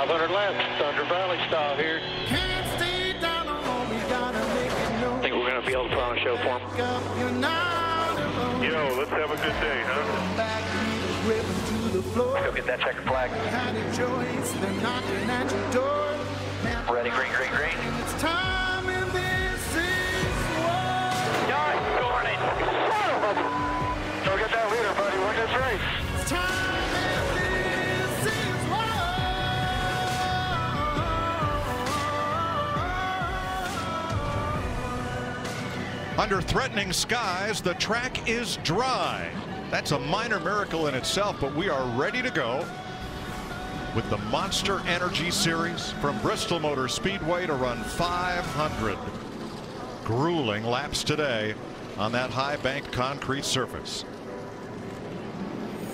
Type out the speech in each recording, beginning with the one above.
500 laps, Thunder Valley style here. Can't stay down alone, we gotta make it known. I think we're going to be able to put on a show for them. Yo, let's have a good day, huh? Go get that checkered flag. Ready, green, green, green. It's time and this is Gosh darn it. Go get that leader, buddy. Win this race. it's time and this is Under threatening skies, the track is dry. That's a minor miracle in itself, but we are ready to go with the Monster Energy Series from Bristol Motor Speedway to run 500 grueling laps today on that high banked concrete surface.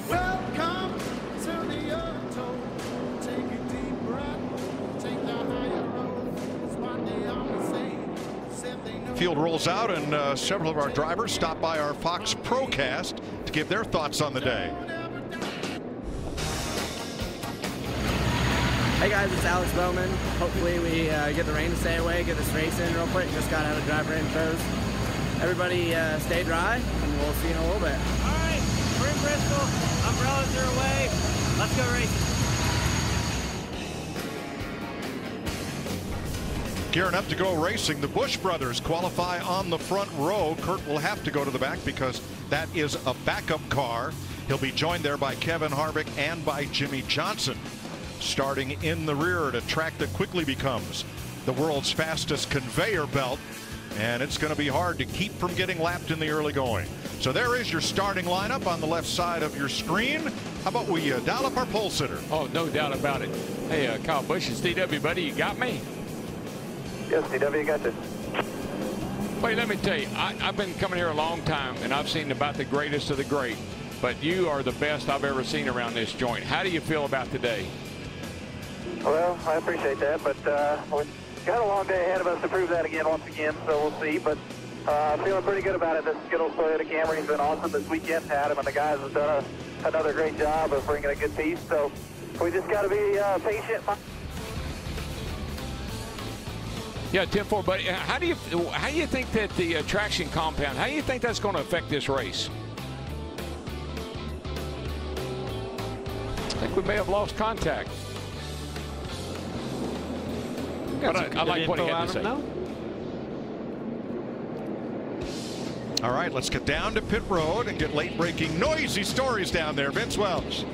welcome to the auto. Take a deep breath, take the higher road. It's what they always say. Said they know. Field rolls out, and several of our drivers stop by our Fox Procast to give their thoughts on the day. Hey guys, it's Alex Bowman. Hopefully we get the rain to stay away, get this race in real quick. Just got out of driver intros. Everybody stay dry, and we'll see you in a little bit. All right, we're in Bristol. Umbrellas are away. Let's go racing. Gearing up to go racing, the Busch brothers qualify on the front row. Kurt will have to go to the back because that is a backup car. He'll be joined there by Kevin Harvick and by Jimmy Johnson. Starting in the rear at a track that quickly becomes the world's fastest conveyor belt, and it's going to be hard to keep from getting lapped in the early going. So there is your starting lineup on the left side of your screen. How about we dial up our pole sitter? Oh, no doubt about it. Hey, Kyle Busch, it's DW, buddy. You got me? Yes, DW, got this. Wait, let me tell you, I've been coming here a long time, and I've seen about the greatest of the great. But you are the best I've ever seen around this joint. How do you feel about today? Well, I appreciate that, but we've got a long day ahead of us to prove that once again, so we'll see. But feeling pretty good about it. This Skittles Toyota Camry has been awesome this weekend. Adam and the guys have done another great job of bringing a good piece, so we just got to be patient. Yeah, 10-4, but how do you think that the traction compound, how do you think that's going to affect this race? I think we may have lost contact. But I like what he had to say. All right, let's get down to pit road and get late-breaking, noisy stories down there. Vince Welch.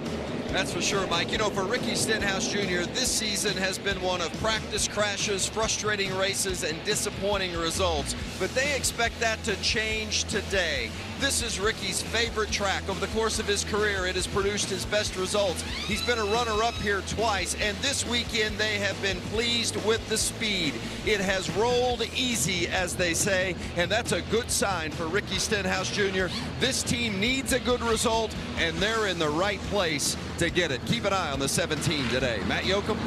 That's for sure, Mike. You know, for Ricky Stenhouse Jr., this season has been one of practice crashes, frustrating races, and disappointing results. But they expect that to change today. This is Ricky's favorite track. Over the course of his career, it has produced his best results. He's been a runner-up here twice, and this weekend they have been pleased with the speed. It has rolled easy, as they say, and that's a good sign for Ricky Stenhouse Jr. This team needs a good result, and they're in the right place to get it. Keep an eye on the 17 today. Matt Yoakum.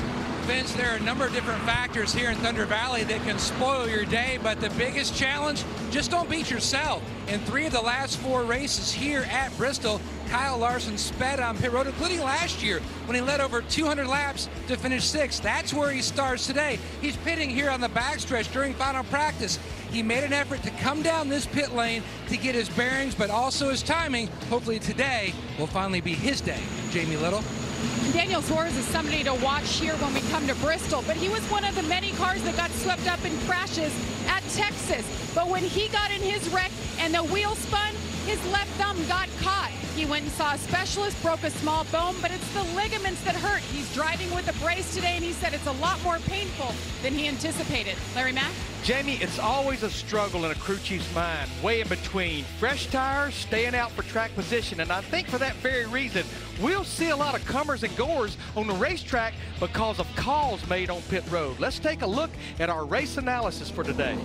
Vince, there are a number of different factors here in Thunder Valley that can spoil your day, but the biggest challenge, just don't beat yourself. In 3 of the last 4 races here at Bristol, Kyle Larson sped on pit road, including last year when he led over 200 laps to finish 6th. That's where he starts today. He's pitting here on the backstretch during final practice. He made an effort to come down this pit lane to get his bearings, but also his timing. Hopefully today will finally be his day. Jamie Little. Daniel Suarez is somebody to watch here when we come to Bristol, but he was one of the many cars that got swept up in crashes at Texas. But when he got in his wreck and the wheel spun, his left thumb got caught. He went and saw a specialist, broke a small bone, but it's the ligaments that hurt. He's driving with a brace today, and he said it's a lot more painful than he anticipated. Larry Mack? Jamie, it's always a struggle in a crew chief's mind, way in between fresh tires, staying out for track position, and I think for that very reason, we'll see a lot of comers and goers on the racetrack because of calls made on pit road. Let's take a look at our race analysis for today.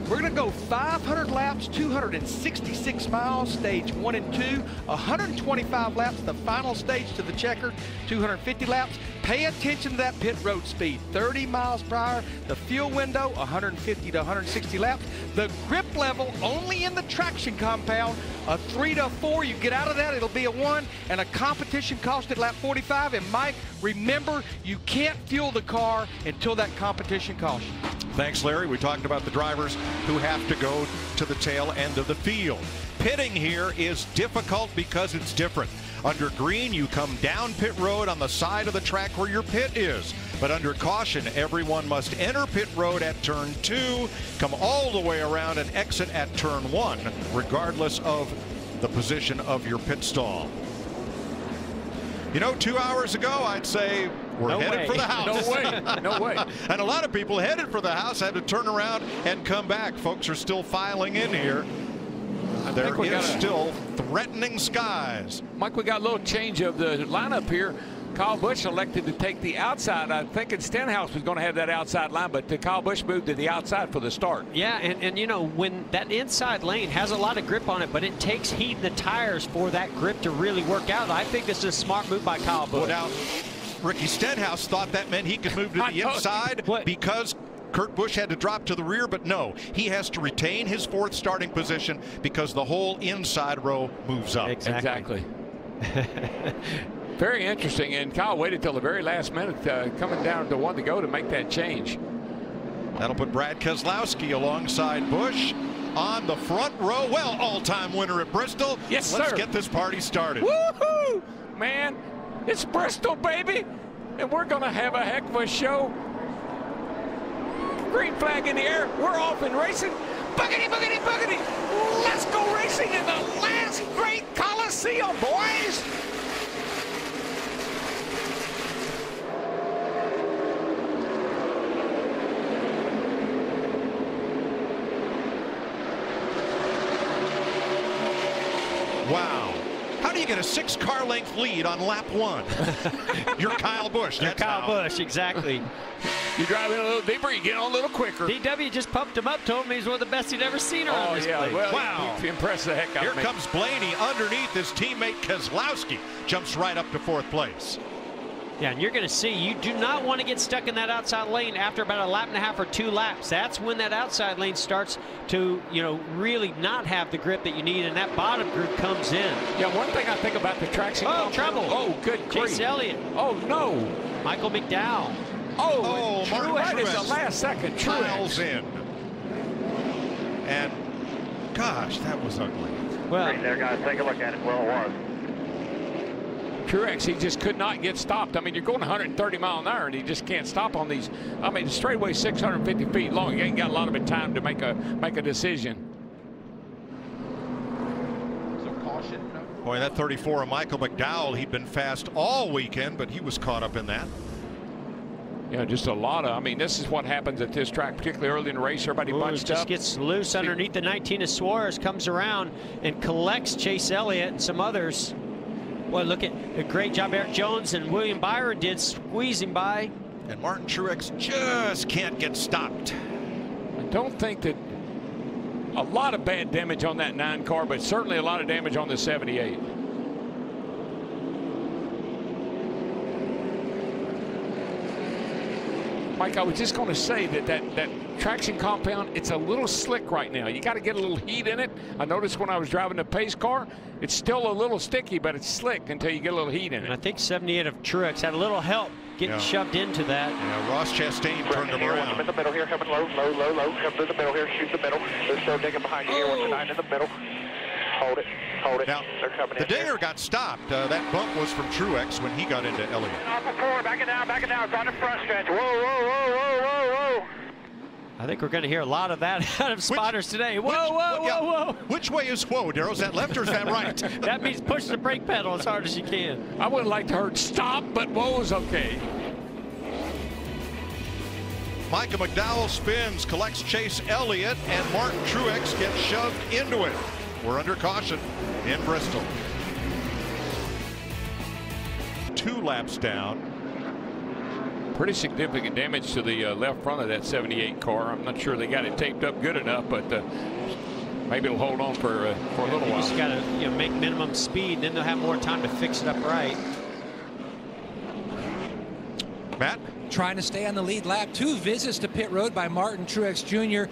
We're going to go 500 laps, 266 miles, stage 1 and 2, 125 laps, the final stage to the checker, 250 laps. Pay attention to that pit road speed, 30 miles per hour. The fuel window, 150 to 160 laps. The grip level only in the traction compound, a 3 to 4. You get out of that, it'll be a 1, and a competition cost at lap 45. And Mike, remember, you can't fuel the car until that competition cost you. Thanks, Larry. We talked about the drivers who have to go to the tail end of the field. Pitting here is difficult because it's different. Under green, you come down pit road on the side of the track where your pit is. But under caution, everyone must enter pit road at turn 2, come all the way around and exit at turn 1, regardless of the position of your pit stall. You know, 2 hours ago, I'd say we're headed for the house. No way. No way. And a lot of people headed for the house had to turn around and come back. Folks are still filing in here. There is still threatening skies. Mike, we got a little change of the lineup here. Kyle Busch elected to take the outside. I'm thinking Stenhouse was going to have that outside line, but Kyle Busch moved to the outside for the start. Yeah, and you know, when that inside lane has a lot of grip on it, but it takes heat in the tires for that grip to really work out. I think this is a smart move by Kyle Busch. Well, now, Ricky Stenhouse thought that meant he could move to the inside because Kurt Busch had to drop to the rear, but no, he has to retain his 4th starting position because the whole inside row moves up. Exactly. Very interesting, and Kyle waited till the very last minute, coming down to 1 to go to make that change. That'll put Brad Keselowski alongside Busch on the front row. Well, all-time winner at Bristol. Yes, sir. Let's get this party started. Woohoo! Man, it's Bristol, baby, and we're going to have a heck of a show. Green flag in the air. We're off and racing. Boogity, boogity, boogity. Let's go racing in the last great Coliseum, boys. Wow. How do you get a 6-car length lead on lap 1? You're Kyle Busch. You're Kyle Busch, exactly. You drive in a little deeper, you get on a little quicker. DW just pumped him up, told me he's one of the best he'd ever seen around this place. Well, wow. He impressed the heck out of me. Here comes Blaney underneath his teammate Keselowski. Jumps right up to 4th place. Yeah, and you're going to see, you do not want to get stuck in that outside lane after about a lap and a half or 2 laps. That's when that outside lane starts to, you know, really not have the grip that you need, and that bottom group comes in. Yeah, one thing I think about the traction. Oh, trouble. Oh, good grief. Chase Elliott. Oh, no. Michael McDowell. Oh, Martin right at the Truex last second. Piles in. And, gosh, that was ugly. Well, Right there, guys, take a look at it. Well, it was. Truex, he just could not get stopped. I mean, you're going 130 mile an hour, and he just can't stop on these. I mean, the straightaway 650 feet long. You ain't got a lot of time to make a decision. So caution. Boy, that 34 of Michael McDowell, he'd been fast all weekend, but he was caught up in that. Yeah, just a lot of. I mean, this is what happens at this track, particularly early in the race. Everybody bunched just up. Gets loose underneath the 19 of Suarez, comes around and collects Chase Elliott and some others. Well, look at a great job Eric Jones and William Byron did squeezing by. And Martin Truex just can't get stopped. I don't think that a lot of bad damage on that 9 car, but certainly a lot of damage on the 78. Mike, I was just going to say that traction compound, it's a little slick right now. You got to get a little heat in it. I noticed when I was driving the pace car, it's still a little sticky, but it's slick until you get a little heat in it. And I think 78 of Truex had a little help getting shoved into that. Yeah, Ross Chastain turned him Here, around. in the middle here, coming low, low, low, low. Come to the middle here, shoot the middle. They're still digging behind you here. 1-9 in the middle. Hold it, hold it. Now, They're coming the in here. dinger got stopped. That bump was from Truex when he got into Elliott. Off the floor, back it down, it's on the front stretch. Whoa, whoa, whoa, whoa, whoa, whoa. I think we're going to hear a lot of that out of spotters today. Whoa, whoa. Which way is whoa, Darryl? Is that left or is that right? That means push the brake pedal as hard as you can. I would have liked to heard stop, but whoa is okay. Micah McDowell spins, collects Chase Elliott, and Martin Truex gets shoved into it. We're under caution in Bristol. 2 laps down. Pretty significant damage to the left front of that 78 car. I'm not sure they got it taped up good enough, but maybe it'll hold on for a little while. You just got to make minimum speed, and then they'll have more time to fix it up right. Matt? Trying to stay on the lead lap. 2 visits to pit road by Martin Truex Jr.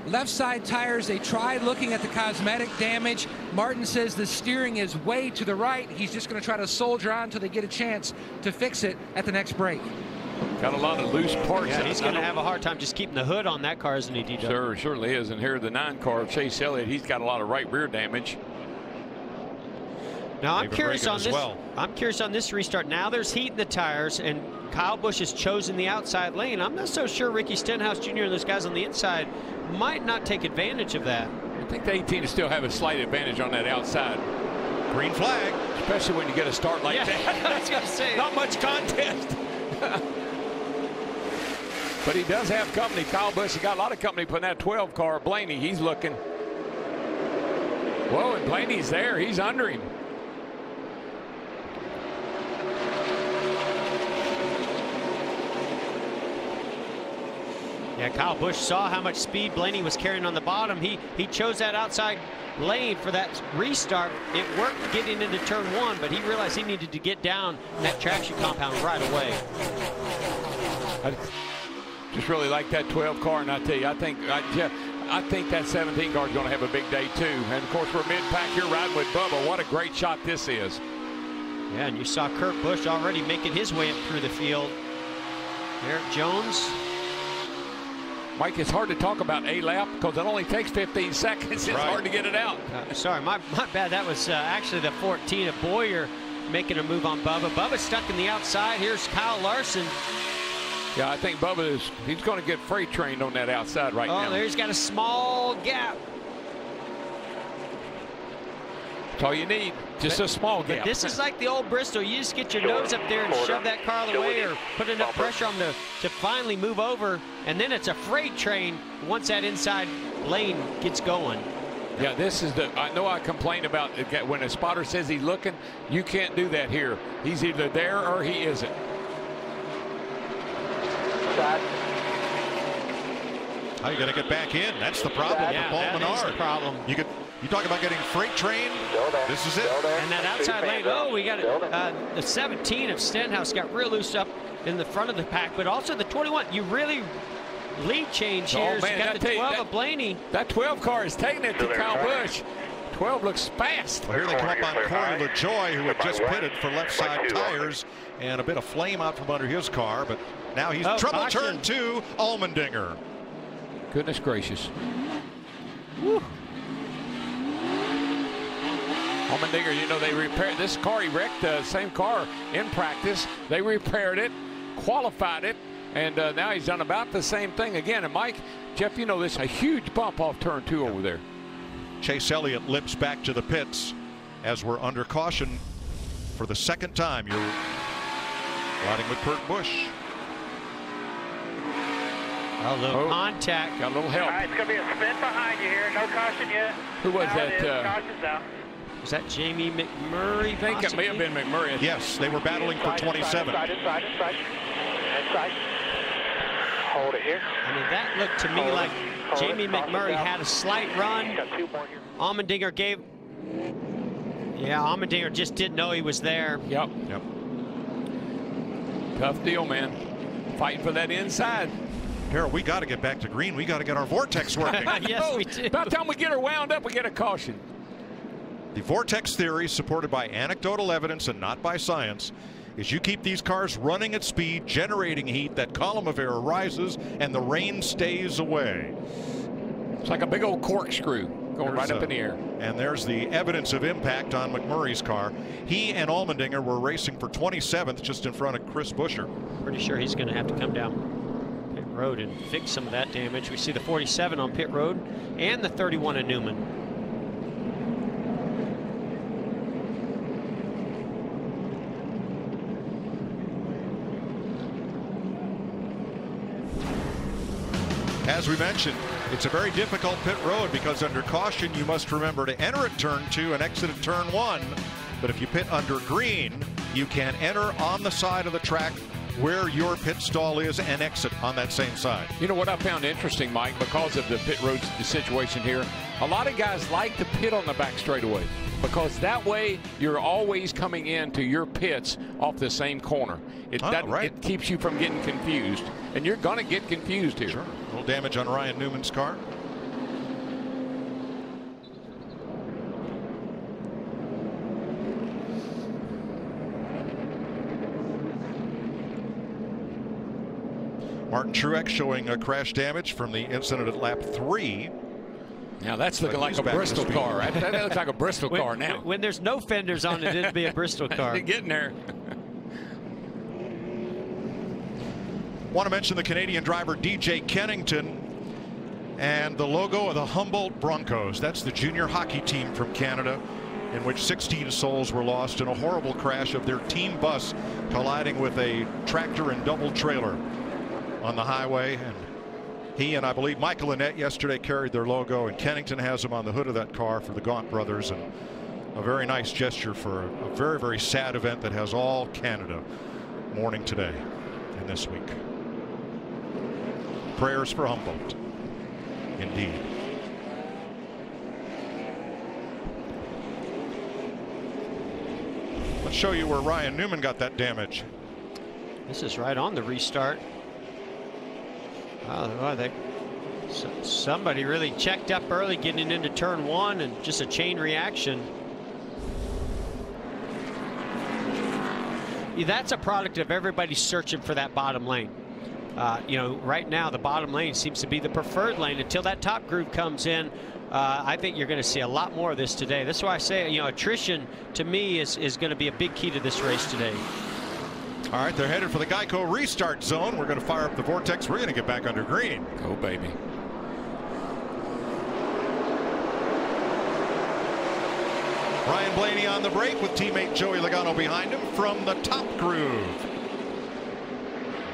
Left side tires, they tried looking at the cosmetic damage. Martin says the steering is way to the right. He's just going to try to soldier on until they get a chance to fix it at the next break. Got a lot of loose parts. Yeah, he's going to have a hard time just keeping the hood on that car, isn't he, DW? Sure, certainly is. And here the 9 car of Chase Elliott, he's got a lot of right rear damage. Now I'm curious on this. I'm curious on this restart. Now there's heat in the tires, and Kyle Busch has chosen the outside lane. I'm not so sure Ricky Stenhouse Jr. and those guys on the inside might not take advantage of that. I think the 18 still have a slight advantage on that outside. Green flag, especially when you get a start like that. I was going to say, not much contest. But he does have company. Kyle Busch, he got a lot of company putting that 12 car. Blaney, he's looking. Whoa, and Blaney's there. He's under him. Yeah, Kyle Busch saw how much speed Blaney was carrying on the bottom. He chose that outside lane for that restart. It worked getting into turn 1, but he realized he needed to get down that traction compound right away. I just really like that 12 car, and I tell you, I think that 17 car is going to have a big day too. And of course, we're mid-pack here riding with Bubba. What a great shot this is. Yeah, and you saw Kurt Busch already making his way up through the field. Erik Jones. Mike, it's hard to talk about a lap because it only takes 15 seconds. It's hard to get it out. Sorry, my bad. That was actually the 14 of Boyer making a move on Bubba. Bubba's stuck in the outside. Here's Kyle Larson. Yeah, I think Bubba he's going to get freight trained on that outside right now. Oh, there he's got a small gap. That's all you need, just a small gap. This is like the old Bristol. You just get your nose up there and shove that car out of the way or put enough pressure on to finally move over, and then it's a freight train once that inside lane gets going. Yeah, this is I know I complain about it when a spotter says he's looking. You can't do that here. He's either there or he isn't. How you got to get back in? That's the problem with Paul Menard. That's the problem. You talk about getting freight trained. This is it. And that outside lane. Oh, we got it. The 17 of Stenhouse got real loose up in the front of the pack, but also the 21. You really lead change here. Oh, man, you got the 12 of Blaney. That 12 car is taking it to Kyle Busch. 12 looks fast. Well, here they come up on Corey LaJoie, who had just pitted for left side tires, and a bit of flame out from under his car, but now he's trouble turn 2, Allmendinger. Goodness gracious. Woo. Allmendinger, you know, they repaired this car. He wrecked the same car in practice. They repaired it, qualified it, and now he's done about the same thing again. And Mike, Jeff, you know, this a huge bump off turn 2 over there. Chase Elliott limps back to the pits as we're under caution for the second time. You're riding with Kurt Busch. A little contact. Got a little help. All right, it's going to be a spin behind you here. No caution yet. Who was that? Caution's out. Was that Jamie McMurray? I think it may have been McMurray. Yes, they were battling for 27. Inside. Hold it here. I mean, that looked to me like Jamie McMurray had a slight run. Allmendinger gave. Yeah, Allmendinger just didn't know he was there. Yep. Tough deal, man. Fighting for that inside. Harold, we got to get back to green. We got to get our vortex working. Yes, we do. About time we get her wound up, we get a caution. The vortex theory, supported by anecdotal evidence and not by science, is you keep these cars running at speed, generating heat, that column of air rises, and the rain stays away. It's like a big old corkscrew going right up in the air. And there's the evidence of impact on McMurray's car. He and Allmendinger were racing for 27th, just in front of Chris Buescher. Pretty sure he's going to have to come down pit road and fix some of that damage. We see the 47 on pit road and the 31 of Newman. As we mentioned, it's a very difficult pit road because under caution you must remember to enter at turn 2 and exit at turn 1. But if you pit under green, you can enter on the side of the track where your pit stall is and exit on that same side. You know what I found interesting, Mike, because of the pit road situation here, a lot of guys like to pit on the back straightaway because that way you're always coming into your pits off the same corner. It keeps you from getting confused, and you're going to get confused here. Sure. A little damage on Ryan Newman's car. Martin Truex showing a crash damage from the incident at lap 3. Now that's looking like a Bristol car. That looks like a Bristol car now. When there's no fenders on it, it'd be a Bristol car. Getting there. Want to mention the Canadian driver DJ Kennington and the logo of the Humboldt Broncos. That's the junior hockey team from Canada, in which 16 souls were lost in a horrible crash of their team bus colliding with a tractor and double trailer on the highway. And he and I believe Michael Annette yesterday carried their logo, and Kennington has them on the hood of that car for the Gaunt brothers, and a very nice gesture for a very, very sad event that has all Canada mourning today and this week. Prayers for Humboldt, indeed. Let's show you where Ryan Newman got that damage. This is right on the restart. Somebody really checked up early getting into turn 1, and just a chain reaction. That's a product of everybody searching for that bottom lane. You know, right now the bottom lane seems to be the preferred lane until that top groove comes in. I think you're going to see a lot more of this today. That's why I say, you know, attrition to me is going to be a big key to this race today. All right, they're headed for the Geico restart zone. We're going to fire up the vortex. We're going to get back under green. Go, baby. Ryan Blaney on the brake with teammate Joey Logano behind him from the top groove.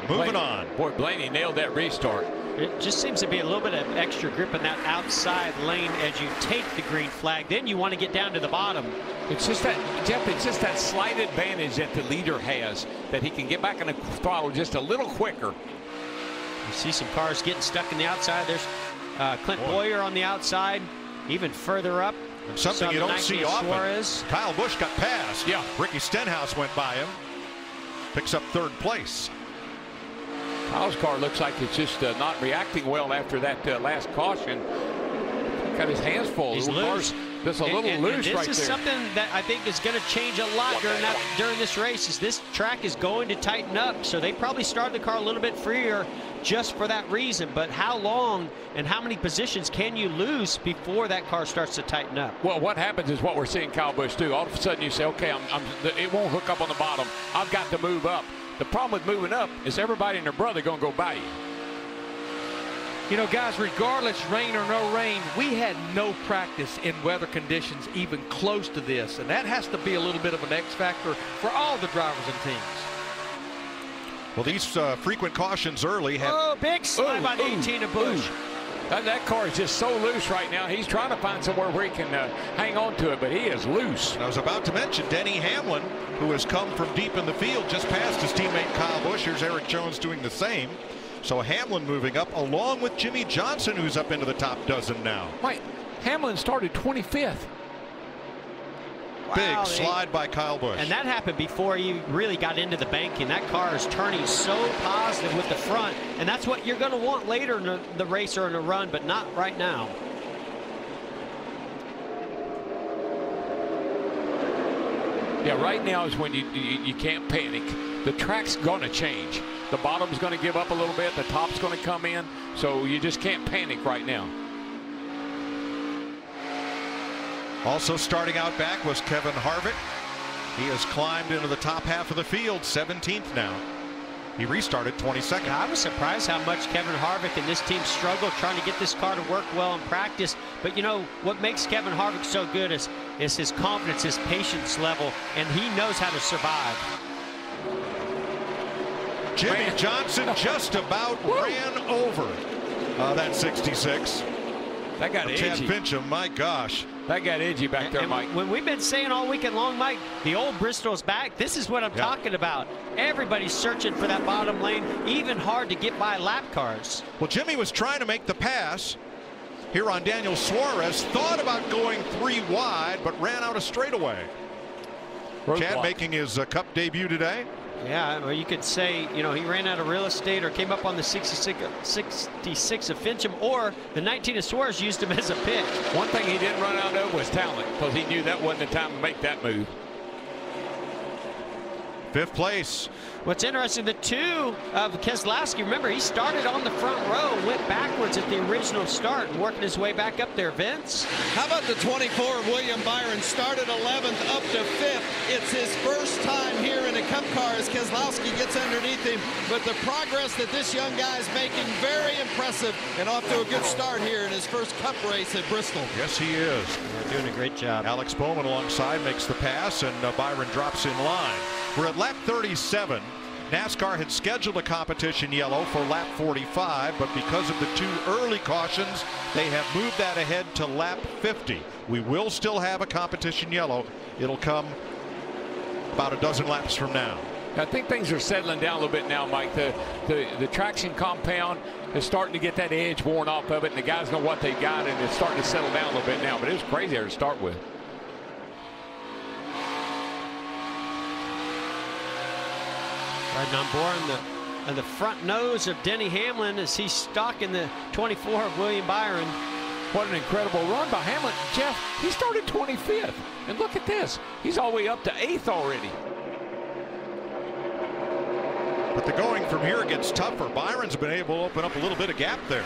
Moving on. Boy, Blaney nailed that restart. It just seems to be a little bit of extra grip in that outside lane as you take the green flag. Then you want to get down to the bottom. It's just that, Jeff, it's just that slight advantage that the leader has, that he can get back in the throttle just a little quicker. You see some cars getting stuck in the outside. There's Clint Boyer on the outside, even further up. And something you don't see often. Suarez. Kyle Busch got passed. Yeah. Ricky Stenhouse went by him. Picks up 3rd place. Kyle's car looks like it's just not reacting well after that last caution. Got his hands full. He's loose. Just a little loose right there. This is something that I think is going to change a lot during this race. Is this track is going to tighten up, so they probably started the car a little bit freer just for that reason. But how long and how many positions can you lose before that car starts to tighten up? Well, what happens is what we're seeing Kyle Busch do. All of a sudden you say, okay, it won't hook up on the bottom. I've got to move up. The problem with moving up is everybody and their brother going to go by you. You know, guys, regardless rain or no rain, we had no practice in weather conditions even close to this, and that has to be a little bit of an X factor for all the drivers and teams. Well, these frequent cautions early have... Oh, big slide by 18 of Busch. That car is just so loose right now. He's trying to find somewhere where he can hang on to it, but he is loose. I was about to mention Denny Hamlin, who has come from deep in the field, just passed his teammate Kyle Busch. Here's Eric Jones doing the same. So Hamlin moving up, along with Jimmy Johnson, who's up into the top dozen now. Wait, Hamlin started 25th. Big slide by Kyle Busch. And that happened before he really got into the banking. That car is turning so positive with the front, and that's what you're going to want later in the race or in the run, but not right now. Yeah, right now is when you can't panic. The track's going to change. The bottom's going to give up a little bit. The top's going to come in. So you just can't panic right now. Also starting out back was Kevin Harvick. He has climbed into the top half of the field, 17th now. He restarted 22nd. I was surprised how much Kevin Harvick and this team struggled trying to get this car to work well in practice. But you know what makes Kevin Harvick so good is his confidence, his patience level, and he knows how to survive. Jimmy Johnson just about ran over that 66. That got Chad edgy. Fincham, my gosh. That got edgy back there, Mike. When we've been saying all weekend long, Mike, the old Bristol's back. This is what I'm talking about. Everybody's searching for that bottom lane, even hard to get by lap cars. Well, Jimmy was trying to make the pass here on Daniel Suarez. Thought about going 3 wide, but ran out of straightaway. Chad making his Cup debut today. Yeah, well, you could say, you know, he ran out of real estate or came up on the 66 of Fincham, or the 19 of Suarez used him as a pitch. One thing he didn't run out of was talent, because he knew that wasn't the time to make that move. 5th place. What's interesting, the 2 of Keselowski, remember, he started on the front row, went backwards at the original start, and working his way back up there. Vince? How about the 24 of William Byron? Started 11th up to 5th. It's his first time here in a Cup car as Keselowski gets underneath him. But the progress that this young guy is making, very impressive, and off to a good start here in his first Cup race at Bristol. Yes, he is. They're doing a great job. Alex Bowman alongside makes the pass, and Byron drops in line. We're at lap 37. NASCAR had scheduled a competition yellow for lap 45, but because of the 2 early cautions, they have moved that ahead to lap 50. We will still have a competition yellow. It'll come about a dozen laps from now. I think things are settling down a little bit now, Mike. The traction compound is starting to get that edge worn off of it, and the guys know what they've got, and it's starting to settle down a little bit now, but it was crazy there to start with. Riding on board on the front nose of Denny Hamlin as he's stalking the 24 of William Byron. What an incredible run by Hamlin. Jeff, he started 25th. And look at this. He's all the way up to 8th already. But the going from here gets tougher. Byron's been able to open up a little bit of gap there.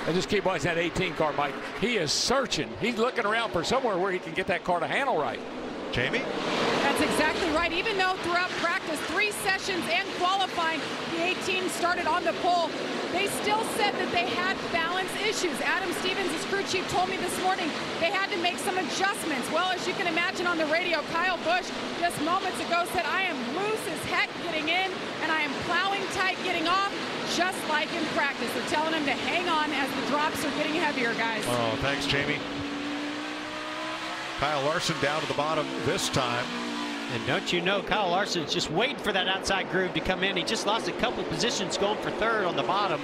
And just keep watching that 18 car, Mike. He is searching. He's looking around for somewhere where he can get that car to handle right. Jamie? That's exactly right. Even though throughout practice, 3 sessions and qualifying, the 18 started on the pole, they still said that they had balance issues. Adam Stevens, his crew chief, told me this morning they had to make some adjustments. Well, as you can imagine on the radio, Kyle Busch just moments ago said, I am loose as heck getting in, and I am plowing tight getting off, just like in practice. They're telling him to hang on as the drops are getting heavier, guys. Oh, thanks, Jamie. Kyle Larson down to the bottom this time. And don't you know, Kyle Larson's just waiting for that outside groove to come in. He just lost a couple of positions going for 3rd on the bottom.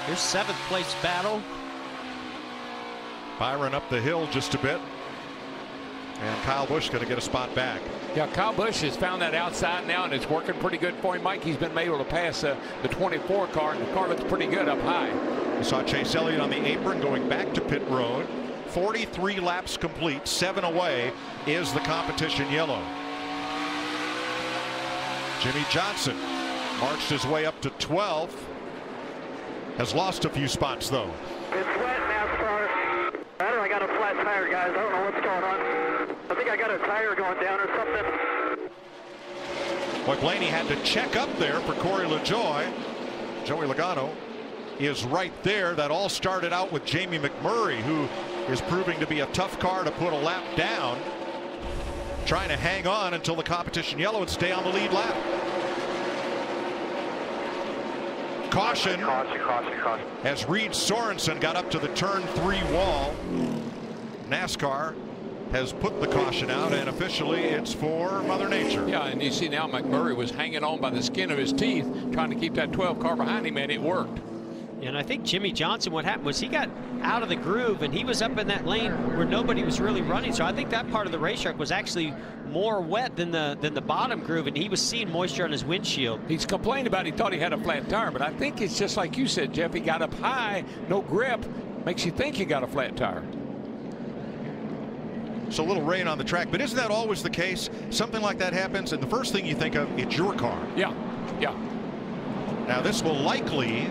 Here's 7th place battle. Byron up the hill just a bit. And Kyle Busch going to get a spot back. Yeah, Kyle Busch has found that outside now, and it's working pretty good for him, Mike. He's been able to pass the 24 car, and the car looks pretty good up high. We saw Chase Elliott on the apron going back to pit road. 43 laps complete, 7 away is the competition yellow. Jimmy Johnson marched his way up to 12th. Has lost a few spots, though. It's wet, NASCAR. I got a flat tire, guys. I don't know what's going on. I think I got a tire going down or something. Boy, Blaney had to check up there for Corey LaJoie. Joey Logano is right there. That all started out with Jamie McMurray, who is proving to be a tough car to put a lap down, trying to hang on until the competition yellow and stay on the lead lap. Caution as Reed Sorensen got up to the turn 3 wall. NASCAR has put the caution out, and officially it's for Mother Nature. Yeah, and you see now McMurray was hanging on by the skin of his teeth, trying to keep that 12 car behind him, and it worked. And I think Jimmy Johnson, what happened was he got out of the groove and he was up in that lane where nobody was really running. So I think that part of the racetrack was actually more wet than the bottom groove, and he was seeing moisture on his windshield. He's complained about he thought he had a flat tire, but I think it's just like you said, Jeff. He got up high, no grip, makes you think you got a flat tire. So a little rain on the track, but isn't that always the case? Something like that happens, and the first thing you think of, it's your car. Yeah, yeah. Now this will likely,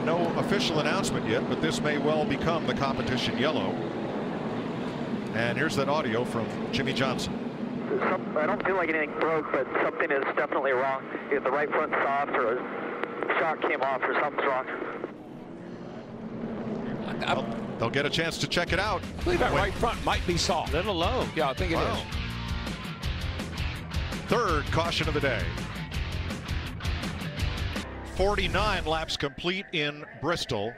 no official announcement yet, but this may well become the competition yellow. And here's that audio from Jimmy Johnson. I don't feel like anything broke, but something is definitely wrong. Either the right front's soft or a shock came off or something's wrong. They'll get a chance to check it out. I believe that right front might be soft. A little low. Yeah, I think it is. Third caution of the day. 49 laps complete in Bristol.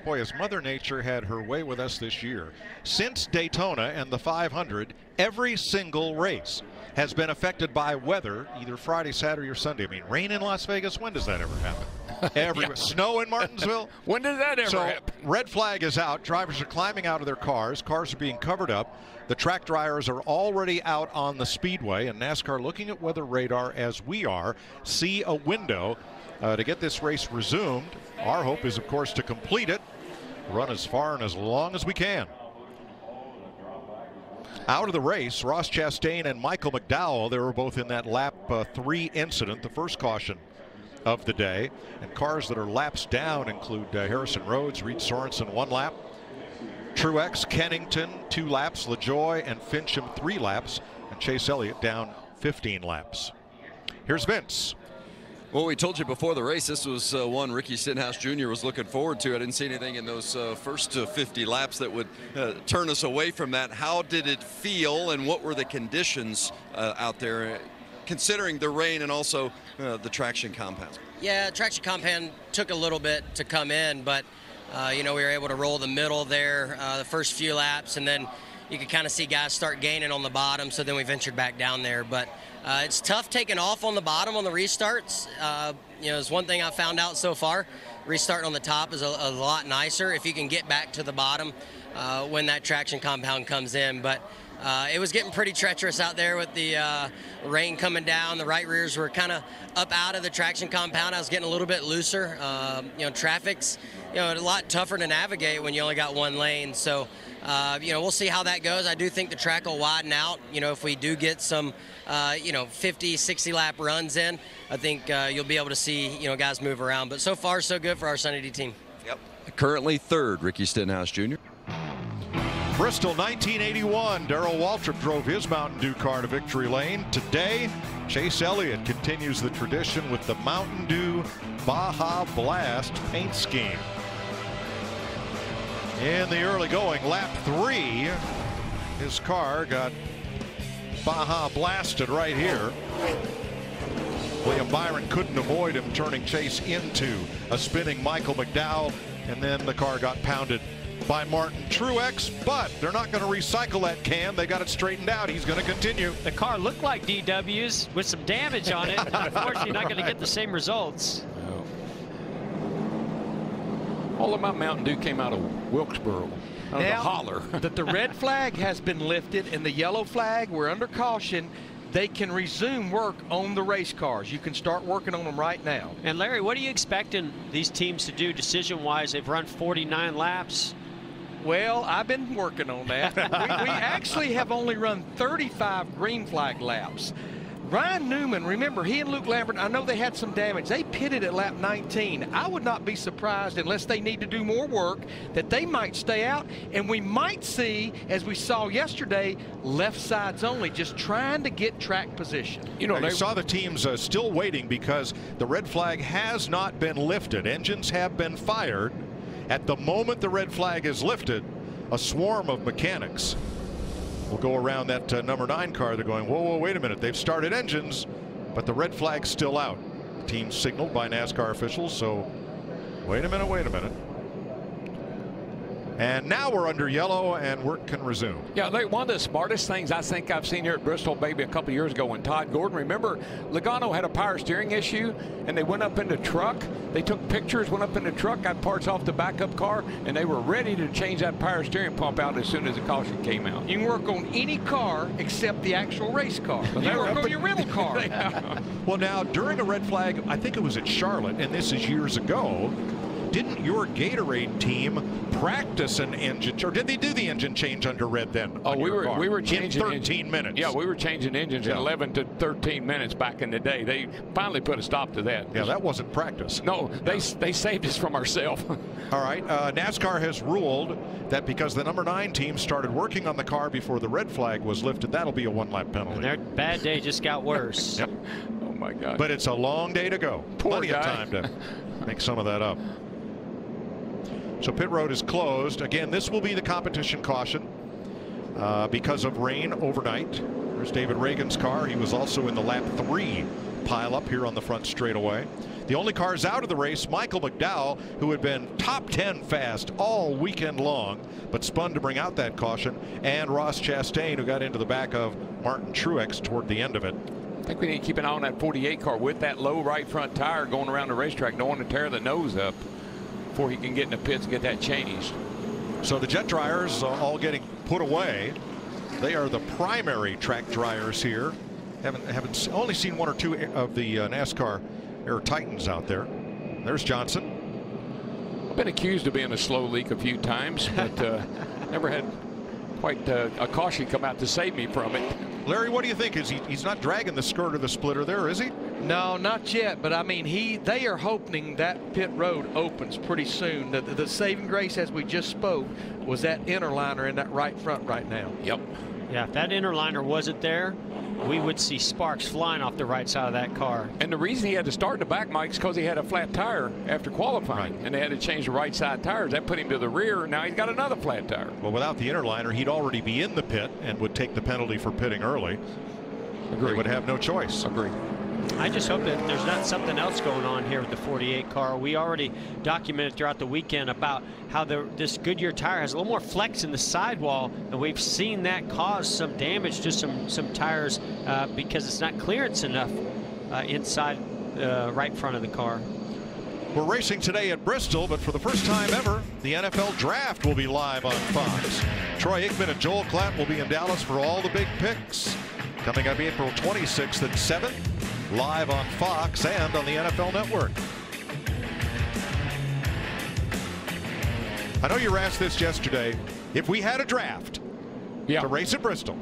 Boy, has Mother Nature had her way with us this year. Since Daytona and the 500, every single race has been affected by weather, either Friday, Saturday, or Sunday. I mean, rain in Las Vegas, when does that ever happen? Snow in Martinsville? When did that ever happen? Red flag is out. Drivers are climbing out of their cars. Cars are being covered up. The track dryers are already out on the speedway, and NASCAR, looking at weather radar as we are, see a window to get this race resumed. Our hope is, of course, to complete it, run as far and as long as we can. Out of the race, Ross Chastain and Michael McDowell. They were both in that lap 3 incident, the first caution of the day. And cars that are laps down include Harrison Rhodes, Reed Sorensen 1 lap, Truex, Kennington 2 laps, LaJoie and Fincham 3 laps, and Chase Elliott down 15 laps. Here's Vince. Well, we told you before the race, this was one Ricky Stenhouse Jr. was looking forward to. I didn't see anything in those first 50 laps that would turn us away from that. How did it feel, and what were the conditions out there, considering the rain and also the traction compound? Yeah, traction compound took a little bit to come in, but you know, we were able to roll the middle there the first few laps, and then you could kind of see guys start gaining on the bottom, so then we ventured back down there. But it's tough taking off on the bottom on the restarts. You know, it's one thing I found out so far. Restarting on the top is a lot nicer if you can get back to the bottom when that traction compound comes in. But it was getting pretty treacherous out there with the rain coming down. The right rears were kind of up out of the traction compound. I was getting a little bit looser. You know, traffic's, you know, a lot tougher to navigate when you only got one lane. So, you know, we'll see how that goes. I do think the track will widen out. You know, if we do get some, you know, 50, 60 lap runs in, I think you'll be able to see, you know, guys move around. But so far, so good for our Sunny D team. Yep. Currently 3rd, Ricky Stenhouse Jr. Bristol 1981, Darrell Waltrip drove his Mountain Dew car to victory lane. Today, Chase Elliott continues the tradition with the Mountain Dew Baja Blast paint scheme. In the early going, lap 3, his car got Baja blasted right here. William Byron couldn't avoid him, turning Chase into a spinning Michael McDowell, and then the car got pounded by Martin Truex, but they're not going to recycle that can. They got it straightened out. He's going to continue. The car looked like DW's with some damage on it. Unfortunately, not going to get the same results. No. All of my Mountain Dew came out of Wilkesboro. Out of the holler. That the red flag has been lifted and the yellow flag, we're under caution. They can resume work on the race cars. You can start working on them right now. And Larry, what are you expecting these teams to do decision-wise? They've run 49 laps. Well, I've been working on that. we actually have only run 35 green flag laps. Ryan Newman, remember, he and Luke Lambert, I know they had some damage. They pitted at lap 19. I would not be surprised, unless they need to do more work, that they might stay out. And we might see, as we saw yesterday, left sides only, just trying to get track position. You know, they saw the teams still waiting because the red flag has not been lifted. Engines have been fired. At the moment the red flag is lifted, a swarm of mechanics will go around that number 9 car. They're going, whoa, whoa, wait a minute. They've started engines, but the red flag's still out. The team signaled by NASCAR officials, so wait a minute, wait a minute. And now we're under yellow and work can resume. Yeah, one of the smartest things I think I've seen here at Bristol maybe a couple years ago when Todd Gordon, remember Logano had a power steering issue and they went up in the truck. They took pictures, went up in the truck, got parts off the backup car, and they were ready to change that power steering pump out as soon as the caution came out. You can work on any car except the actual race car. You can work on your rental car. Well, now, during a red flag, I think it was at Charlotte, and this is years ago, didn't your Gatorade team practice an engine, or did they do the engine change under red then? Oh, we were changing in 13 minutes. Yeah, we were changing engines in 11 to 13 minutes back in the day. They finally put a stop to that. Yeah, that wasn't practice. No, they saved us from ourselves. All right, NASCAR has ruled that because the number 9 team started working on the car before the red flag was lifted, that'll be a 1-lap penalty. And their bad day just got worse. Yep. Oh my God. But it's a long day to go. Plenty of time to make some of that up. So pit road is closed. Again, this will be the competition caution because of rain overnight. There's David Reagan's car. He was also in the lap 3 pileup here on the front straightaway. The only cars out of the race, Michael McDowell, who had been top 10 fast all weekend long, but spun to bring out that caution, and Ross Chastain, who got into the back of Martin Truex toward the end of it. I think we need to keep an eye on that 48 car with that low right front tire going around the racetrack. Don't want to tear the nose up before he can get in the pits and get that changed. So the jet dryers all getting put away. They are the primary track dryers here. Haven't only seen one or two of the NASCAR Air Titans out there. There's Johnson. I've been accused of being a slow leak a few times, but never had quite a caution come out to save me from it. Larry, what do you think? He's not dragging the skirt of the splitter there, is he? No, not yet. But I mean, they are hoping that pit road opens pretty soon. The saving grace, as we just spoke, was that inner liner in that right front right now. Yep. Yeah, if that inner liner wasn't there, we would see sparks flying off the right side of that car. And the reason he had to start in the back, Mike, is because he had a flat tire after qualifying, and they had to change the right side tires. That put him to the rear, and now he's got another flat tire. Well, without the inner liner, he'd already be in the pit and would take the penalty for pitting early. They would have no choice. Agree. I just hope that there's not something else going on here with the 48 car. We already documented throughout the weekend about how this Goodyear tire has a little more flex in the sidewall, and we've seen that cause some damage to some tires because it's not clearance enough inside right front of the car. We're racing today at Bristol, but for the first time ever, the NFL Draft will be live on Fox. Troy Aikman and Joel Klatt will be in Dallas for all the big picks. Coming up April 26th at 7, live on Fox and on the NFL Network. I know you were asked this yesterday. If we had a draft to race at Bristol,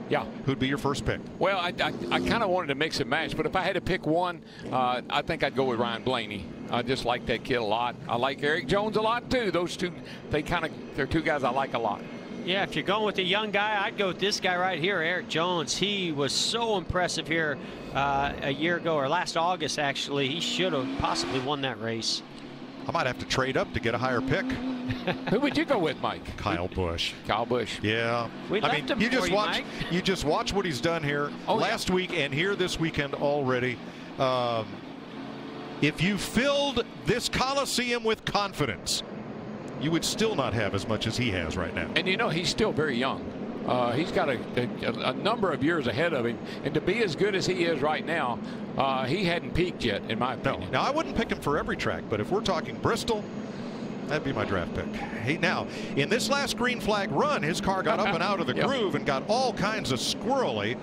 who'd be your first pick? Well, I kind of wanted to mix and match, but if I had to pick one, I think I'd go with Ryan Blaney. I just like that kid a lot. I like Eric Jones a lot too. Those two, they're two guys I like a lot. Yeah, if you're going with a young guy, I'd go with this guy right here, Eric Jones. He was so impressive here a year ago, or last August, actually. He should have possibly won that race. I might have to trade up to get a higher pick. Who would you go with, Mike? Kyle Busch. Kyle Busch. Yeah. You just watch what he's done here last week and here this weekend already. If you filled this Coliseum with confidence, you would still not have as much as he has right now. And you know, he's still very young. He's got a number of years ahead of him, and to be as good as he is right now, he hadn't peaked yet, in my opinion. Now, I wouldn't pick him for every track, but if we're talking Bristol, that'd be my draft pick. Now, in this last green flag run, his car got up and out of the groove and got all kinds of squirrely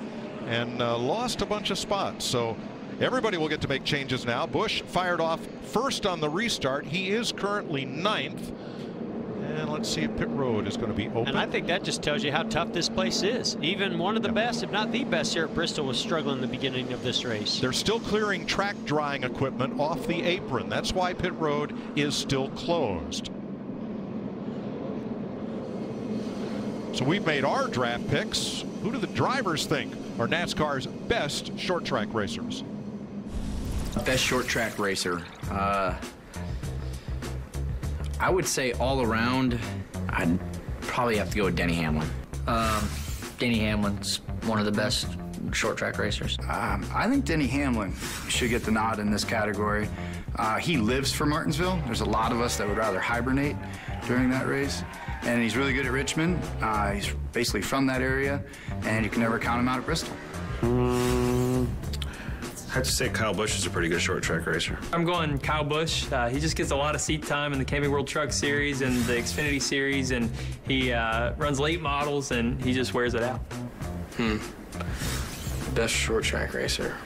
and lost a bunch of spots. So everybody will get to make changes now. Busch fired off first on the restart. He is currently 9th. And let's see if pit road is going to be open. And I think that just tells you how tough this place is. Even one of the best, if not the best, here at Bristol was struggling in the beginning of this race. They're still clearing track drying equipment off the apron. That's why pit road is still closed. So we've made our draft picks. Who do the drivers think are NASCAR's best short track racers? Best short track racer. I would say all around, I'd probably have to go with Denny Hamlin. Denny Hamlin's one of the best short track racers. I think Denny Hamlin should get the nod in this category. He lives for Martinsville. There's a lot of us that would rather hibernate during that race. And he's really good at Richmond. He's basically from that area, and you can never count him out at Bristol. I have to say Kyle Busch is a pretty good short track racer. I'm going Kyle Busch. He just gets a lot of seat time in the Camping World Truck Series and the Xfinity Series, and he runs late models, and he just wears it out. Best short track racer.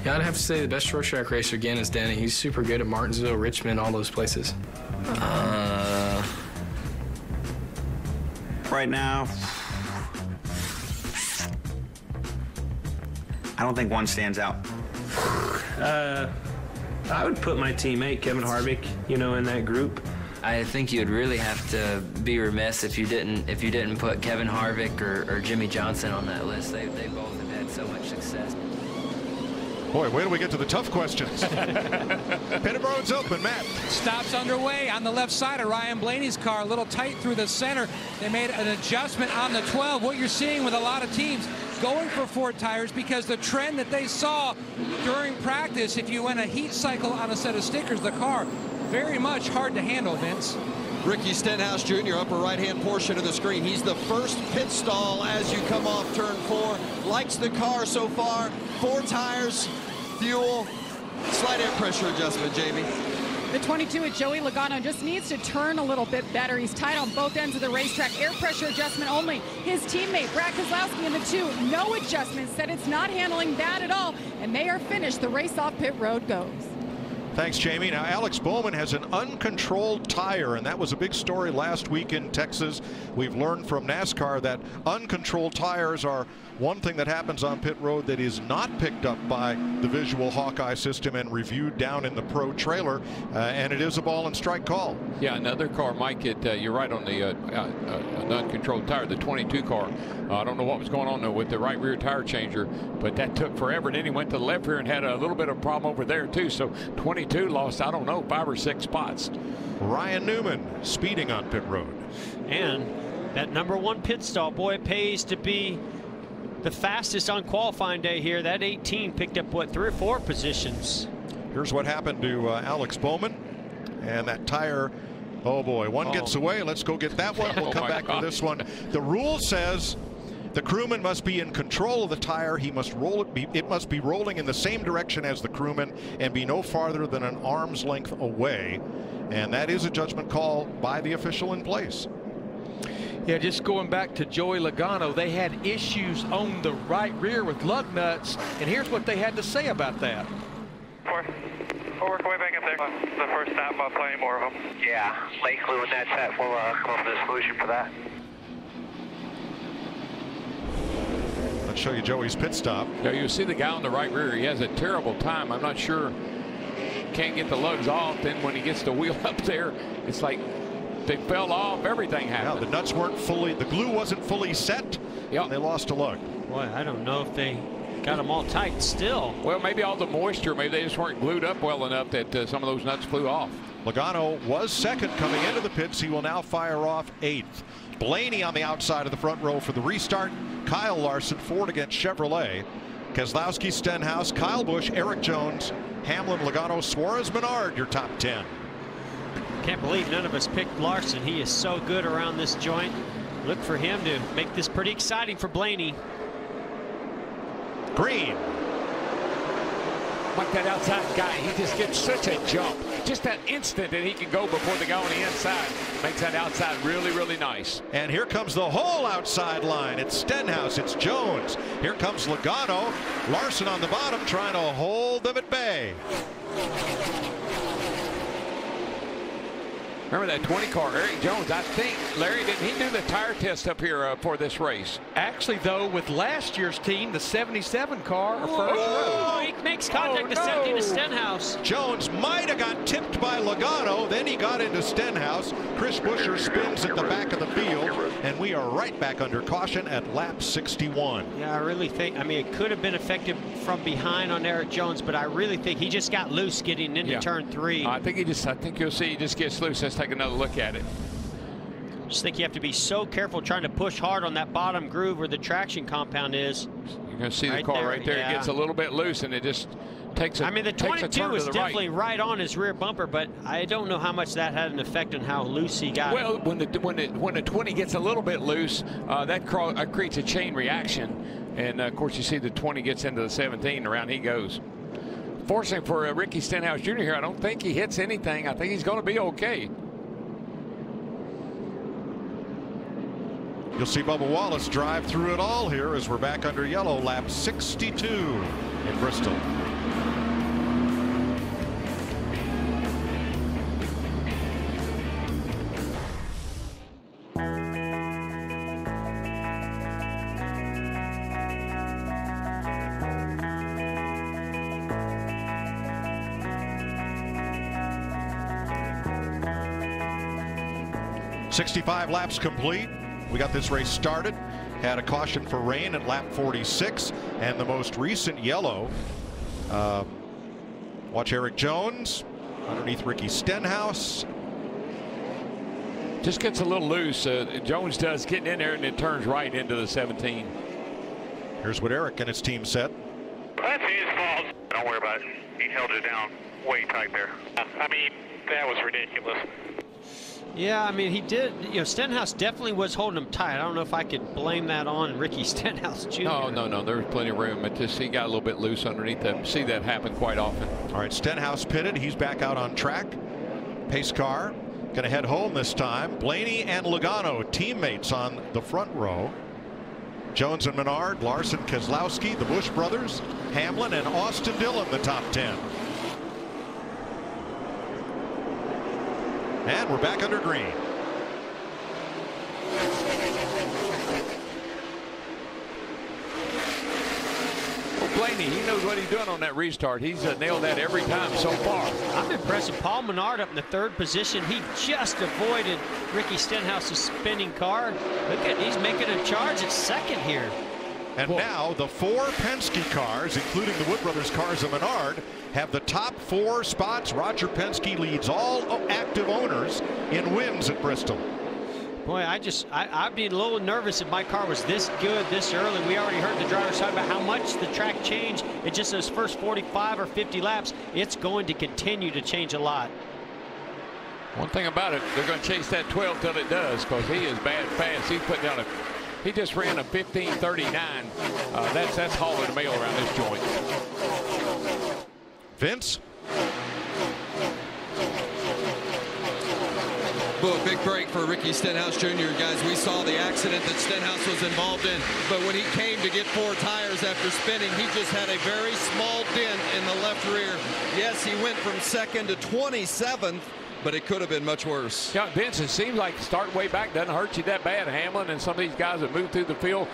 Yeah, I'd have to say the best short track racer again is Denny. He's super good at Martinsville, Richmond, all those places. Right now, I don't think one stands out. I would put my teammate Kevin Harvick, in that group. I think you'd really have to be remiss if you didn't put Kevin Harvick or Jimmy Johnson on that list. They both have had so much success. Boy, wait till we get to the tough questions. Pit road's open, Matt. Stops underway on the left side of Ryan Blaney's car, a little tight through the center. They made an adjustment on the 12. What you're seeing with a lot of teams, going for 4 tires because the trend that they saw during practice, if you went a heat cycle on a set of stickers, the car, very much hard to handle, Vince. Ricky Stenhouse Jr., upper right-hand portion of the screen. He's the first pit stall as you come off turn 4. Likes the car so far. 4 tires, fuel, slight air pressure adjustment, Jamie. The 22 with Joey Logano just needs to turn a little bit better. He's tight on both ends of the racetrack. Air pressure adjustment only. His teammate, Brad Keselowski in the 2, no adjustments, said it's not handling that at all. And they are finished. The race off pit road goes. Thanks, Jamie. Now, Alex Bowman has an uncontrolled tire, and that was a big story last week in Texas. We've learned from NASCAR that uncontrolled tires are one thing that happens on pit road that is not picked up by the visual Hawkeye system and reviewed down in the pro trailer, and it is a ball and strike call. Yeah, another car might get, you're right on the uncontrolled tire, the 22 car. I don't know what was going on though with the right rear tire changer, but that took forever. And then he went to the left rear and had a little bit of a problem over there too. So 22 lost, I don't know, 5 or 6 spots. Ryan Newman speeding on pit road. And that #1 pit stall, boy, it pays to be the fastest on qualifying day here. That 18 picked up, what, 3 or 4 positions. Here's what happened to Alex Bowman. And that tire, oh boy, one gets away. Let's go get that one. We'll come back to this one. The rule says the crewman must be in control of the tire. He must roll it. It must be rolling in the same direction as the crewman and be no farther than an arm's length away. And that is a judgment call by the official in place. Yeah, just going back to Joey Logano, they had issues on the right rear with lug nuts, and here's what they had to say about that. We'll work way back up there. The first stop, plenty more of them. Yeah, lake glue and that set. We'll come up with a solution for that. Let's show you Joey's pit stop. Yeah, you see the guy on the right rear. He has a terrible time. I'm not sure. Can't get the lugs off. Then when he gets the wheel up there, it's like they fell off. Everything happened. Yeah, the nuts weren't fully, the glue wasn't fully set. Yep. And they lost a lug. Boy, I don't know if they got them all tight still. Well, maybe all the moisture, maybe they just weren't glued up well enough that some of those nuts flew off. Logano was second coming into the pits. He will now fire off 8th. Blaney on the outside of the front row for the restart. Kyle Larson, Ford against Chevrolet. Keselowski, Stenhouse, Kyle Busch, Eric Jones, Hamlin, Logano, Suarez, Menard, your top 10. Can't believe none of us picked Larson. He is so good around this joint. Look for him to make this pretty exciting for Blaney. Green. Like that outside guy, he just gets such a jump. Just that instant that he can go before the guy on the inside makes that outside really, really nice. And here comes the whole outside line. It's Stenhouse, it's Jones. Here comes Logano. Larson on the bottom trying to hold them at bay. Remember that 20 car, Eric Jones, I think, Larry, didn't he do the tire test up here for this race? Actually, though, with last year's team, the 77 car, first row. Oh, he makes contact to 17 to Stenhouse. Jones might have got tipped by Logano. Then he got into Stenhouse. Chris Buescher spins at the back of the field. And we are right back under caution at lap 61. Yeah, I really think, I mean, it could have been effective from behind on Eric Jones, but I really think he just got loose getting into turn 3. I think you'll see he just gets loose. Let's take another look at it. Just think you have to be so careful trying to push hard on that bottom groove where the traction compound is. You're going to see the car right there. Yeah. It gets a little bit loose and it just takes a, I mean, the 22 was definitely right on his rear bumper, but I don't know how much that had an effect on how loose he got. Well, when the 20 gets a little bit loose, that creates a chain reaction. And, of course, you see the 20 gets into the 17, around he goes. Fortunately for Ricky Stenhouse Jr. here, I don't think he hits anything. I think he's going to be okay. You'll see Bubba Wallace drive through it all here as we're back under yellow, lap 62 in Bristol. .65 laps complete. We got this race started. Had a caution for rain at lap 46. And the most recent yellow. Watch Eric Jones underneath Ricky Stenhouse. Just gets a little loose. Jones does getting in there and it turns right into the 17. Here's what Eric and his team said. That's his fault. Don't worry about it. He held it down way tight there. I mean, that was ridiculous. Yeah, I mean, he did. You know, Stenhouse definitely was holding him tight. I don't know if I could blame that on Ricky Stenhouse Jr. No. There was plenty of room, but just he got a little bit loose underneath them. See that happen quite often. All right, Stenhouse pitted. He's back out on track. Pace car going to head home this time. Blaney and Logano, teammates on the front row. Jones and Menard, Larson, Keselowski, the Busch brothers, Hamlin, and Austin Dillon, the top 10. And we're back under green. Well, Blaney, he knows what he's doing on that restart. He's nailed that every time so far. I'm impressed with Paul Menard up in the 3rd position. He just avoided Ricky Stenhouse's spinning car. Look at, he's making a charge at 2nd here. And now the 4 Penske cars, including the Wood Brothers cars of Menard, have the top 4 spots. Roger Penske leads all active owners in wins at Bristol. Boy, I'd be a little nervous if my car was this good this early. We already heard the drivers talk about how much the track changed in just those first 45 or 50 laps. It's going to continue to change a lot. One thing about it, they're going to chase that 12 till it does, because he is bad fast. He's putting down he just ran a 15:39. That's hauling the mail around this joint. Vince? Well, big break for Ricky Stenhouse Jr. Guys, we saw the accident that Stenhouse was involved in, but when he came to get 4 tires after spinning, he just had a very small dent in the left rear. Yes, he went from 2nd to 27th, but it could have been much worse. Yeah, Vince, it seems like starting way back doesn't hurt you that bad. Hamlin and some of these guys that moved through the field,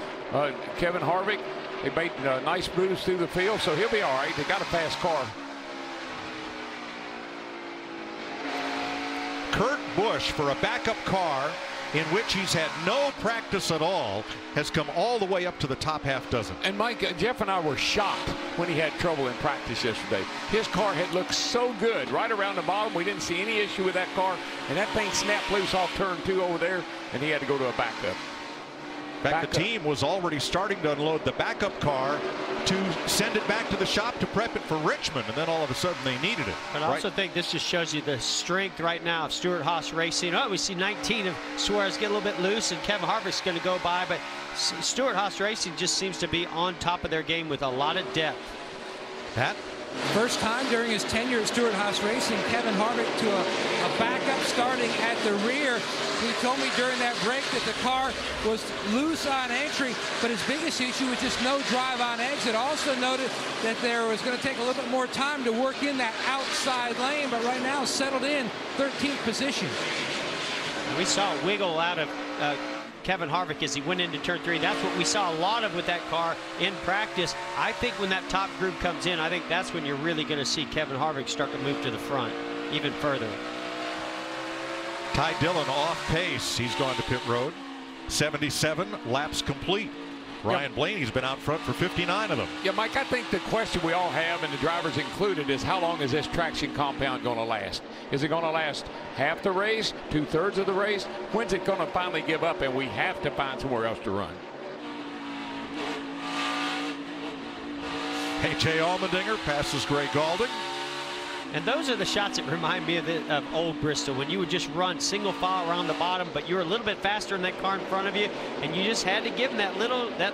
Kevin Harvick, they made nice moves through the field, so he'll be all right. They got a fast car. Kurt Busch, for a backup car in which he's had no practice at all, has come all the way up to the top half dozen. And Mike, Jeff and I were shocked when he had trouble in practice yesterday. His car had looked so good right around the bottom. We didn't see any issue with that car, and that thing snapped loose off turn 2 over there, and he had to go to a backup. The team was already starting to unload the backup car to send it back to the shop to prep it for Richmond, and then all of a sudden they needed it. But I also think this just shows you the strength right now of Stewart-Haas Racing. Oh, we see 19 of Suarez get a little bit loose, and Kevin Harvick's going to go by, but Stewart-Haas Racing just seems to be on top of their game with a lot of depth. Pat? First time during his tenure at Stewart-Haas Racing, Kevin Harvick to a backup starting at the rear. He told me during that break that the car was loose on entry, but his biggest issue was just no drive on exit. Also noted that there was going to take a little bit more time to work in that outside lane, but right now settled in 13th position. We saw a wiggle out of Kevin Harvick as he went into turn 3. That's what we saw a lot of with that car in practice. I think when that top group comes in, I think that's when you're really going to see Kevin Harvick start to move to the front even further. Ty Dillon off pace. He's gone to pit road. 77 laps complete. Ryan Blaney's been out front for 59 of them. Yeah, Mike, I think the question we all have, and the drivers included, is how long is this traction compound going to last? Is it going to last half the race, 2/3 of the race? When's it going to finally give up and we have to find somewhere else to run? A.J. Allmendinger passes Gray Gaulding. And those are the shots that remind me of old Bristol, when you would just run single file around the bottom, but you were a little bit faster than that car in front of you, and you just had to give them that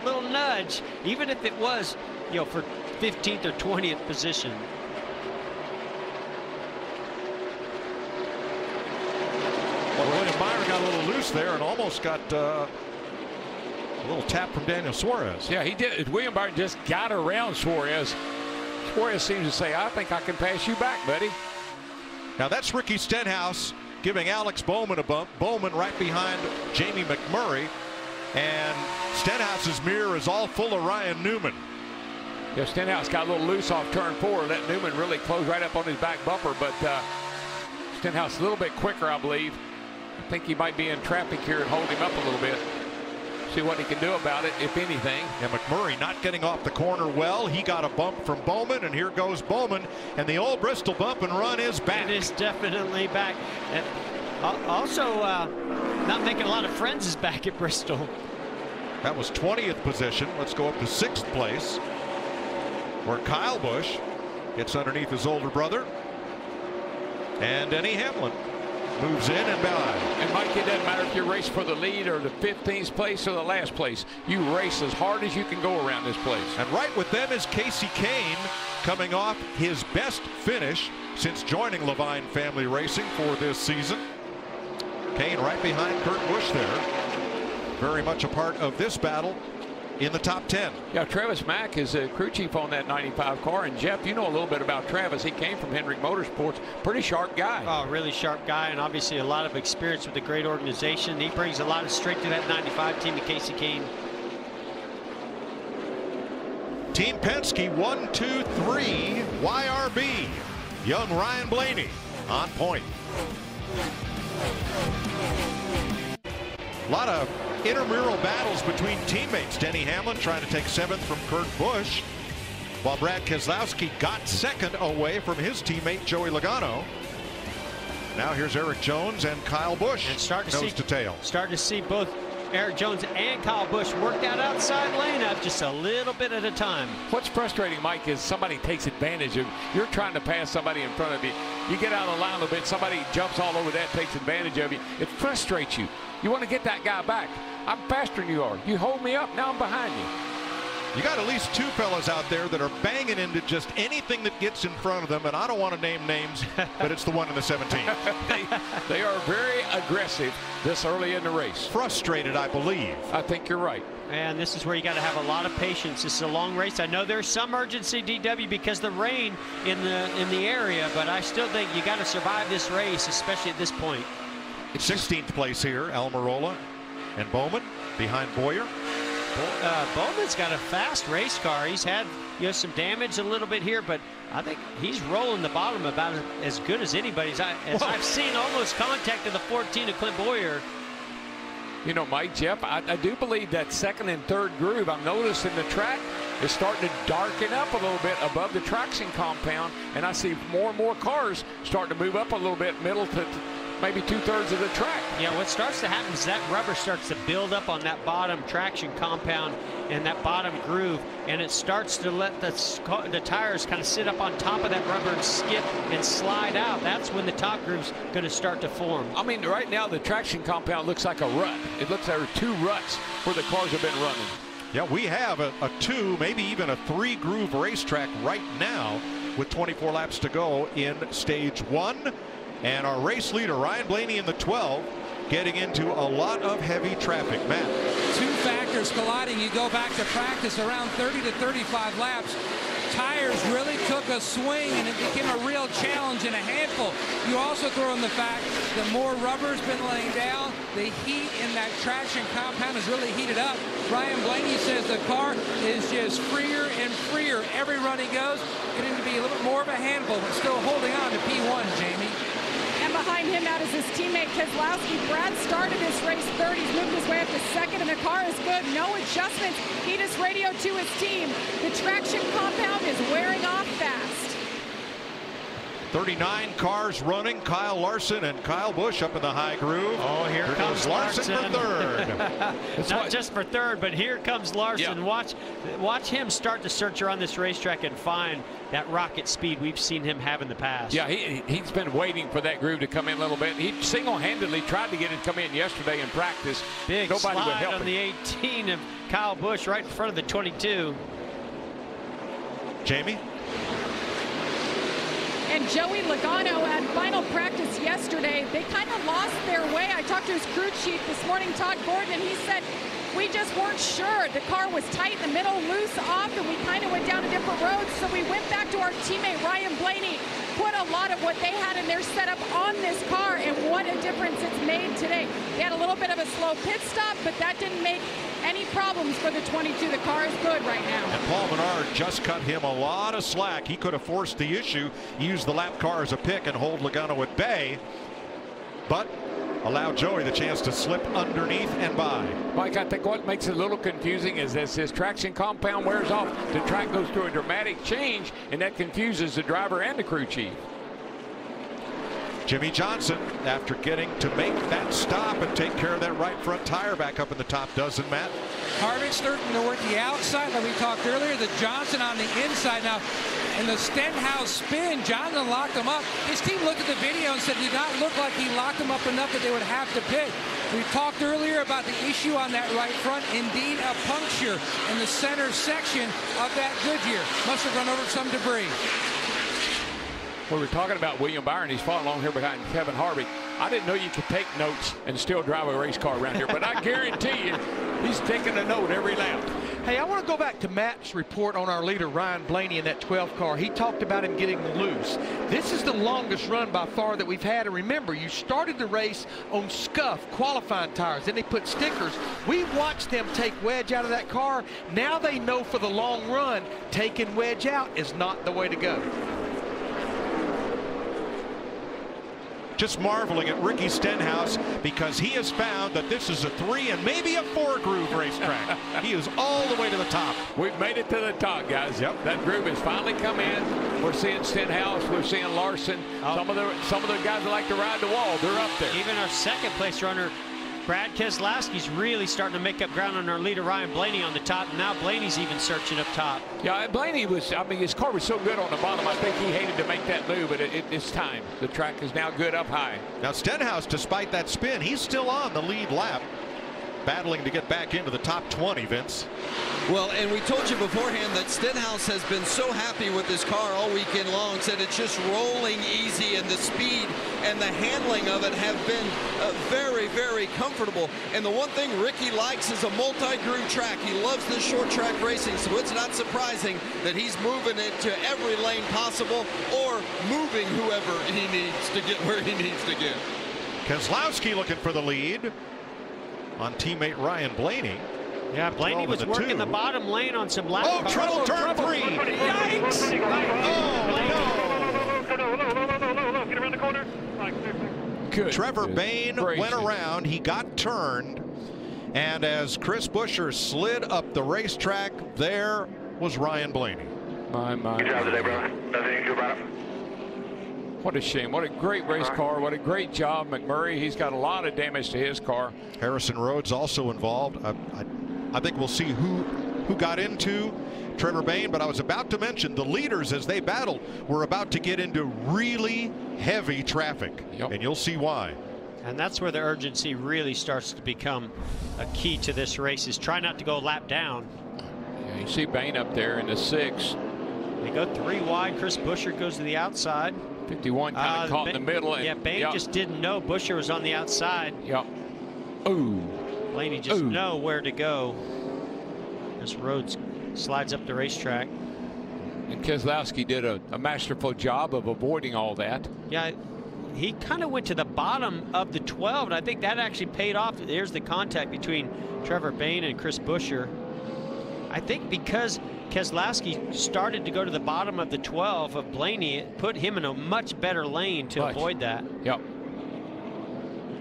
little nudge, even if it was, you know, for 15th or 20th position. Well, William Byron got a little loose there and almost got a little tap from Daniel Suarez. Yeah, he did. William Byron just got around Suarez. Suarez seems to say, I think I can pass you back, buddy. Now that's Ricky Stenhouse giving Alex Bowman a bump. Bowman right behind Jamie McMurray. And Stenhouse's mirror is all full of Ryan Newman. Yeah, Stenhouse got a little loose off turn 4. Let Newman really close right up on his back bumper. But Stenhouse a little bit quicker, I believe. I think he might be in traffic here and hold him up a little bit. See what he can do about it, if anything. And McMurray not getting off the corner well. He got a bump from Bowman, and here goes Bowman. And the old Bristol bump and run is back. It is definitely back. And also, not making a lot of friends is back at Bristol. That was 20th position. Let's go up to 6th place, where Kyle Busch gets underneath his older brother. And Denny Hamlin moves in and by. And Mike, it doesn't matter if you race for the lead or the 15th place or the last place. You race as hard as you can go around this place. And right with them is Kasey Kahne, coming off his best finish since joining Leavine Family Racing for this season. Kahne right behind Kurt Busch there. Very much a part of this battle in the top 10. Yeah, Travis Mack is a crew chief on that 95 car. And Jeff, you know a little bit about Travis. He came from Hendrick Motorsports. Pretty sharp guy. Oh, really sharp guy, and obviously a lot of experience with a great organization. He brings a lot of strength to that 95 team to Kasey Kahne. Team Penske 1, 2, 3 YRB. Young Ryan Blaney on point. A lot of intramural battles between teammates. Denny Hamlin trying to take 7th from Kurt Busch, while Brad Keselowski got 2nd away from his teammate Joey Logano. Now here's Eric Jones and Kyle Busch, and nose to tail. Starting to see both Eric Jones and Kyle Busch work that outside lane up just a little bit at a time. What's frustrating, Mike, is somebody takes advantage of, you're trying to pass somebody in front of you. You get out of the line a little bit, somebody jumps all over that, takes advantage of you. It frustrates you. You want to get that guy back. I'm faster than you are. You hold me up, now I'm behind you. You got at least 2 fellas out there that are banging into just anything that gets in front of them, and I don't want to name names, but it's the one in the 17. They are very aggressive this early in the race. Frustrated, I believe. I think you're right. And this is where you got to have a lot of patience. This is a long race. I know there's some urgency, DW, because the rain in the area, but I still think you got to survive this race, especially at this point. 16th place here, Almirola and Bowman behind Boyer. Bowman's got a fast race car. He's had some damage a little bit here, but I think he's rolling the bottom about as good as anybody's. I've seen almost contact of the 14 of Clint Boyer. You know, Mike, Jeff, I do believe that 2nd and 3rd groove, I'm noticing the track is starting to darken up a little bit above the traction compound, and I see more and more cars starting to move up a little bit middle to maybe 2/3 of the track. Yeah, what starts to happen is that rubber starts to build up on that bottom traction compound and that bottom groove, and it starts to let the tires kind of sit up on top of that rubber and skip and slide out. That's when the top groove's going to start to form. I mean, right now the traction compound looks like a rut. It looks like there are 2 ruts where the cars have been running. Yeah, we have a 2, maybe even a 3 groove racetrack right now with 24 laps to go in stage 1. And our race leader, Ryan Blaney, in the 12, getting into a lot of heavy traffic. Matt. 2 factors colliding. You go back to practice around 30 to 35 laps. Tires really took a swing, and it became a real challenge and a handful. You also throw in the fact that more rubber's been laying down. The heat in that traction compound has really heated up. Ryan Blaney says the car is just freer and freer. Every run he goes, getting to be a little bit more of a handful, but still holding on to P1, Jamie. And behind him out is his teammate Keselowski. Brad started this race third. He's moved his way up to 2nd, and the car is good. No adjustments. He just radioed to his team. The traction compound is wearing off fast. 39 cars running. Kyle Larson and Kyle Busch up in the high groove. Oh, here comes Larson for 3rd. Not just for 3rd, but here comes Larson. Yeah. Watch him start to search around this racetrack and find that rocket speed we've seen him have in the past. Yeah, he's been waiting for that groove to come in a little bit. He single-handedly tried to get it to come in yesterday in practice. Big Nobody would slide help on him. the 18 of Kyle Busch right in front of the 22. Jamie? And Joey Logano at final practice yesterday, they kind of lost their way. I talked to his crew chief this morning, Todd Gordon, and he said, we just weren't sure. The car was tight in the middle, loose off, and we kind of went down a different road. So we went back to our teammate, Ryan Blaney, put a lot of what they had in their setup on this car, and what a difference it's made today. They had a little bit of a slow pit stop, but that didn't make any problems for the 22. The car is good right now. And Paul Menard just cut him a lot of slack. He could have forced the issue, used the lap car as a pick and hold Logano at bay, but allowed Joey the chance to slip underneath and by. Mike, I think what makes it a little confusing is as his traction compound wears off, the track goes through a dramatic change, and that confuses the driver and the crew chief. Jimmie Johnson, after getting to make that stop and take care of that right front tire back up in the top dozen, Matt. Harvick starting to work the outside like we talked earlier. The Johnson on the inside. Now, in the Stenhouse spin, Johnson locked him up. His team looked at the video and said it did not look like he locked him up enough that they would have to pit. We talked earlier about the issue on that right front. Indeed, a puncture in the center section of that Goodyear. Must have run over some debris. We were talking about William Byron. He's following along here behind Kevin Harvick. I didn't know you could take notes and still drive a race car around here, but I guarantee you he's taking a note every lap. Hey, I want to go back to Matt's report on our leader, Ryan Blaney, in that 12 car. He talked about him getting loose. This is the longest run by far that we've had. And remember, you started the race on scuff qualifying tires. Then they put stickers. We watched them take wedge out of that car. Now they know for the long run, taking wedge out is not the way to go. Just marveling at Ricky Stenhouse because he has found that this is a 3 and maybe a 4 groove racetrack. He is all the way to the top. We've made it to the top, guys. Yep. That groove has finally come in. We're seeing Stenhouse. We're seeing Larson. Some of the guys that like to ride the wall, they're up there. Even our second place runner, Brad Keselowski's really starting to make up ground on our leader, Ryan Blaney, on the top. Now Blaney's even searching up top. Yeah, Blaney was, I mean, his car was so good on the bottom. I think he hated to make that move, but it's time. The track is now good up high. Now Stenhouse, despite that spin, he's still on the lead lap, battling to get back into the top 20, Vince. Well, and we told you beforehand that Stenhouse has been so happy with his car all weekend long, said it's just rolling easy, and the speed and the handling of it have been very, very comfortable. And the one thing Ricky likes is a multi-groove track. He loves this short track racing, so it's not surprising that he's moving it to every lane possible or moving whoever he needs to get where he needs to get. Keselowski looking for the lead on teammate Ryan Blaney. Yeah, Blaney was working the bottom lane on some lap. Oh, trouble, turn 3. Yikes! Oh, get around the corner. Good. Trevor Bayne went around. He got turned. And as Chris Buescher slid up the racetrack, there was Ryan Blaney. My. Good job today, bro. Nothing you can do about it. What a shame. What a great race car. What a great job, McMurray. He's got a lot of damage to his car. Harrison Rhodes also involved. I think we'll see who got into Trevor Bayne, but I was about to mention the leaders as they battled were about to get into really heavy traffic, and you'll see why. And that's where the urgency really starts to become a key to this race, is try not to go lap down. Yeah, you see Bayne up there in the 6. They go 3 wide. Chris Buescher goes to the outside. 51 kind of caught in the middle. And, yeah, Bayne just didn't know Buescher was on the outside. Yep. Ooh. Blaney just know where to go as Rhodes slides up the racetrack. And Keselowski did a masterful job of avoiding all that. Yeah, he kind of went to the bottom of the 12, and I think that actually paid off. There's the contact between Trevor Bayne and Chris Buescher. I think because Keselowski started to go to the bottom of the 12 of Blaney, it put him in a much better lane to avoid that. Yep.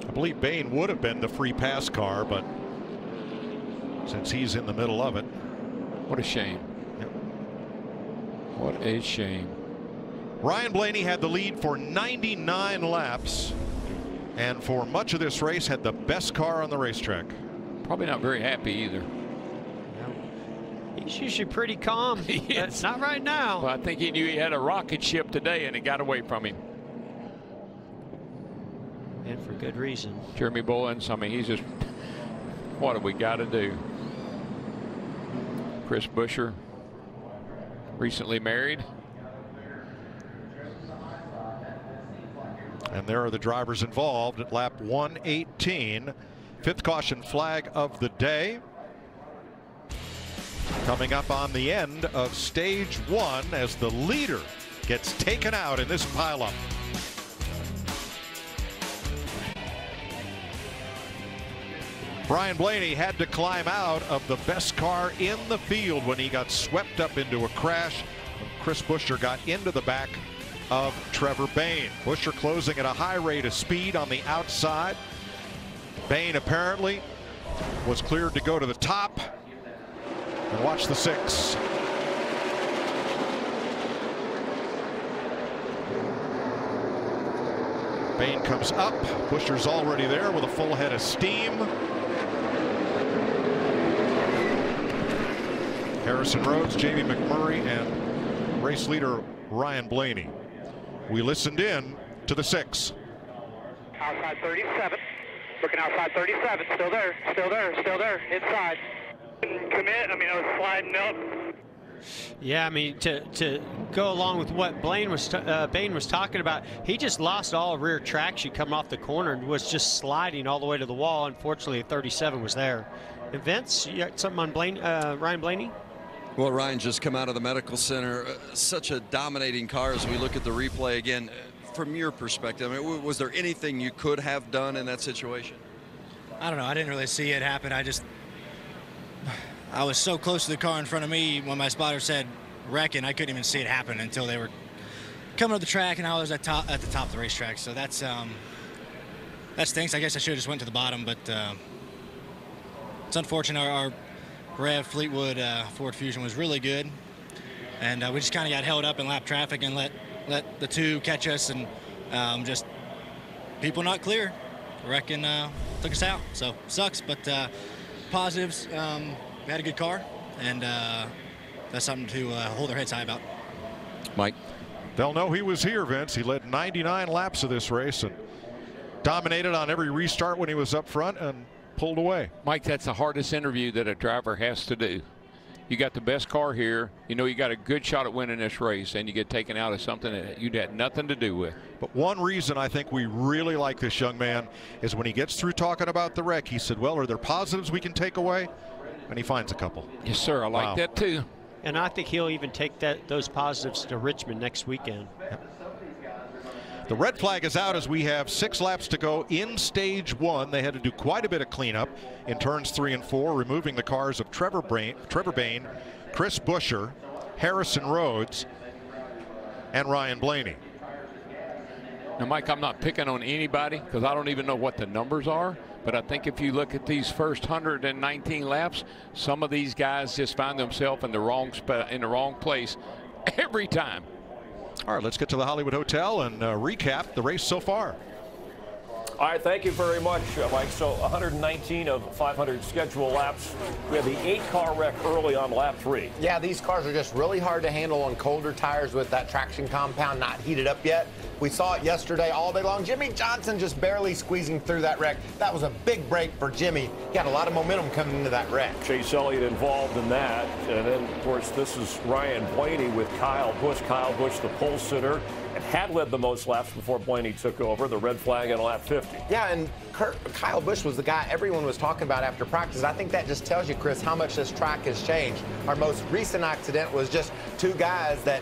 I believe Bayne would have been the free pass car, but since he's in the middle of it. What a shame. Yep. What a shame. Ryan Blaney had the lead for 99 laps, and for much of this race had the best car on the racetrack. Probably not very happy either. He's usually pretty calm. It's not right now. Well, I think he knew he had a rocket ship today, and it got away from him. And for good reason. Jeremy Bullins, I mean, he's just, what have we got to do? Chris Buescher, recently married. And there are the drivers involved at lap 118. 5th caution flag of the day. Coming up on the end of stage 1 as the leader gets taken out in this pileup. Ryan Blaney had to climb out of the best car in the field when he got swept up into a crash. Chris Buescher got into the back of Trevor Bayne. Buescher closing at a high rate of speed on the outside. Bayne apparently was cleared to go to the top. And watch the 6. Bain comes up. Buescher's already there with a full head of steam. Harrison Rhodes, Jamie McMurray, and race leader Ryan Blaney. We listened in to the 6. Outside 37. Looking outside 37. Still there. Still there. Still there. Inside. Commit. I mean, I was sliding up. Yeah, I mean, to go along with what Bain was talking about, he just lost all rear traction coming off the corner and was just sliding all the way to the wall. Unfortunately, 37 was there. And Vince, you got something on Ryan Blaney? Well, Ryan just come out of the medical center. Such a dominating car as we look at the replay again. From your perspective, I mean, was there anything you could have done in that situation? I don't know. I didn't really see it happen. I was so close to the car in front of me when my spotter said wreck, and I couldn't even see it happen until they were coming to the track, and I was at the top of the racetrack. So that stinks. I guess I should have just went to the bottom, but it's unfortunate. Our Rev Fleetwood Ford Fusion was really good, and we just kind of got held up in lap traffic and let the two catch us, and just people not clear. Wrecking took us out, so sucks. But positives. We had a good car, and that's something to hold their heads high about. Mike? They'll know he was here, Vince. He led 99 laps of this race and dominated on every restart when he was up front and pulled away. Mike, that's the hardest interview that a driver has to do. You got the best car here. You know you got a good shot at winning this race, and you get taken out of something that you had nothing to do with. But one reason I think we really like this young man is when he gets through talking about the wreck, he said, well, are there positives we can take away? And he finds a couple. Yes, sir. I like that, too. And I think he'll even take those positives to Richmond next weekend. The red flag is out as we have 6 laps to go in stage 1. They had to do quite a bit of cleanup in turns 3 and 4, removing the cars of Trevor Bain, Chris Buescher, Harrison Rhodes, and Ryan Blaney. Now, Mike, I'm not picking on anybody because I don't even know what the numbers are. But I think if you look at these first 119 laps, some of these guys just find themselves in the wrong place every time. All right, let's get to the Hollywood Hotel and recap the race so far. All right, thank you very much, Mike. So 119 of 500 scheduled laps. We had the 8-car wreck early on lap 3. Yeah, these cars are just really hard to handle on colder tires with that traction compound not heated up yet. We saw it yesterday all day long. Jimmie Johnson just barely squeezing through that wreck. That was a big break for Jimmy. He had a lot of momentum coming into that wreck. Chase Elliott involved in that. And then, of course, this is Ryan Blaney with Kyle Busch. Kyle Busch, the pole sitter, and had led the most laps before Blaney took over. The red flag at lap 50. Yeah, and Kyle Busch was the guy everyone was talking about after practice. I think that just tells you, Chris, how much this track has changed. Our most recent accident was just 2 guys that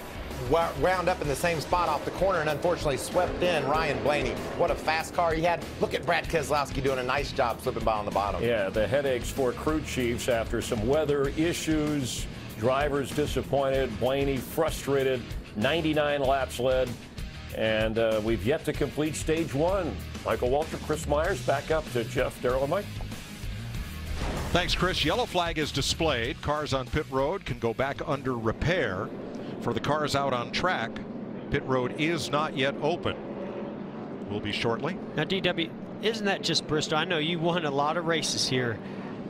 wound up in the same spot off the corner and unfortunately swept in Ryan Blaney. What a fast car he had. Look at Brad Keselowski doing a nice job slipping by on the bottom. Yeah, the headaches for crew chiefs after some weather issues. Drivers disappointed. Blaney frustrated. 99 laps led. And we've yet to complete stage 1. Michael Walter, Chris Myers, back up to Jeff, Darrell, and Mike. Thanks, Chris. Yellow flag is displayed. Cars on pit road can go back under repair. For the cars out on track, pit road is not yet open. Will be shortly. Now, DW, isn't that just Bristol? I know you won a lot of races here,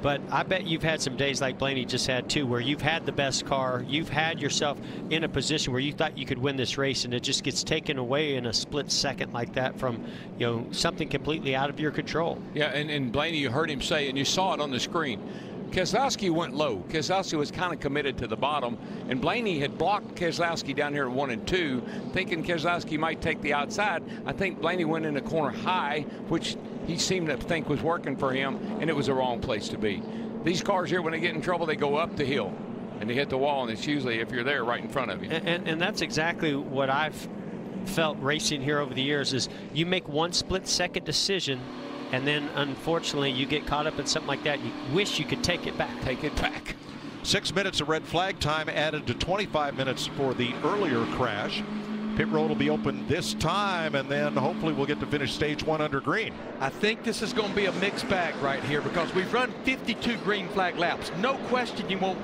but I bet you've had some days like Blaney just had too, where you've had the best car, you've had yourself in a position where you thought you could win this race, and it just gets taken away in a split second like that from, you know, something completely out of your control. Yeah, and Blaney, you heard him say, and you saw it on the screen, Keselowski went low. Keselowski was kind of committed to the bottom, and Blaney had blocked Keselowski down here at 1 and 2, thinking Keselowski might take the outside. I think Blaney went in the corner high, which he seemed to think was working for him, and it was the wrong place to be. These cars here, when they get in trouble, they go up the hill, and they hit the wall, and it's usually, if you're there, right in front of you. And that's exactly what I've felt racing here over the years is you make one split-second decision, and then, unfortunately, you get caught up in something like that. You wish you could take it back. Take it back. 6 minutes of red flag time added to 25 minutes for the earlier crash. Pit road will be open this time, and then hopefully we'll get to finish stage 1 under green. I think this is going to be a mixed bag right here because we've run 52 green flag laps. No question you want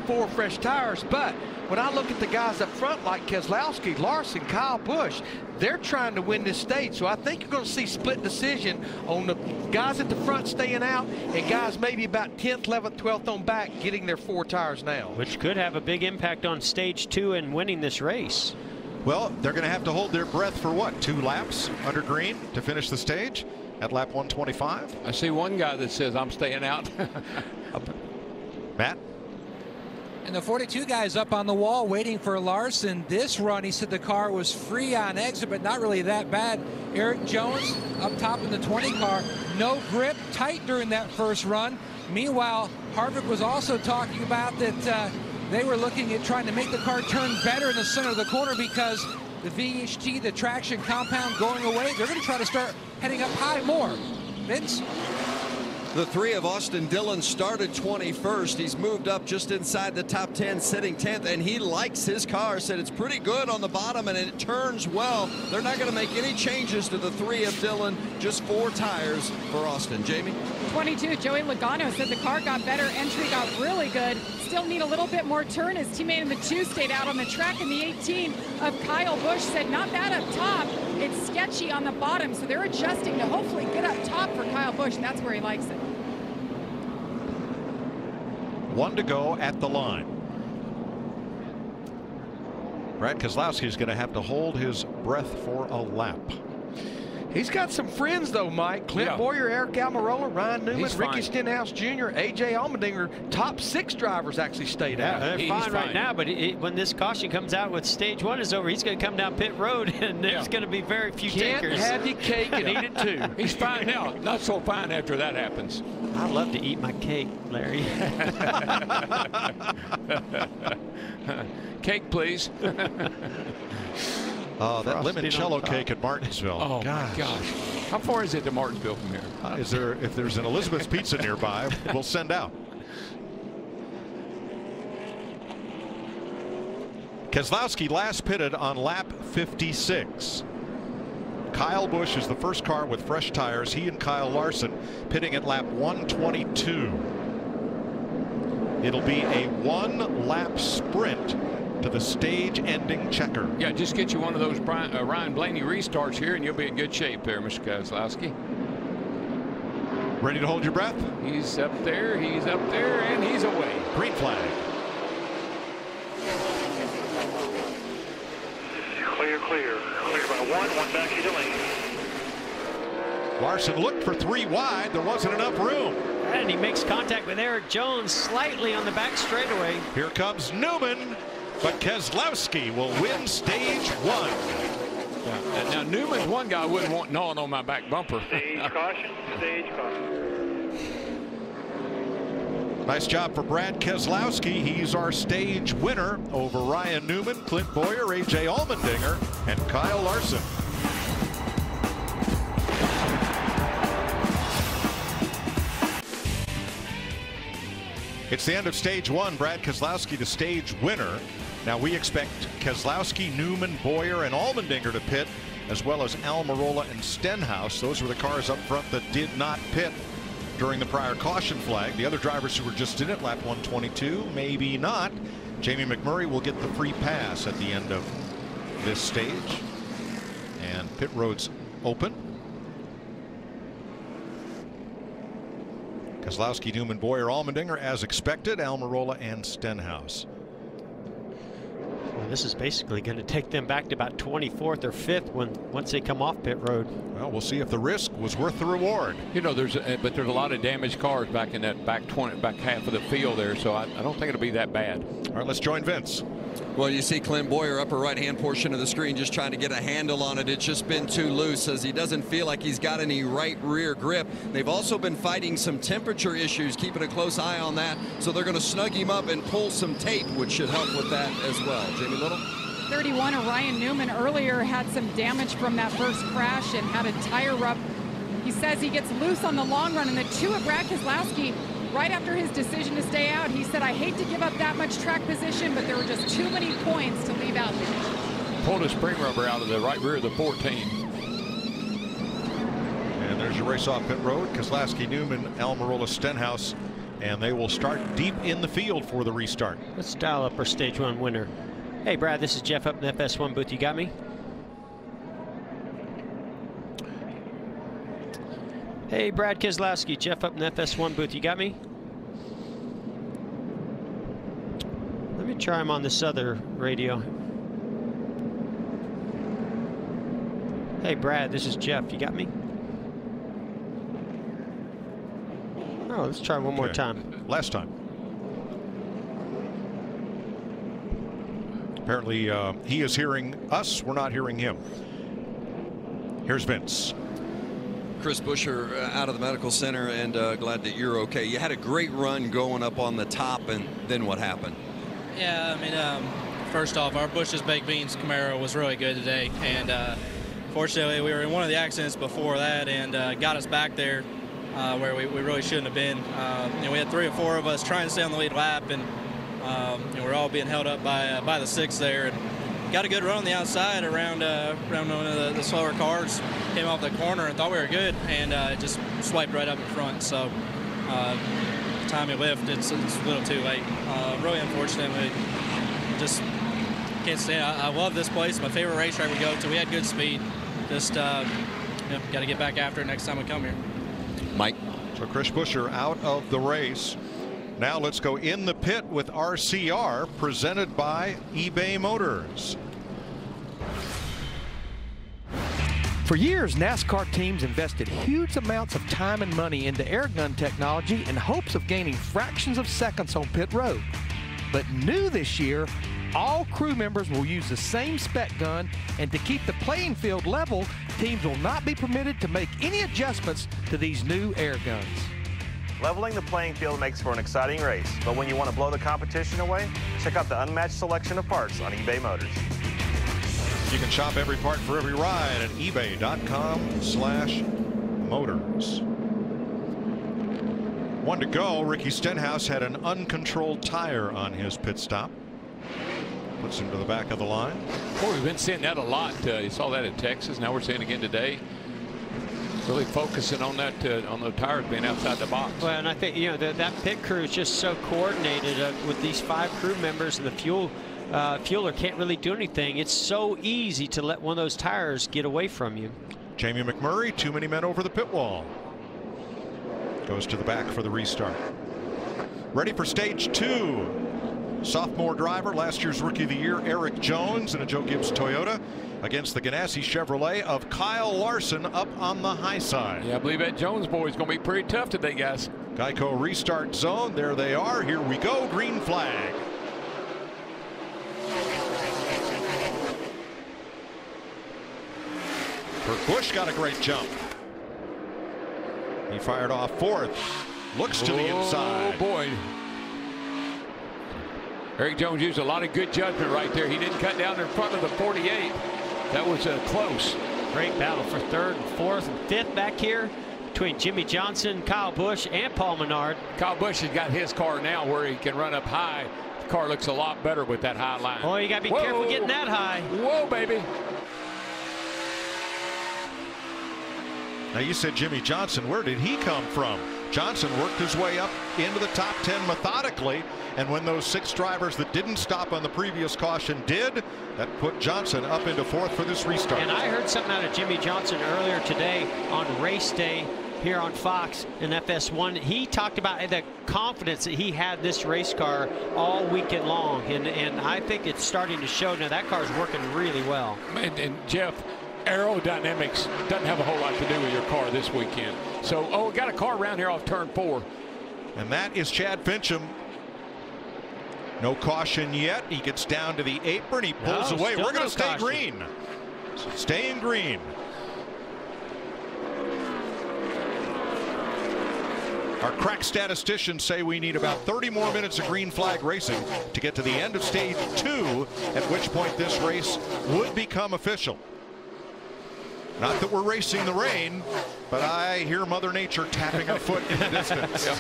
4 fresh tires, but when I look at the guys up front like Keselowski, Larson, Kyle Busch, they're trying to win this stage. So I think you're going to see split decision on the guys at the front staying out and guys maybe about 10th, 11th, 12th on back getting their 4 tires now. Which could have a big impact on stage 2 and winning this race. Well, they're going to have to hold their breath for what, 2 laps under green to finish the stage at lap 125? I see one guy that says I'm staying out. Matt? And the 42 guy's up on the wall waiting for Larson. This run, he said the car was free on exit, but not really that bad. Eric Jones up top in the 20 car, no grip, tight during that first run. Meanwhile, Harvick was also talking about that they were looking at trying to make the car turn better in the center of the corner because the VHT, the traction compound going away. They're going to try to start heading up high more. Vince? The 3 of Austin Dillon started 21st. He's moved up just inside the top 10, sitting 10th, and he likes his car. Said it's pretty good on the bottom, and it turns well. They're not going to make any changes to the 3 of Dillon, just 4 tires for Austin. Jamie? 22, Joey Logano said the car got better. Entry got really good. Still need a little bit more turn. His teammate in the 2 stayed out on the track. And the 18 of Kyle Busch said not bad up top. It's sketchy on the bottom. So they're adjusting to hopefully get up top for Kyle Busch. And that's where he likes it. 1 to go at the line. Brad Keselowski is going to have to hold his breath for a lap. He's got some friends, though, Mike. Clint Boyer, Eric Almirola, Ryan Newman, Ricky Stenhouse Jr., A.J. Allmendinger. Top 6 drivers actually stayed out. They're fine right now, but when this caution comes out with stage 1 is over, he's going to come down pit road, and there's going to be very few takers. Can't have your cake and eat it too. He's fine now. Not so fine after that happens. I love to eat my cake, Larry. Cake, please. Oh, that limoncello cake at Martinsville. Oh, gosh. my gosh. How far is it to Martinsville from here? If there's an Elizabeth's Pizza nearby, we'll send out. Keselowski last pitted on lap 56. Kyle Busch is the first car with fresh tires. He and Kyle Larson pitting at lap 122. It'll be a 1-lap sprint to the stage-ending checker. Yeah, just get you one of those Ryan Blaney restarts here, and you'll be in good shape there, Mr. Keselowski. Ready to hold your breath? He's up there, and he's away. Green flag. Clear. Clear by 1 back to the lane. Larson looked for 3 wide. There wasn't enough room. And he makes contact with Eric Jones slightly on the back straightaway. Here comes Newman, but Keselowski will win stage 1. Yeah. Now, Newman's one guy I wouldn't want gnawing on my back bumper. Stage caution. Nice job for Brad Keselowski. He's our stage winner over Ryan Newman, Clint Boyer, A.J. Allmendinger, and Kyle Larson. It's the end of stage 1. Brad Keselowski, the stage winner. Now we expect Keselowski, Newman, Boyer, and Allmendinger to pit, as well as Almirola and Stenhouse. Those were the cars up front that did not pit during the prior caution flag. The other drivers who were just in at lap 122, maybe not. Jamie McMurray will get the free pass at the end of this stage. And pit road's open. Keselowski, Newman, Boyer, Allmendinger as expected, Almirola and Stenhouse. Well, this is basically going to take them back to about 24th or 5th once they come off pit road. Well, we'll see if the risk was worth the reward. You know, there's a lot of damaged cars back in that back half of the field there, so I don't think it'll be that bad. All right, let's join Vince. Well, you see Clint Boyer, upper right-hand portion of the screen, just trying to get a handle on it. It's just been too loose, as he doesn't feel like he's got any right rear grip. They've also been fighting some temperature issues, keeping a close eye on that. So they're going to snug him up and pull some tape, which should help with that as well. Jamie Little? 31 of Ryan Newman earlier had some damage from that first crash and had a tire rub. He says he gets loose on the long run. And the 2 of Brad Keselowski, right after his decision to stay out, he said, I hate to give up that much track position, but there were just too many points to leave out there. Pulled a spring rubber out of the right rear of the 14. And there's your race off pit road. Keselowski, Newman, Almirola, Stenhouse and they will start deep in the field for the restart. Let's dial up our stage 1 winner. Hey, Brad, this is Jeff up in the FS1 booth. You got me? Hey, Brad Keselowski, Jeff up in the FS1 booth. You got me? Let me try him on this other radio. Hey, Brad, this is Jeff. You got me? Oh, let's try one more time. Last time. Apparently, he is hearing us. We're not hearing him. Here's Vince. Chris Buescher out of the medical center, and glad that you're okay. You had a great run going up on the top, and then what happened? Yeah, I mean, first off, our Bush's Baked Beans Camaro was really good today, and fortunately we were in one of the accidents before that and got us back there where we really shouldn't have been. We had 3 or 4 of us trying to stay on the lead lap, and we're all being held up by the 6 there. And got a good run on the outside around one of the slower cars. Came off the corner and thought we were good, and just swiped right up in front. So the time we lift, it's a little too late. Really unfortunate. We just can't stand it. I love this place. My favorite racetrack we go to. We had good speed. Just got to get back after it next time we come here. Mike. So Chris Buescher out of the race. Now let's go in the pit with RCR, presented by eBay Motors. For years, NASCAR teams invested huge amounts of time and money into air gun technology in hopes of gaining fractions of seconds on pit road. But new this year, all crew members will use the same spec gun, and to keep the playing field level, teams will not be permitted to make any adjustments to these new air guns. Leveling the playing field makes for an exciting race, but when you want to blow the competition away, check out the unmatched selection of parts on eBay Motors. You can shop every part for every ride at ebay.com/motors. 1 to go. Ricky Stenhouse had an uncontrolled tire on his pit stop. Puts him to the back of the line. Boy, we've been seeing that a lot. You saw that in Texas. Now we're seeing it again today. Really focusing on that, on the tires being outside the box. Well, and I think, that pit crew is just so coordinated with these 5 crew members, and the fueler can't really do anything. It's so easy to let one of those tires get away from you. Jamie McMurray, too many men over the pit wall. Goes to the back for the restart. Ready for stage 2. Sophomore driver, last year's Rookie of the Year, Eric Jones, in a Joe Gibbs Toyota, against the Ganassi Chevrolet of Kyle Larson up on the high side. Yeah, I believe that Jones boy is going to be pretty tough today, guys. Geico restart zone. There they are. Here we go. Green flag. Kurt Busch got a great jump. He fired off 4th. Looks to the inside. Oh, boy. Eric Jones used a lot of good judgment right there. He didn't cut down in front of the 48. That was close. Great battle for 3rd and 4th and 5th back here between Jimmie Johnson, Kyle Busch, and Paul Menard. Kyle Busch has got his car now where he can run up high. The car looks a lot better with that high line. Oh, you got to be careful getting that high. Whoa, baby. Now, you said Jimmie Johnson. Where did he come from? Johnson worked his way up into the top 10 methodically, and when those 6 drivers that didn't stop on the previous caution did, that put Johnson up into 4th for this restart. And I heard something out of Jimmie Johnson earlier today on race day here on Fox in FS1. He talked about the confidence that he had this race car all weekend long, and I think it's starting to show now. That car's working really well. And Jeff, aerodynamics doesn't have a whole lot to do with your car this weekend. So, we got a car around here off turn 4. And that is Chad Fincham. No caution yet. He gets down to the apron. He pulls away. We're going to stay green. Stay in green. Our crack statisticians say we need about 30 more minutes of green flag racing to get to the end of stage 2, at which point this race would become official. Not that we're racing the rain, but I hear Mother Nature tapping her foot in the distance. Yeah.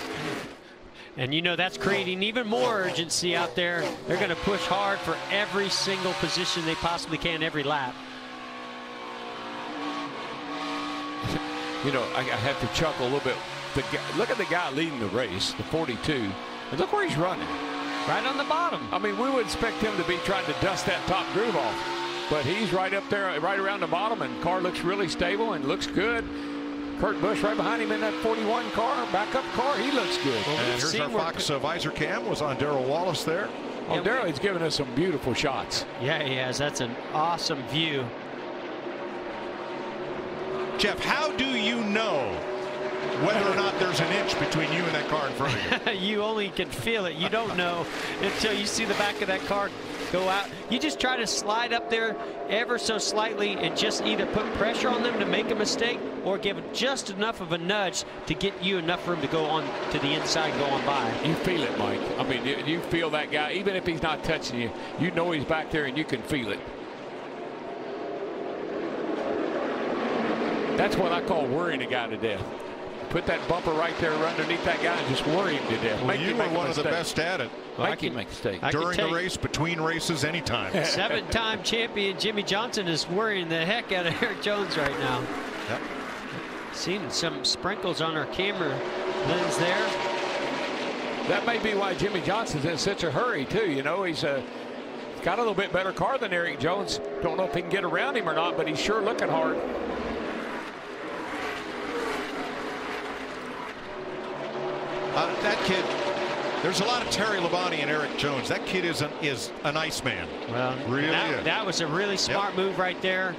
And that's creating even more urgency out there. They're going to push hard for every single position they possibly can every lap. I have to chuckle a little bit. look at the guy leading the race, the 42, and look where he's running. Right on the bottom. I mean, we would expect him to be trying to dust that top groove off, but he's right up there, right around the bottom, and car looks really stable and looks good. Kurt Busch right behind him in that 41 car, backup car. He looks good. And here's our Fox visor cam was on Darrell Wallace there. Oh, Darrell, he's given us some beautiful shots. Yeah, he has. That's an awesome view. Jeff, how do you know whether or not there's an inch between you and that car in front of you? You only can feel it. You don't know until you see the back of that car go out. You just try to slide up there ever so slightly and just either put pressure on them to make a mistake or give just enough of a nudge to get you enough room to go on to the inside, go on by. You feel it, Mike. I mean, you feel that guy. Even if he's not touching you, you know he's back there and you can feel it. That's what I call worrying a guy to death. Put that bumper right there underneath that guy and just worry him to death. Well, you were one of the best at it. Make him make a mistake. During the race, between races, anytime. 7-time champion Jimmie Johnson is worrying the heck out of Erik Jones right now. Yep. Seen some sprinkles on our camera lens there. That may be why Jimmie Johnson's in such a hurry, too. You know, he's got a little bit better car than Erik Jones. Don't know if he can get around him or not, but he's sure looking hard. That kid, there's a lot of Terry Labonte and Erik Jones. That kid is an Iceman. Well, really that was a really smart move right there.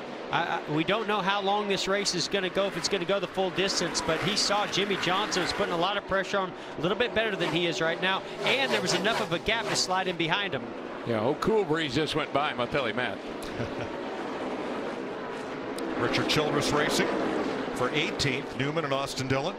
We don't know how long this race is going to go, if it's going to go the full distance, but he saw Jimmie Johnson was putting a lot of pressure on, a little bit better than he is right now, and there was enough of a gap to slide in behind him. Yeah, old Cool Breeze just went by him, I'll tell you, Matt. Richard Childress racing for 18th, Newman and Austin Dillon.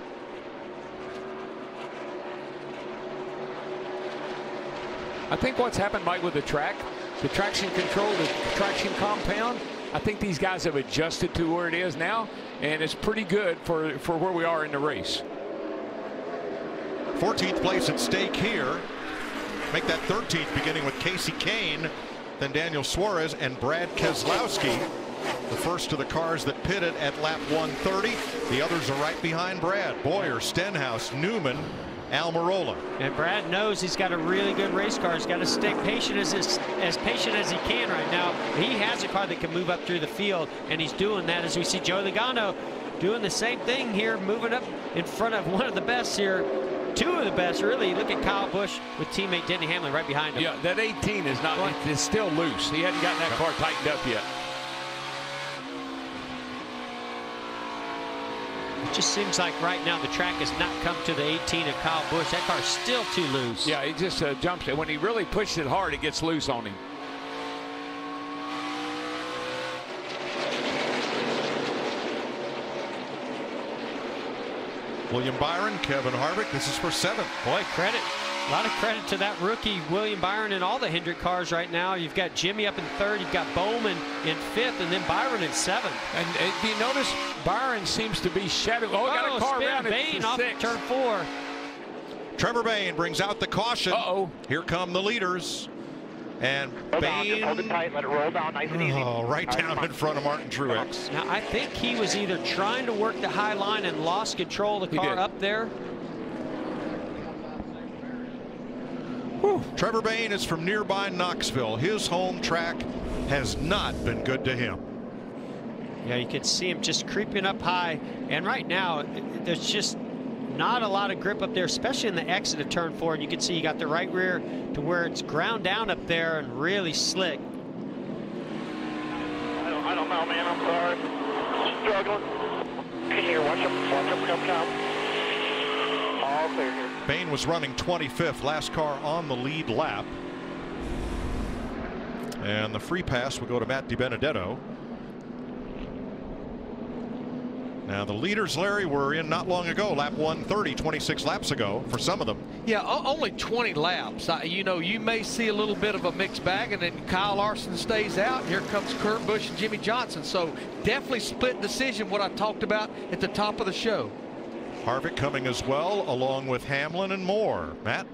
I think what's happened, Mike, with the traction control, the traction compound, I think these guys have adjusted to where it is now, and it's pretty good for where we are in the race. 14th place at stake here. Make that 13th, beginning with Casey Kane, then Daniel Suarez and Brad Keselowski. The first of the cars that pitted at lap 130. The others are right behind Brad. Boyer, Stenhouse, Newman, Almirola. And Brad knows he's got a really good race car. He's got to stay patient as patient as he can right now. He has a car that can move up through the field, and he's doing that as we see Joe Logano doing the same thing here, moving up in front of one of the best here. Two of the best, really. Look at Kyle Busch with teammate Denny Hamlin right behind him. Yeah, that 18 is not, it's still loose. He hadn't gotten that car tightened up yet. It just seems like right now the track has not come to the 18 of Kyle Busch. That car's still too loose. Yeah, he just jumps it. When he really pushes it hard, it gets loose on him. William Byron, Kevin Harvick, this is for 7th. Boy, credit. A lot of credit to that rookie, William Byron, in all the Hendrick cars right now. You've got Jimmy up in 3rd, you've got Bowman in 5th, and then Byron in 7th. And do you notice Byron seems to be shadowed? Oh, got a car around Bain off turn 4. Trevor Bayne brings out the caution. Here come the leaders. And Bayne, hold it tight, let it roll down nice and easy. Oh, right down in front of Martin Truex. Now, I think he was either trying to work the high line and lost control of the car up there. Whew. Trevor Bayne is from nearby Knoxville. His home track has not been good to him. Yeah, you can see him just creeping up high. And right now, there's just not a lot of grip up there, especially in the exit of turn 4. And you can see you got the right rear to where it's ground down up there and really slick. I don't know, man. I'm sorry. Struggling. Here, watch him come down. All clear here. Bayne was running 25th, last car on the lead lap. And the free pass will go to Matt DiBenedetto. Now the leaders, Larry, were in not long ago, lap 130, 26 laps ago for some of them. Yeah, only 20 laps. You know, you may see a little bit of a mixed bag, and then Kyle Larson stays out. Here comes Kurt Busch and Jimmie Johnson. So definitely split decision, what I talked about at the top of the show. Harvick coming as well, along with Hamlin and Moore. Matt?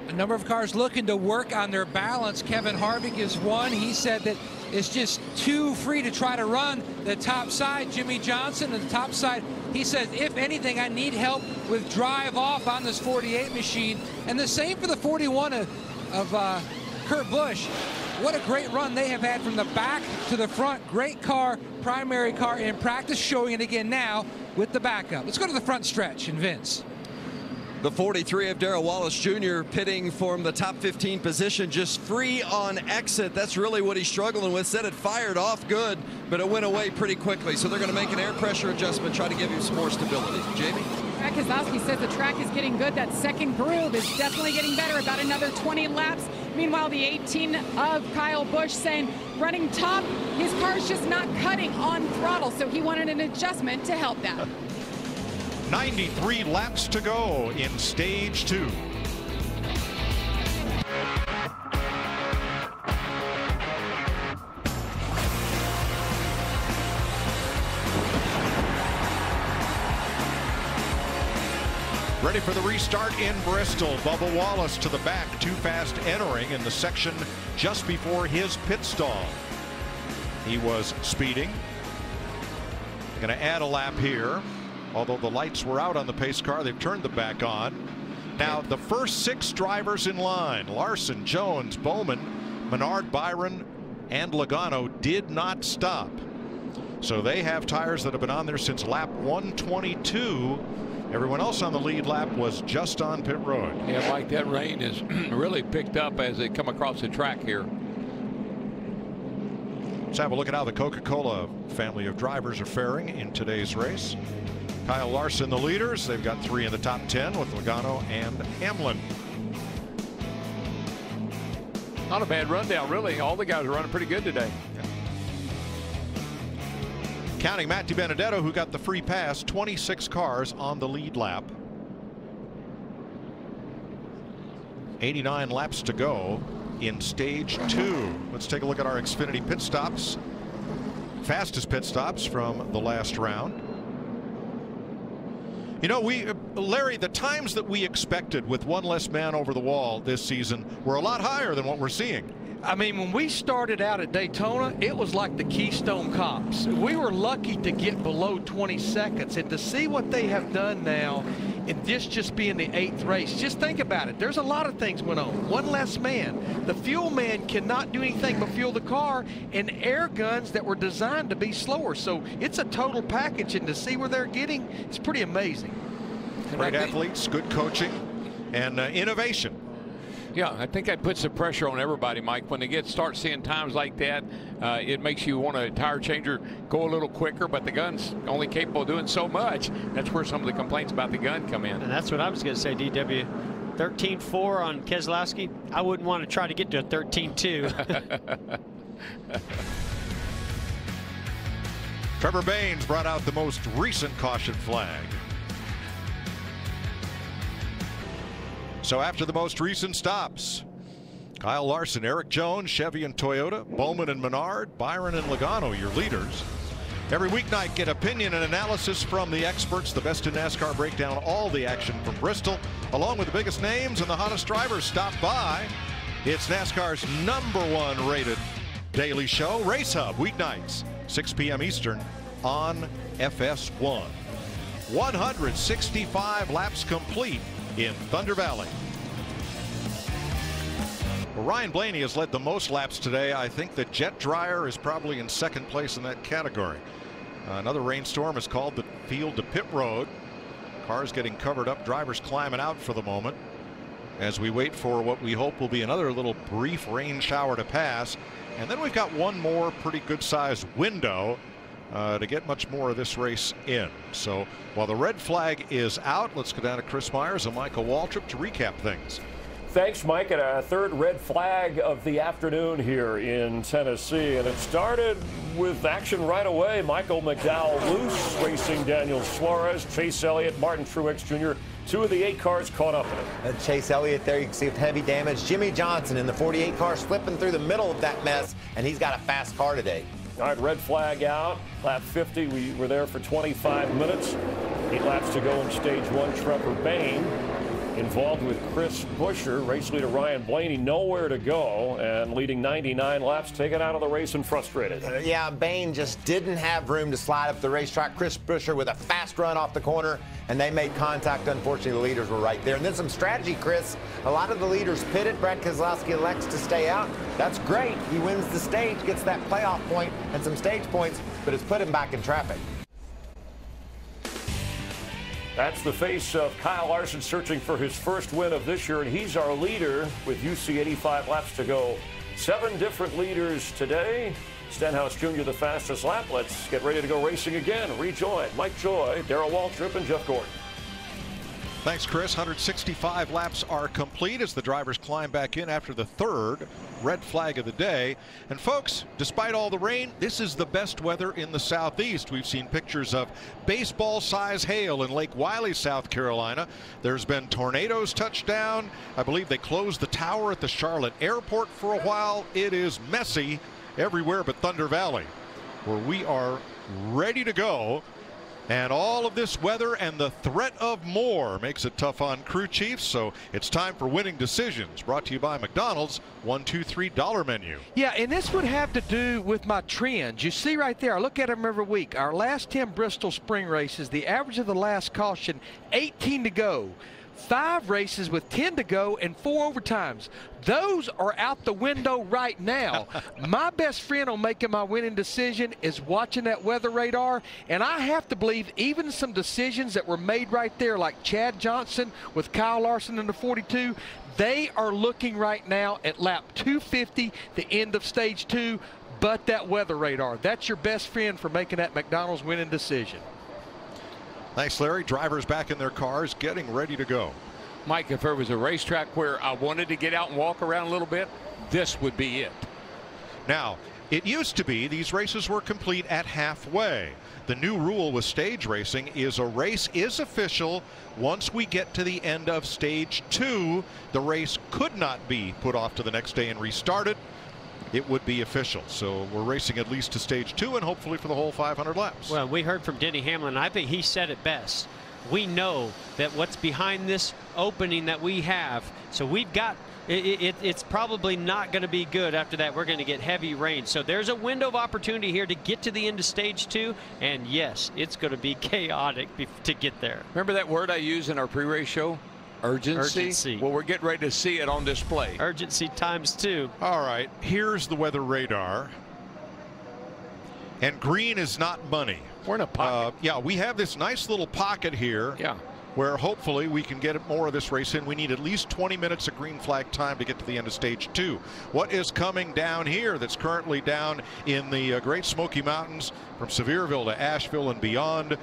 A number of cars looking to work on their balance. Kevin Harvick is one. He said that is just too free to try to run the top side. Jimmie Johnson on the top side, he says, if anything, I need help with drive off on this 48 machine. And the same for the 41 of Kurt Busch. What a great run they have had from the back to the front. Great car, primary car in practice, showing it again now with the backup. Let's go to the front stretch and Vince. The 43 of Darrell Wallace Jr. pitting from the top 15 position, just free on exit. That's really what he's struggling with. Said it fired off good, but it went away pretty quickly. So they're going to make an air pressure adjustment, try to give him some more stability. Jamie? Brad Keselowski says the track is getting good. That second groove is definitely getting better. About another 20 laps. Meanwhile, the 18 of Kyle Busch saying running top, his car's just not cutting on throttle. So he wanted an adjustment to help that. 93 laps to go in stage 2. Ready for the restart in Bristol. Bubba Wallace to the back, too fast entering in the section just before his pit stall. He was speeding. Going to add a lap here. Although the lights were out on the pace car, they've turned them back on. Now, the first 6 drivers in line, Larson, Jones, Bowman, Menard, Byron, and Logano, did not stop. So they have tires that have been on there since lap 122. Everyone else on the lead lap was just on pit road. Yeah, Mike, that rain is really picked up as they come across the track here. Let's have a look at how the Coca-Cola family of drivers are faring in today's race. Kyle Larson, the leaders. They've got 3 in the top 10 with Logano and Hamlin. Not a bad rundown, really. All the guys are running pretty good today. Counting Matt DiBenedetto, who got the free pass, 26 cars on the lead lap. 89 laps to go in stage 2. Let's take a look at our Xfinity pit stops. Fastest pit stops from the last round. You know, Larry, the times that we expected with one less man over the wall this season were a lot higher than what we're seeing. I mean, when we started out at Daytona, it was like the Keystone Cops. We were lucky to get below 20 seconds, and to see what they have done now, and this just being the 8th race, just think about it. There's a lot of things went on. One less man. The fuel man cannot do anything but fuel the car, and air guns that were designed to be slower. So it's a total package, and to see where they're getting, it's pretty amazing. Great athletes, good coaching, and innovation. Yeah, I think that puts the pressure on everybody, Mike. When they start seeing times like that, it makes you want a tire changer go a little quicker, but the gun's only capable of doing so much. That's where some of the complaints about the gun come in. And that's what I was going to say, DW. 13.4 on Keselowski. I wouldn't want to try to get to a 13.2. Trevor Baynes brought out the most recent caution flag. So after the most recent stops, Kyle Larson, Eric Jones, Chevy and Toyota, Bowman and Menard, Byron and Logano, your leaders. Every weeknight, get opinion and analysis from the experts. The best in NASCAR break down all the action from Bristol, along with the biggest names and the hottest drivers. Stop by. It's NASCAR's #1 rated daily show, Race Hub, weeknights, 6 p.m. Eastern on FS1. 165 laps complete in Thunder Valley. Well, Ryan Blaney has led the most laps today. I think the jet dryer is probably in second place in that category. Another rainstorm has called the field to pit road. Cars getting covered up, drivers climbing out for the moment as we wait for what we hope will be another little brief rain shower to pass. And then we've got one more pretty good sized window to get much more of this race in. So while the red flag is out, let's go down to Chris Myers and Michael Waltrip to recap things. Thanks, Mike. And a third red flag of the afternoon here in Tennessee. And it started with action right away. Michael McDowell loose, racing Daniel Suarez, Chase Elliott, Martin Truex Jr. 2 of the 8 cars caught up in it. Chase Elliott there, you can see with heavy damage. Jimmie Johnson in the 48 car slipping through the middle of that mess, and he's got a fast car today. All right, red flag out. Lap 50, we were there for 25 minutes. 8 laps to go in stage 1. Trevor Bayne involved with Chris Buescher. Race leader Ryan Blaney nowhere to go and leading 99 laps, taken out of the race and frustrated. Yeah, Bain just didn't have room to slide up the racetrack. Chris Buescher with a fast run off the corner, and they made contact. Unfortunately, the leaders were right there. And then some strategy, Chris. A lot of the leaders pitted. Brad Keselowski elects to stay out. That's great. He wins the stage, gets that playoff point and some stage points, but it's put him back in traffic. That's the face of Kyle Larson searching for his first win of this year, and he's our leader with UC 85 laps to go. 7 different leaders today. Stenhouse Jr. the fastest lap. Let's get ready to go racing again. Rejoin Mike Joy, Darrell Waltrip, and Jeff Gordon. Thanks, Chris. 165 laps are complete as the drivers climb back in after the 3rd red flag of the day. And folks, despite all the rain, this is the best weather in the southeast. We've seen pictures of baseball-size hail in Lake Wylie, South Carolina. There's been tornadoes touched down. I believe they closed the tower at the Charlotte airport for a while. It is messy everywhere but Thunder Valley, where we are ready to go. And all of this weather and the threat of more makes it tough on crew chiefs. So it's time for Winning Decisions, brought to you by McDonald's $1, $2, $3 menu. Yeah, and this would have to do with my trends. You see right there, I look at them every week. Our last 10 Bristol Spring races, the average of the last caution, 18 to go. 5 races with 10 to go and 4 overtimes. Those are out the window right now. My best friend on making my winning decision is watching that weather radar, and I have to believe even some decisions that were made right there, like Chad Johnson with Kyle Larson in the 42, they are looking right now at lap 250, the end of stage 2, but that weather radar. That's your best friend for making that McDonald's winning decision. Thanks, Larry. Drivers back in their cars, getting ready to go. Mike, if there was a racetrack where I wanted to get out and walk around a little bit, this would be it. Now, it used to be these races were complete at halfway. The new rule with stage racing is a race is official once we get to the end of stage 2. The race could not be put off to the next day and restarted. It would be official. So we're racing at least to stage 2 and hopefully for the whole 500 laps. Well, we heard from Denny Hamlin. I think he said it best. We know that what's behind this opening that we have. So we've got it's probably not going to be good after that. We're going to get heavy rain. So there's a window of opportunity here to get to the end of stage 2. And yes, it's going to be chaotic to get there. Remember that word I used in our pre-race show? Urgency. Well, we're getting ready to see it on display. Urgency times 2. All right, here's the weather radar. And green is not money. We're in a pocket. Yeah, we have this nice little pocket here. Yeah. Where hopefully we can get more of this race in. We need at least 20 minutes of green flag time to get to the end of stage 2. What is coming down here that's currently down in the Great Smoky Mountains from Sevierville to Asheville and beyond?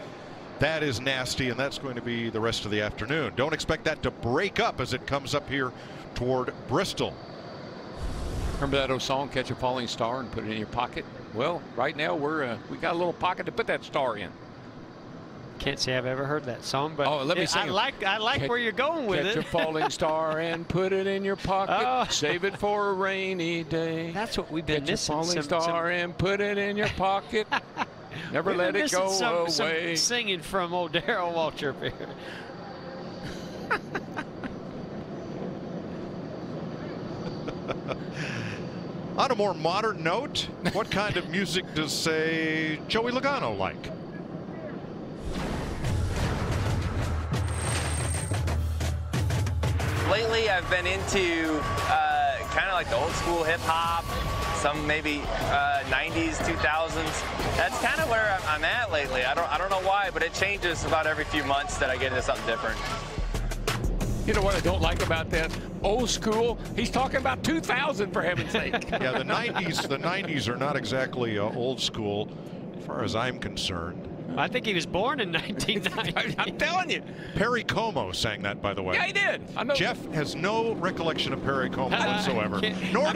That is nasty, and that's going to be the rest of the afternoon. Don't expect that to break up as it comes up here toward Bristol. Remember that old song, Catch a Falling Star and Put It in Your Pocket? Well, right now we got a little pocket to put that star in. Can't say I've ever heard that song, but let me sing I like where you're going with it. Catch a falling star and put it in your pocket. Save it for a rainy day. That's what we've been missing. Catch a falling star and put it in your pocket. Never let it go away. Some singing from old Darrell Waltrip here. On a more modern note, what kind of music does, say, Joey Logano like? Lately, I've been into kind of like the old school hip hop, some maybe 90s, 2000s. That's kind of where I'm at lately. I don't know why, but it changes about every few months that I get into something different. You know what I don't like about that? Old school. He's talking about 2000, for heaven's sake. Yeah, the 90s are not exactly old school as far as I'm concerned. I think he was born in 1990. I'm telling you. Perry Como sang that, by the way. Yeah, he did. I know. Jeff has no recollection of Perry Como whatsoever. Nor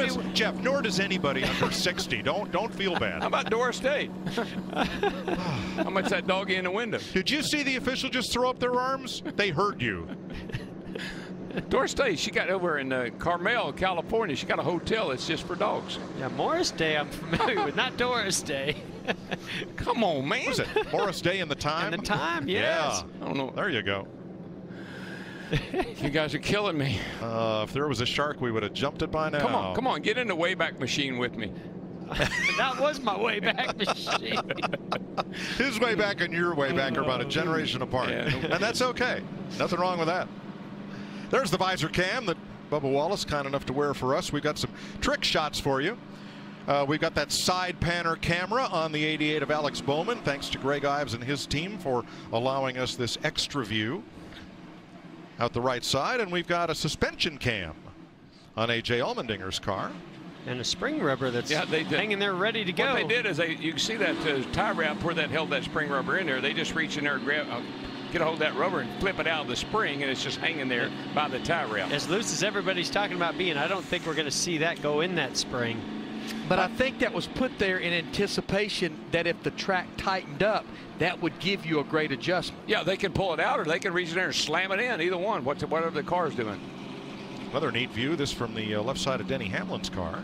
does anybody under 60. Don't feel bad. How about Doris Day? How much that doggy in the window? Did you see the official just throw up their arms? They heard you. Doris Day, she got over in Carmel, California. She got a hotel that's just for dogs. Yeah, Morris Day I'm familiar with, not Doris Day. Come on, man. What was it? Morris Day in the Time? In the Time, yes. Yeah. I don't know. There you go. You guys are killing me. If there was a shark, we would have jumped it by now. Come on, get in the Wayback Machine with me. That was my Wayback Machine. His Wayback and your Wayback are about a generation apart. Yeah. And that's okay. Nothing wrong with that. There's the visor cam that Bubba Wallace kind enough to wear for us. We've got some trick shots for you. We've got that side panner camera on the 88 of Alex Bowman. Thanks to Greg Ives and his team for allowing us this extra view out the right side. And we've got a suspension cam on A.J. Allmendinger's car. And a spring rubber that's hanging there ready to go. What they did is you can see that tie wrap where that held that spring rubber in there. They just reach in there and grab, get a hold of that rubber and flip it out of the spring, and it's just hanging there by the tie wrap. As loose as everybody's talking about being, I don't think we're going to see that go in that spring. But I think that was put there in anticipation that if the track tightened up, that would give you a great adjustment. Yeah, they can pull it out or they can reach in there and slam it in. Either one, whatever the car's doing. Another neat view. This from the left side of Denny Hamlin's car.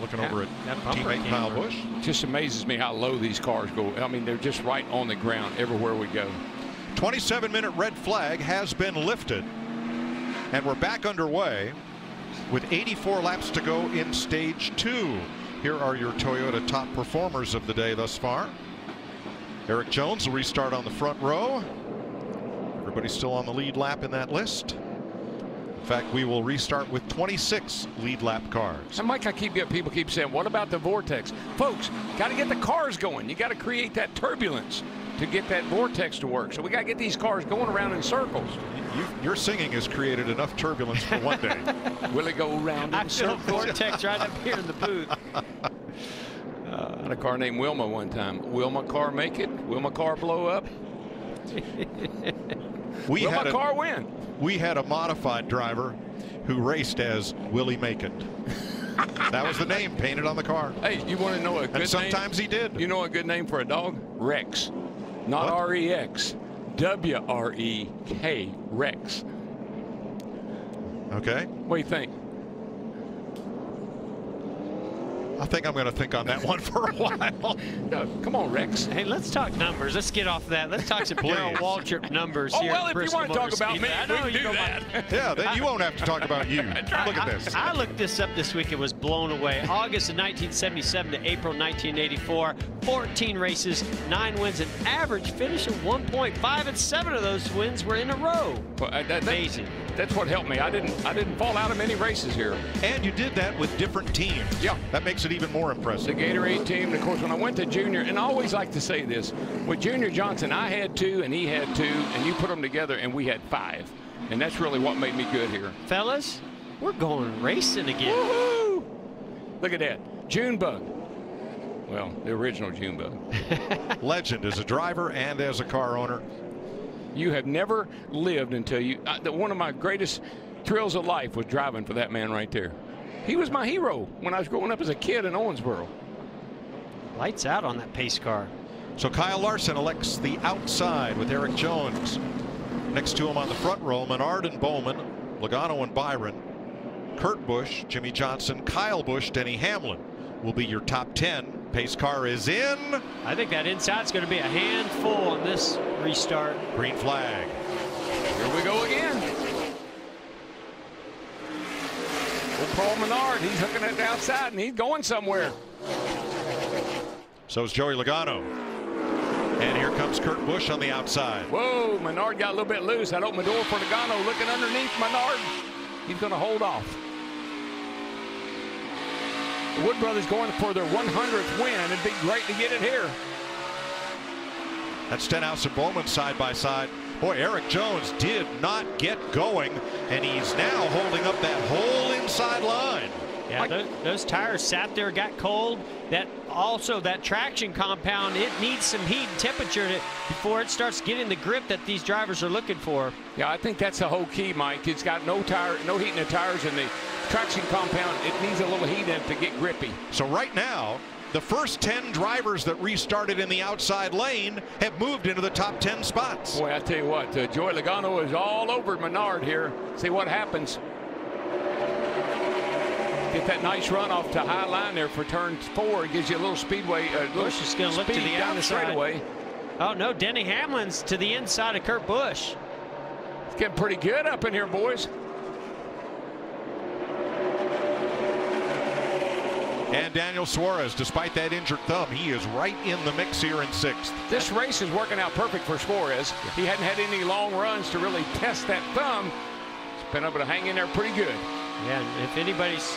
Looking over at teammate Kyle Busch. Just amazes me how low these cars go. I mean, they're just right on the ground everywhere we go. 27-minute red flag has been lifted. And we're back underway with 84 laps to go in stage 2. Here are your Toyota top performers of the day thus far. Eric Jones will restart on the front row. Everybody's still on the lead lap in that list. In fact, we will restart with 26 lead lap cars. And Mike, people keep saying, what about the vortex? Folks, got to get the cars going. You got to create that turbulence to get that vortex to work. So we got to get these cars going around in circles. Your singing has created enough turbulence for one day. Will it go around in circles? I feel a vortex right up here in the booth. I had a car named Wilma one time. Will my car make it? Will my car blow up? Will my car win? We had a modified driver who raced as Willie Make It. That was the name painted on the car. Hey, you want to know a good name? And sometimes he did. You know a good name for a dog? Rex. Not R-E-X. W-R-E-K. Rex. Okay. What do you think? I think I'm going to think on that one for a while. No, come on, Rex. Hey, let's talk numbers. Let's get off of that. Let's talk some Darrell Waltrip numbers here. Well, if you want to talk about me, I know we can do that. Yeah, then you won't have to talk about you. Look at this. I looked this up this week and was blown away. August of 1977 to April 1984, 14 races, 9 wins, an average finish of 1.5, and 7 of those wins were in a row. Well, amazing. That's what helped me. I didn't fall out of many races here. And you did that with different teams. Yeah. That makes it even more impressive. The Gatorade team, and of course, when I went to Junior, and I always like to say this, with Junior Johnson, I had 2 and he had 2, and you put them together and we had 5. And that's really what made me good here. Fellas, we're going racing again. Woohoo! Look at that. Junebug. Well, the original Junebug. Legend as a driver and as a car owner. You have never lived until you... one of my greatest thrills of life was driving for that man right there. He was my hero when I was growing up as a kid in Owensboro. Lights out on that pace car. So Kyle Larson elects the outside with Eric Jones. Next to him on the front row, Menard and Bowman, Logano and Byron, Kurt Busch, Jimmie Johnson, Kyle Busch, Denny Hamlin will be your top 10. Pace car is in. I think that inside's going to be a handful on this restart. Green flag. Here we go again. Well, Paul Menard, he's hooking at the outside and he's going somewhere. So is Joey Logano. And here comes Kurt Busch on the outside. Whoa, Menard got a little bit loose. That opened the door for Logano. Looking underneath Menard. He's going to hold off. The Wood brothers going for their 100th win. It'd be great to get it here. That's Stenhouse and Bowman side by side. Boy, Eric Jones did not get going, and he's now holding up that whole inside line. Yeah, those tires sat there, got cold. That traction compound, it needs some heat and temperature before it starts getting the grip that these drivers are looking for. Yeah, I think that's the whole key, Mike. It's got no heat in the tires, and the traction compound, it needs a little heat in it to get grippy. So right now, the first 10 drivers that restarted in the outside lane have moved into the top 10 spots. Boy, I tell you what, Joey Logano is all over Menard here. See what happens. Get that nice run off to high line there for turn 4. It gives you a little speedway. Busch is going to look to the outside. Straightaway. Oh, no, Denny Hamlin's to the inside of Kurt Busch. Getting pretty good up in here, boys. And Daniel Suarez, despite that injured thumb, he is right in the mix here in 6th. This race is working out perfect for Suarez. He hadn't had any long runs to really test that thumb. He's been able to hang in there pretty good. Yeah, and if anybody's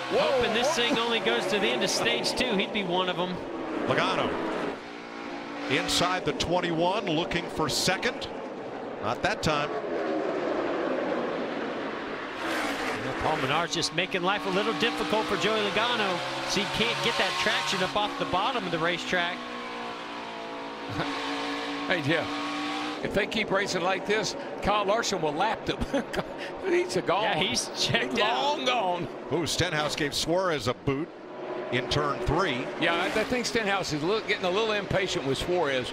hoping this thing only goes to the end of stage 2, he'd be one of them. Logano inside the 21, looking for 2nd. Not that time. Paul Menard's just making life a little difficult for Joey Logano, so he can't get that traction up off the bottom of the racetrack. Hey, Jeff, if they keep racing like this, Kyle Larson will lap them. He's gone. Yeah, he's checked out. Long gone. Oh, Stenhouse gave Suarez a boot in turn 3. Yeah, I think Stenhouse is getting a little impatient with Suarez.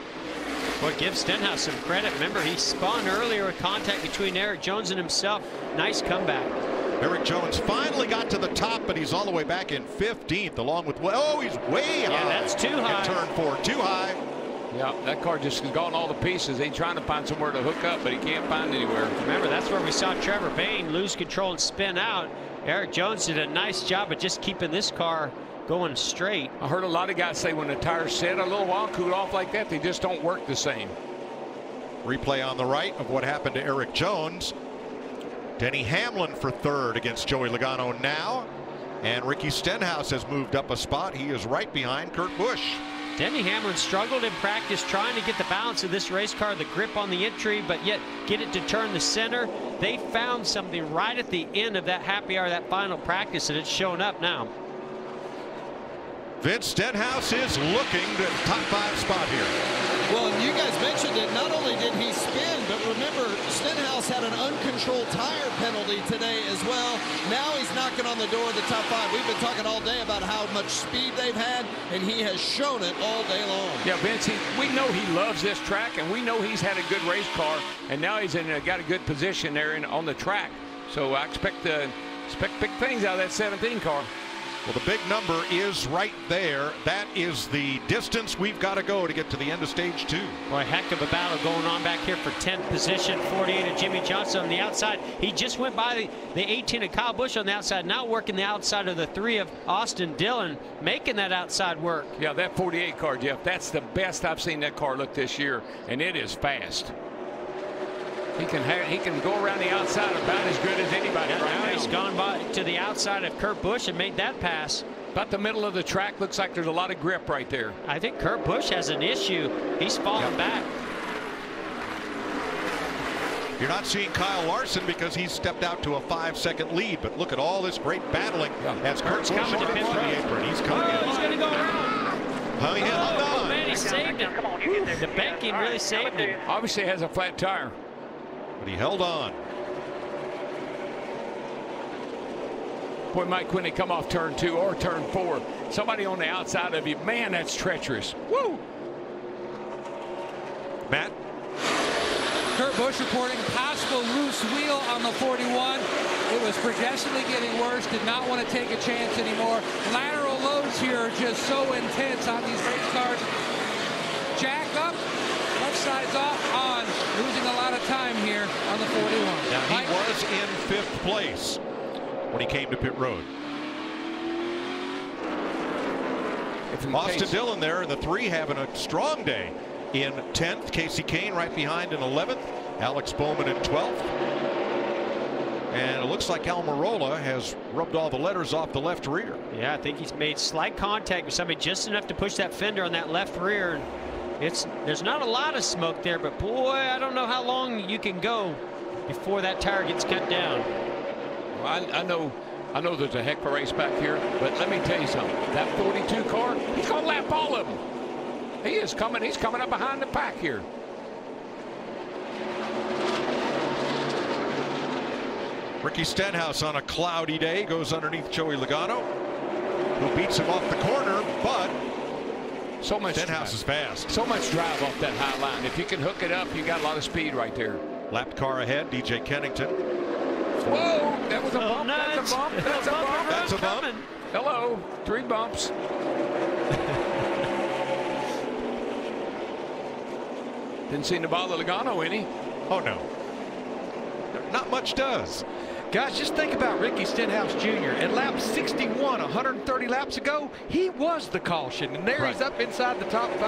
Well, give Stenhouse some credit. Remember, he spun earlier with contact between Eric Jones and himself. Nice comeback. Eric Jones finally got to the top, but he's all the way back in 15th, along with, oh, he's way high. Yeah, that's too high. In turn 4, too high. Yeah, that car just has gone all the pieces. He's trying to find somewhere to hook up, but he can't find anywhere. Remember, that's where we saw Trevor Bayne lose control and spin out. Eric Jones did a nice job of just keeping this car going straight. I heard a lot of guys say when the tires set a little while, cool off like that, they just don't work the same. Replay on the right of what happened to Eric Jones. Denny Hamlin for 3rd against Joey Logano now. And Ricky Stenhouse has moved up a spot. He is right behind Kurt Busch. Denny Hamlin struggled in practice trying to get the balance of this race car, the grip on the entry, but yet get it to turn the center. They found something right at the end of that happy hour, that final practice, and it's showing up now. Vince Stenhouse is looking to top 5 spot here. Well, and you guys mentioned it. Not only did he spin, but remember, Stenhouse had an uncontrolled tire penalty today as well. Now he's knocking on the door of the top 5. We've been talking all day about how much speed they've had, and he has shown it all day long. Yeah, Vince, we know he loves this track, and we know he's had a good race car, and now he's got a good position there on the track. So I expect big things out of that 17 car. Well, the big number is right there. That is the distance we've got to go to get to the end of stage 2. Boy, heck of a battle going on back here for 10th position. 48 of Jimmie Johnson on the outside. He just went by the 18 of Kyle Busch on the outside, now working the outside of the 3 of Austin Dillon, making that outside work. Yeah, that 48 car, Jeff, that's the best I've seen that car look this year, and it is fast. He can go around the outside about as good as anybody right now. He's gone by to the outside of Kurt Busch and made that pass. About the middle of the track, looks like there's a lot of grip right there. I think Kurt Busch has an issue. He's falling back. You're not seeing Kyle Larson because he's stepped out to a 5-second lead, but look at all this great battling as Kurt Busch coming to on pit the road. apron. He's coming in. He's going to go around. Oh, he held on. Man, he saved him. The banking really saved him. Obviously has a flat tire. But he held on. Boy, Mike, when they come off turn 2 or turn 4, somebody on the outside of you, man, that's treacherous. Woo! Matt? Kurt Busch reporting possible loose wheel on the 41. It was progressively getting worse. Did not want to take a chance anymore. Lateral loads here are just so intense on these race cars. Jack up. Left side's off, on, losing a lot of time here on the 41. Now, he was in 5th place when he came to pit road. Austin Dillon there in the 3 having a strong day. In 10th, Casey Kane right behind in 11th. Alex Bowman in 12th. And it looks like Almirola has rubbed all the letters off the left rear. Yeah, I think he's made slight contact with somebody just enough to push that fender on that left rear. There's not a lot of smoke there, but boy, I don't know how long you can go before that tire gets cut down. Well, I know there's a heck of a race back here, but let me tell you something. That 42 car, he's going to lap all of them. He is coming. He's coming up behind the pack here. Ricky Stenhouse on a cloudy day goes underneath Joey Logano, who beats him off the corner, but so much Stenhouse is fast. So much drive off that high line. If you can hook it up, you got a lot of speed right there. Lapped car ahead, DJ Kennington. Whoa, that was a bump. That's a bump. That's a bump. That's a bump. Hello, 3 bumps. Didn't seem to bother Logano any. Oh, no. not much does. Guys, just think about Ricky Stenhouse Jr. At lap 61, 130 laps ago, he was the caution, and there he's up inside the top 5.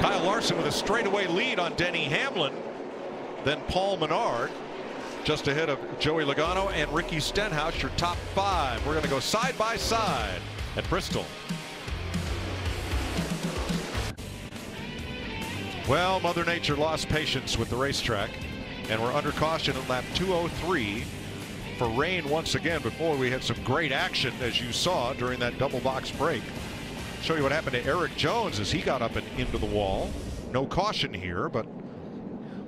Kyle Larson with a straightaway lead on Denny Hamlin. Then Paul Menard just ahead of Joey Logano and Ricky Stenhouse, your top 5. We're going to go side by side at Bristol. Well, Mother Nature lost patience with the racetrack, and we're under caution at lap 203 for rain once again. Before we had some great action, as you saw during that double box break. Show you what happened to Eric Jones as he got up and into the wall. No caution here, but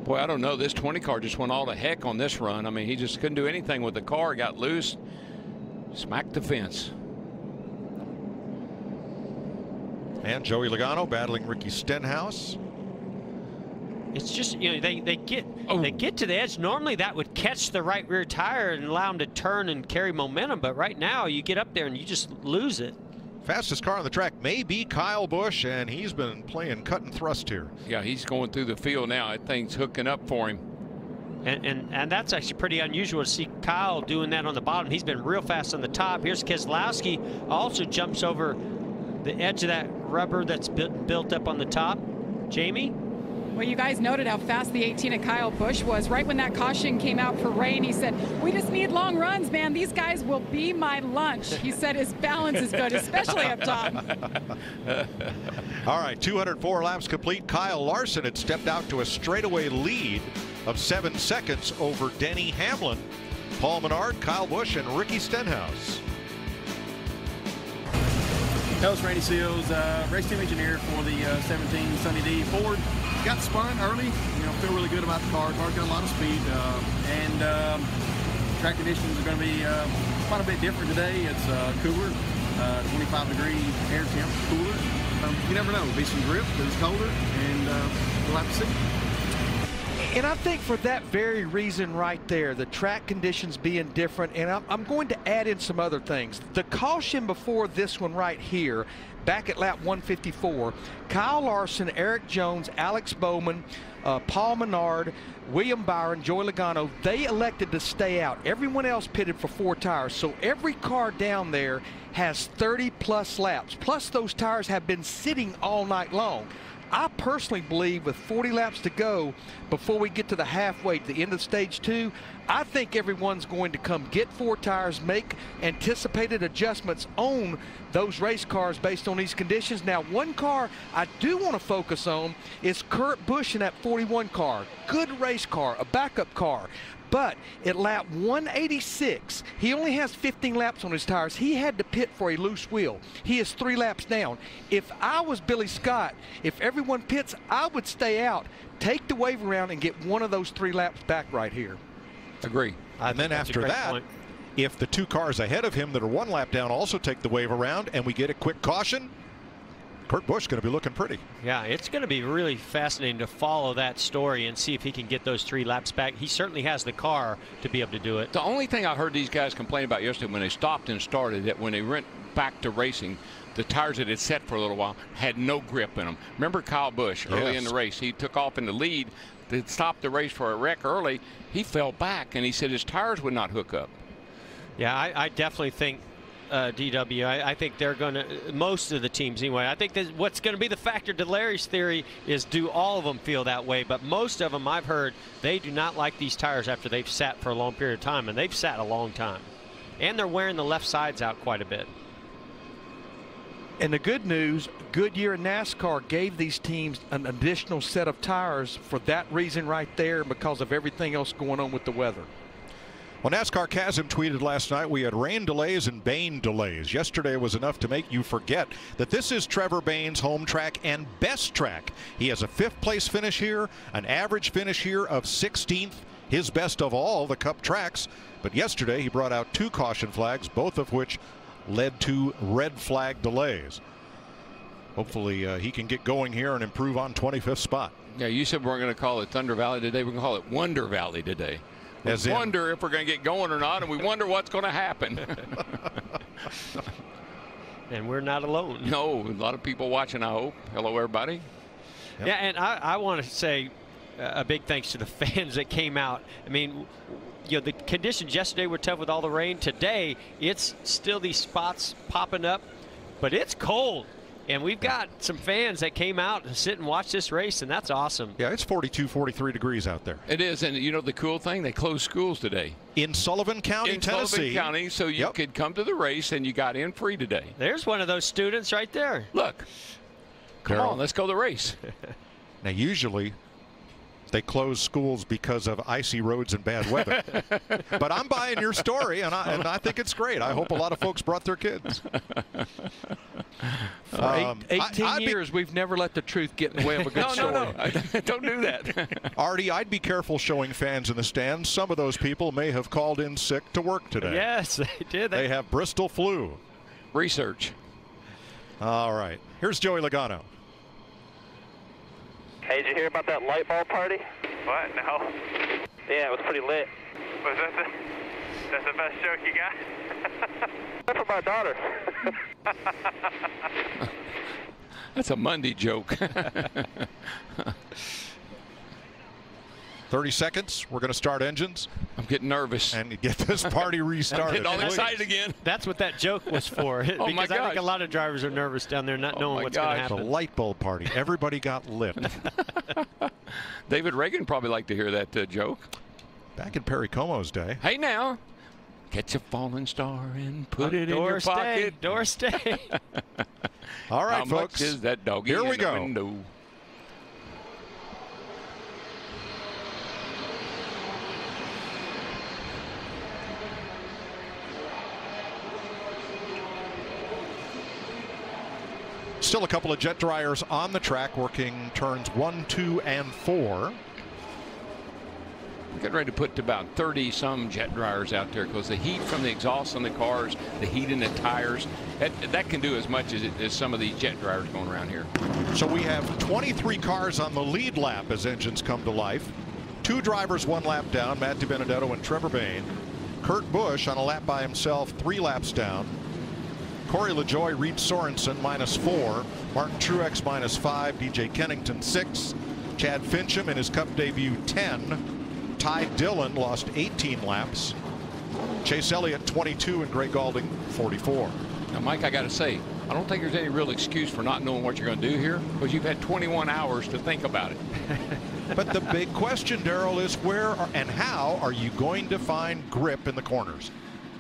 boy, I don't know. This 20 car just went all to heck on this run. I mean, he just couldn't do anything with the car. Got loose, smacked the fence. And Joey Logano battling Ricky Stenhouse. It's just, you know, they get to the edge. Normally that would catch the right rear tire and allow them to turn and carry momentum, but right now you get up there and you just lose it. Fastest car on the track may be Kyle Busch, and he's been playing cut and thrust here. Yeah, he's going through the field now. That thing's hooking up for him. And that's actually pretty unusual to see Kyle doing that on the bottom. He's been real fast on the top. Here's Keselowski, also jumps over the edge of that rubber that's built up on the top. Jamie? Well, you guys noted how fast the 18 of Kyle Busch was. Right when that caution came out for rain, he said, we just need long runs, man. These guys will be my lunch. He said his balance is good, especially up top. All right, 204 laps complete. Kyle Larson had stepped out to a straightaway lead of 7 seconds over Denny Hamlin, Paul Menard, Kyle Busch, and Ricky Stenhouse. That was Randy Seals, race team engineer for the 17 Sunny D Ford. Got spun early, you know, feel really good about the car. Car's got a lot of speed, and track conditions are going to be quite a bit different today. It's cooler, 25-degree air temp, cooler. You never know, there'll be some grip because it's colder, and we'll have to see. And I think for that very reason right there, the track conditions being different, and I'm going to add in some other things. The caution before this one right here, back at lap 154, Kyle Larson, Eric Jones, Alex Bowman, Paul Menard, William Byron, Joey Logano, they elected to stay out. Everyone else pitted for 4 tires. So every car down there has 30-plus laps. Plus those tires have been sitting all night long. I personally believe with 40 laps to go before we get to the halfway, to the end of stage 2, I think everyone's going to come get 4 tires, make anticipated adjustments on those race cars based on these conditions. Now, one car I do want to focus on is Kurt Busch in that 41 car. Good race car, a backup car. But at lap 186, he only has 15 laps on his tires. He had to pit for a loose wheel. He is 3 laps down. If I was Billy Scott, if everyone pits, I would stay out, take the wave around, and get one of those 3 laps back right here. Agree. And then after that, if the 2 cars ahead of him that are 1 lap down also take the wave around and we get a quick caution, Kurt Busch going to be looking pretty. Yeah, it's going to be really fascinating to follow that story and see if he can get those 3 laps back. He certainly has the car to be able to do it. The only thing I heard these guys complain about yesterday when they stopped and started, that when they went back to racing, the tires that had set for a little while had no grip in them. Remember Kyle Busch early in the race? He took off in the lead. They stopped the race for a wreck early. He fell back, and he said his tires would not hook up. Yeah, I definitely think DW, I think they're going to, most of the teams anyway, I think that what's going to be the factor to Larry's theory is, do all of them feel that way? But most of them, I've heard, they do not like these tires after they've sat for a long period of time, and they've sat a long time. And they're wearing the left sides out quite a bit. And the good news, Goodyear and NASCAR gave these teams an additional set of tires for that reason right there, because of everything else going on with the weather. Well, NASCAR Chasm tweeted last night, we had rain delays and Bain delays. Yesterday was enough to make you forget that this is Trevor Bain's home track and best track. He has a 5th place finish here, an average finish here of 16th, his best of all the Cup tracks. But yesterday he brought out 2 caution flags, both of which led to red flag delays. Hopefully he can get going here and improve on 25th spot. Yeah, you said we're going to call it Thunder Valley today. We're going to call it Wonder Valley today. We wonder if we're going to get going or not, and we wonder what's going to happen. And we're not alone. No, a lot of people watching, I hope. Hello, everybody. Yep. Yeah, and I want to say a big thanks to the fans that came out. I mean, you know, the conditions yesterday were tough with all the rain. Today, it's still these spots popping up, but it's cold. And we've got some fans that came out to sit and watch this race, and that's awesome. Yeah, it's 42, 43 degrees out there. It is, and you know the cool thing? They closed schools today. In Sullivan County, Tennessee. Sullivan County, so you could come to the race, and you got in free today. There's one of those students right there. Look. Come on, let's go to the race. Now, usually they close schools because of icy roads and bad weather. But I'm buying your story, and I think it's great. I hope a lot of folks brought their kids. For 18 years, we've never let the truth get in the way of a good story. No. Don't do that. Artie, I'd be careful showing fans in the stands. Some of those people may have called in sick to work today. Yes, they did. They have Bristol flu. Research. All right. Here's Joey Logano. Hey, did you hear about that light bulb party? What? No. Yeah, it was pretty lit. Was that's the best joke you got? That's for my daughter. That's a Monday joke. 30 seconds. We're going to start engines. I'm getting nervous. And get this party restarted. I'm getting all excited again. That's what that joke was for. Oh, because my I think a lot of drivers are nervous down there not knowing what's going to happen. The light bulb party. Everybody got lit. David Reagan probably liked to hear that joke. Back in Perry Como's day. Hey, now. Catch a falling star and put it in your pocket. Door stay. All right, How folks. much is that doggy Here we in the go. window? Still a couple of jet dryers on the track working turns 1, 2, and 4. We're getting ready to put about 30-some jet dryers out there because the heat from the exhaust on the cars, the heat in the tires, that can do as much as some of these jet dryers going around here. So we have 23 cars on the lead lap as engines come to life. 2 drivers 1 lap down, Matt DiBenedetto and Trevor Bayne. Kurt Busch on a lap by himself, 3 laps down. Corey LaJoie, Reed Sorensen -4, Martin Truex -5, DJ Kennington 6, Chad Fincham in his Cup debut 10, Ty Dillon lost 18 laps, Chase Elliott 22, and Greg Galding 44. Now, Mike, I got to say, I don't think there's any real excuse for not knowing what you're going to do here because you've had 21 hours to think about it. But the big question, Darrell, is where and how are you going to find grip in the corners?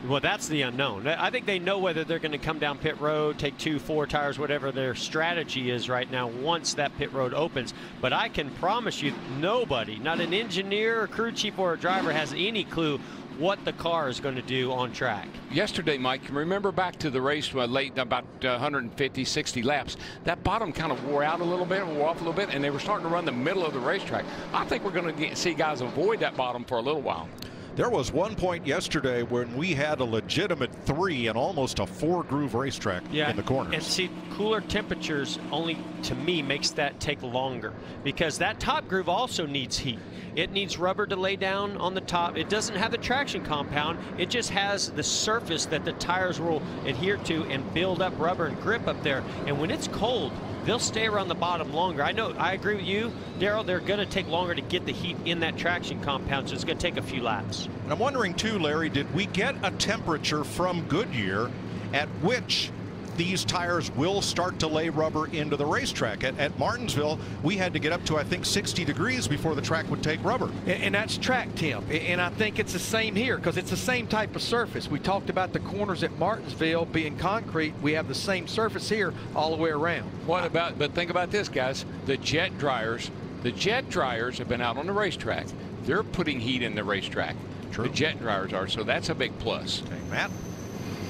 Well, that's the unknown. I think they know whether they're going to come down pit road, take 2, 4 tires, whatever their strategy is right now once that pit road opens. But I can promise you nobody, not an engineer, a crew chief, or a driver has any clue what the car is going to do on track. Yesterday, Mike, remember back to the race late, about 150, 60 laps, that bottom kind of wore out a little bit, wore off a little bit, and they were starting to run the middle of the racetrack. I think we're going to see guys avoid that bottom for a little while. There was one point yesterday when we had a legitimate 3 and almost a 4-groove racetrack in the corners. And see, cooler temperatures only, to me, makes that take longer because that top groove also needs heat. It needs rubber to lay down on the top. It doesn't have the traction compound. It just has the surface that the tires will adhere to and build up rubber and grip up there. And when it's cold, they'll stay around the bottom longer. I know, I agree with you, Darrell, they're going to take longer to get the heat in that traction compound, so it's going to take a few laps. And I'm wondering, too, Larry, did we get a temperature from Goodyear at which these tires will start to lay rubber into the racetrack? At Martinsville, we had to get up to, I think, 60 degrees before the track would take rubber. And that's track temp. And I think it's the same here because it's the same type of surface. We talked about the corners at Martinsville being concrete. We have the same surface here all the way around. But think about this, guys. The jet dryers have been out on the racetrack. They're putting heat in the racetrack. True. The jet dryers are, so that's a big plus. Okay, Matt?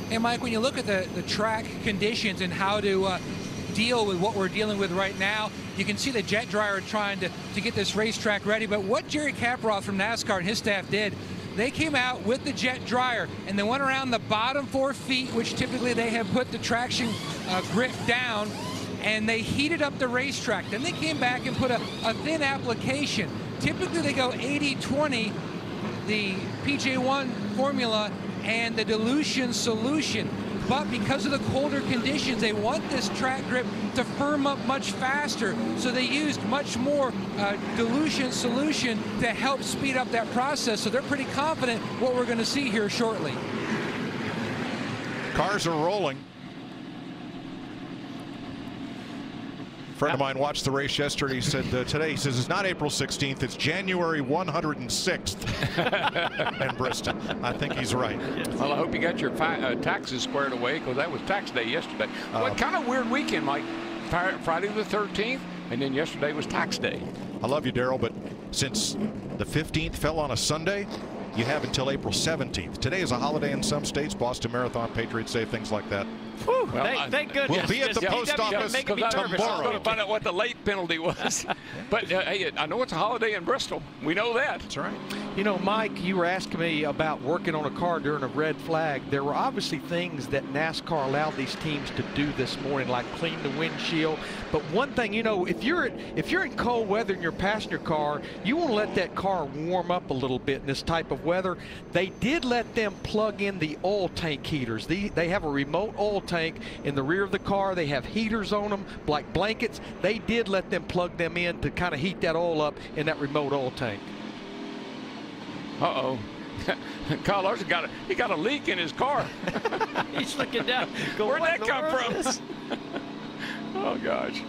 Hey, Mike, when you look at the track conditions and how to deal with what we're dealing with right now, you can see the jet dryer trying to get this racetrack ready. But what Jerry Kaproff from NASCAR and his staff did, they came out with the jet dryer and they went around the bottom 4 feet, which typically they have put the traction grip down, and they heated up the racetrack. Then they came back and put a thin application. Typically they go 80-20, the PJ1 formula and the dilution solution. but because of the colder conditions, they want this track grip to firm up much faster. So they used much more dilution solution to help speed up that process. So they're pretty confident what we're going to see here shortly. Cars are rolling. A friend of mine watched the race yesterday. He said today, he says, it's not April 16th, it's January 106th in Bristol. I think he's right. Well, I hope you got your taxes squared away, because that was tax day yesterday. What kind of weird weekend, Mike? Friday the 13th, and then yesterday was tax day. I love you, Darrell, but since the 15th fell on a Sunday, you have until April 17th. Today is a holiday in some states. Boston Marathon, Patriots Day, things like that. Whew, well, thank goodness. We'll be at the post office tomorrow. I'm going to find out what the late penalty was. But hey, I know it's a holiday in Bristol. We know that. That's right. You know, Mike, you were asking me about working on a car during a red flag. There were obviously things that NASCAR allowed these teams to do this morning, like clean the windshield. But one thing, you know, if you're in cold weather in your passenger car, you want to let that car warm up a little bit in this type of weather. They did let them plug in the oil tank heaters. They have a remote oil tank in the rear of the car. They have heaters on them, like blankets. They did let them plug them in to kind of heat that oil up in that remote oil tank. Uh-oh. Kyle Larson got a leak in his car. He's looking down. Where'd that come from? Oh, gosh.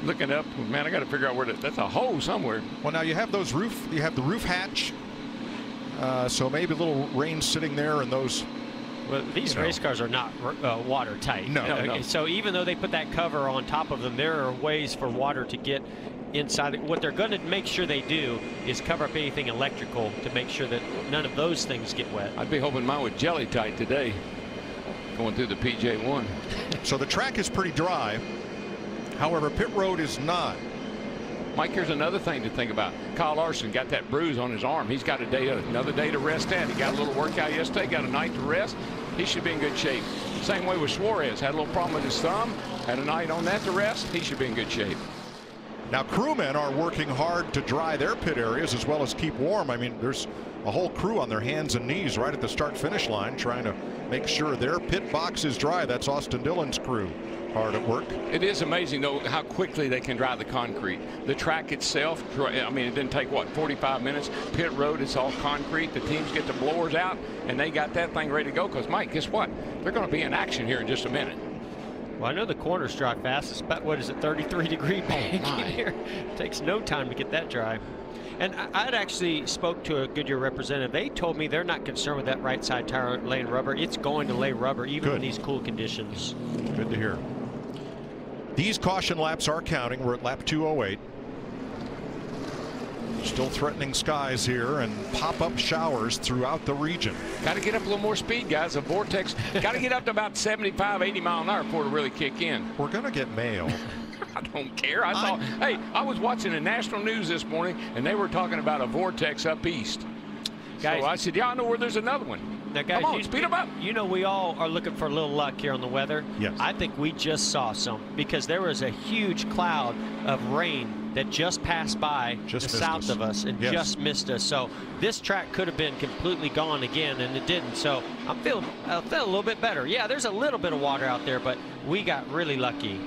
Looking up, man, I got to figure out where that's a hole somewhere. Well, now you have the roof hatch. So maybe a little rain sitting there, and those. Well, these race cars are not watertight. No. So even though they put that cover on top of them, there are ways for water to get inside. What they're going to make sure they do is cover up anything electrical to make sure that none of those things get wet. I'd be hoping mine was jelly tight today, going through the PJ1. So the track is pretty dry. However, pit road is not. Mike, here's another thing to think about. Kyle Larson got that bruise on his arm. He's got another day to rest at. He got a little workout yesterday, got a night to rest. He should be in good shape. Same way with Suarez. Had a little problem with his thumb. Had a night on that to rest. He should be in good shape. Now, crewmen are working hard to dry their pit areas as well as keep warm. I mean, there's a whole crew on their hands and knees right at the start-finish line trying to make sure their pit box is dry. That's Austin Dillon's crew hard at work. It is amazing, though, how quickly they can dry the concrete. The track itself, I mean, it didn't take, what, 45 minutes? Pit road, it's all concrete. The teams get the blowers out, and they got that thing ready to go. Because, Mike, guess what? They're going to be in action here in just a minute. Well, I know the corners dry fast. It's about, what is it, 33-degree bank in here. It takes no time to get that dry. And I'd actually spoke to a Goodyear representative. They told me they're not concerned with that right side tire laying rubber. It's going to lay rubber even in these cool conditions. Good to hear. These caution laps are counting. We're at lap 208. Still threatening skies here and pop-up showers throughout the region. Got to get up a little more speed, guys. The vortex got to get up to about 75, 80 mile an hour before it really kick in. We're going to get mail. I don't care. Hey, I was watching the national news this morning, and they were talking about a vortex up east. Guys, so I said, yeah, I know where there's another one. Now, guys, come on, speed them up. You know, we all are looking for a little luck here on the weather. Yes. I think we just saw some, because there was a huge cloud of rain that just passed by south of us and just missed us. So this track could have been completely gone again, and it didn't. So I feel a little bit better. Yeah, there's a little bit of water out there, but we got really lucky.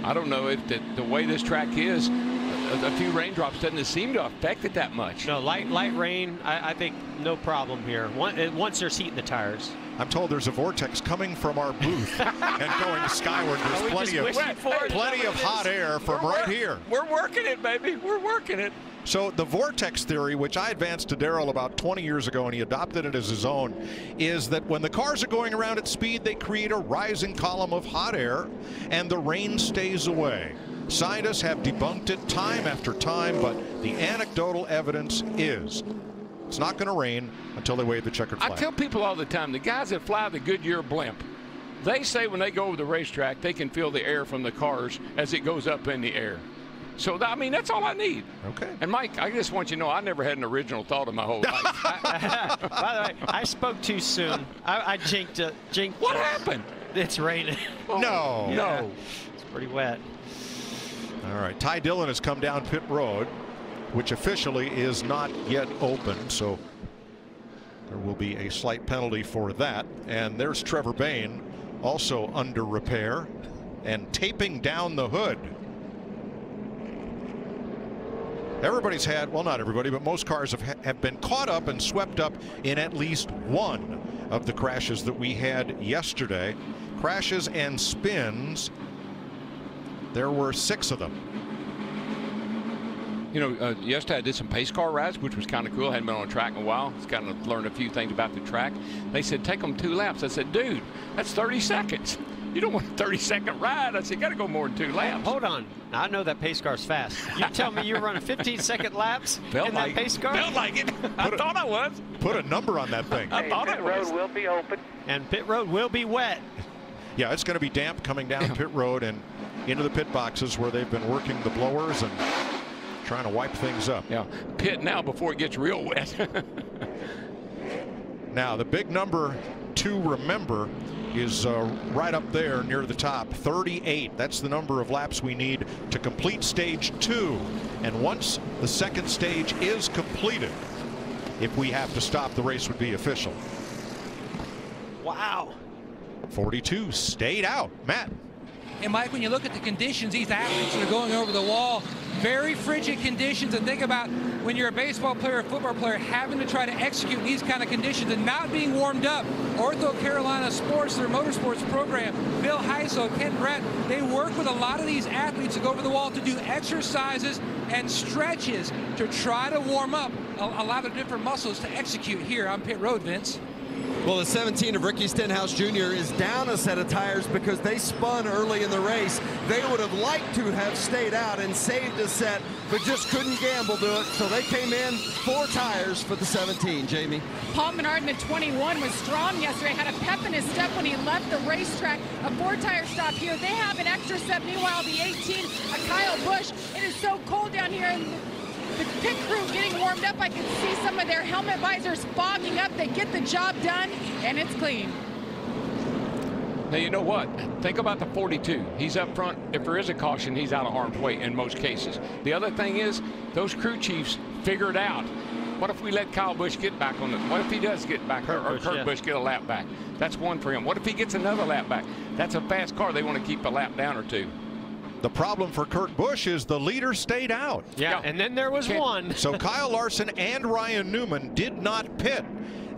I don't know if the way this track is, a few raindrops doesn't seem to affect it that much. No, light rain, I think no problem here. Once there's heat in the tires. I'm told there's a vortex coming from our booth and going skyward. There's plenty of hot air from right here. We're working it, baby. We're working it. So the vortex theory, which I advanced to Darrell about 20 years ago, and he adopted it as his own, is that when the cars are going around at speed, they create a rising column of hot air, and the rain stays away. Scientists have debunked it time after time, but the anecdotal evidence is it's not going to rain until they wave the checkered flag. I tell people all the time, the guys that fly the Goodyear blimp, they say when they go over the racetrack, they can feel the air from the cars as it goes up in the air. So, I mean, that's all I need. Okay. And, Mike, I just want you to know I never had an original thought in my whole life. By the way, I spoke too soon. I jinked it. What happened? It's raining. No. Yeah, it's pretty wet. All right. Ty Dillon has come down pit road, which officially is not yet open. So There will be a slight penalty for that. And there's Trevor Bayne, also under repair and taping down the hood. Everybody's had, well, not everybody, but most cars have been caught up and swept up in at least one of the crashes that we had yesterday. Crashes and spins, there were 6 of them. You know, yesterday I did some pace car rides, which was kind of cool. I hadn't been on a track in a while. It's kind of learned a few things about the track. They said, take them 2 laps. I said, dude, that's 30 seconds. You don't want a 30-second ride. I said, you got to go more than 2 laps. Hold on. I know that pace car's fast. You tell me you're running 15-second laps in that pace car? Felt like it. I thought I was. Put a number on that thing. I thought pit road will be open. And pit road will be wet. Yeah, it's going to be damp coming down pit road and into the pit boxes where they've been working the blowers and trying to wipe things up. Yeah, pit now before it gets real wet. Now, the big number to remember is right up there near the top, 38. That's the number of laps we need to complete stage 2. And once the second stage is completed, if we have to stop, the race would be official. Wow. 42 stayed out. Matt. And Mike, when you look at the conditions, these athletes that are going over the wall, very frigid conditions. And think about when you're a baseball player, a football player, having to try to execute in these kind of conditions and not being warmed up. Ortho Carolina Sports, their motorsports program, Bill Heisel, Ken Brett, they work with a lot of these athletes to go over the wall to do exercises and stretches to try to warm up a lot of different muscles to execute here on pit road, Vince. Well, the 17 of Ricky Stenhouse Jr. is down a set of tires because they spun early in the race. They would have liked to have stayed out and saved a set, but just couldn't gamble to it. So they came in 4 tires for the 17, Jamie. Paul Menard in the 21 was strong yesterday, had a pep in his step when he left the racetrack. A 4-tire stop here. They have an extra set. Meanwhile, the 18, Kyle Busch, it is so cold down here. And the pit crew getting warmed up. I can see some of their helmet visors fogging up. They get the job done, and it's clean. Now, you know what? Think about the 42. He's up front. If there is a caution, he's out of harm's way in most cases. The other thing is, those crew chiefs figured out, what if we let Kyle Busch get back on the, what if he does get back, or Kurt Busch get a lap back? That's one for him. What if he gets another lap back? That's a fast car. They want to keep a lap down or 2. The problem for Kurt Busch is the leader stayed out. Yeah, and then there was one. So Kyle Larson and Ryan Newman did not pit.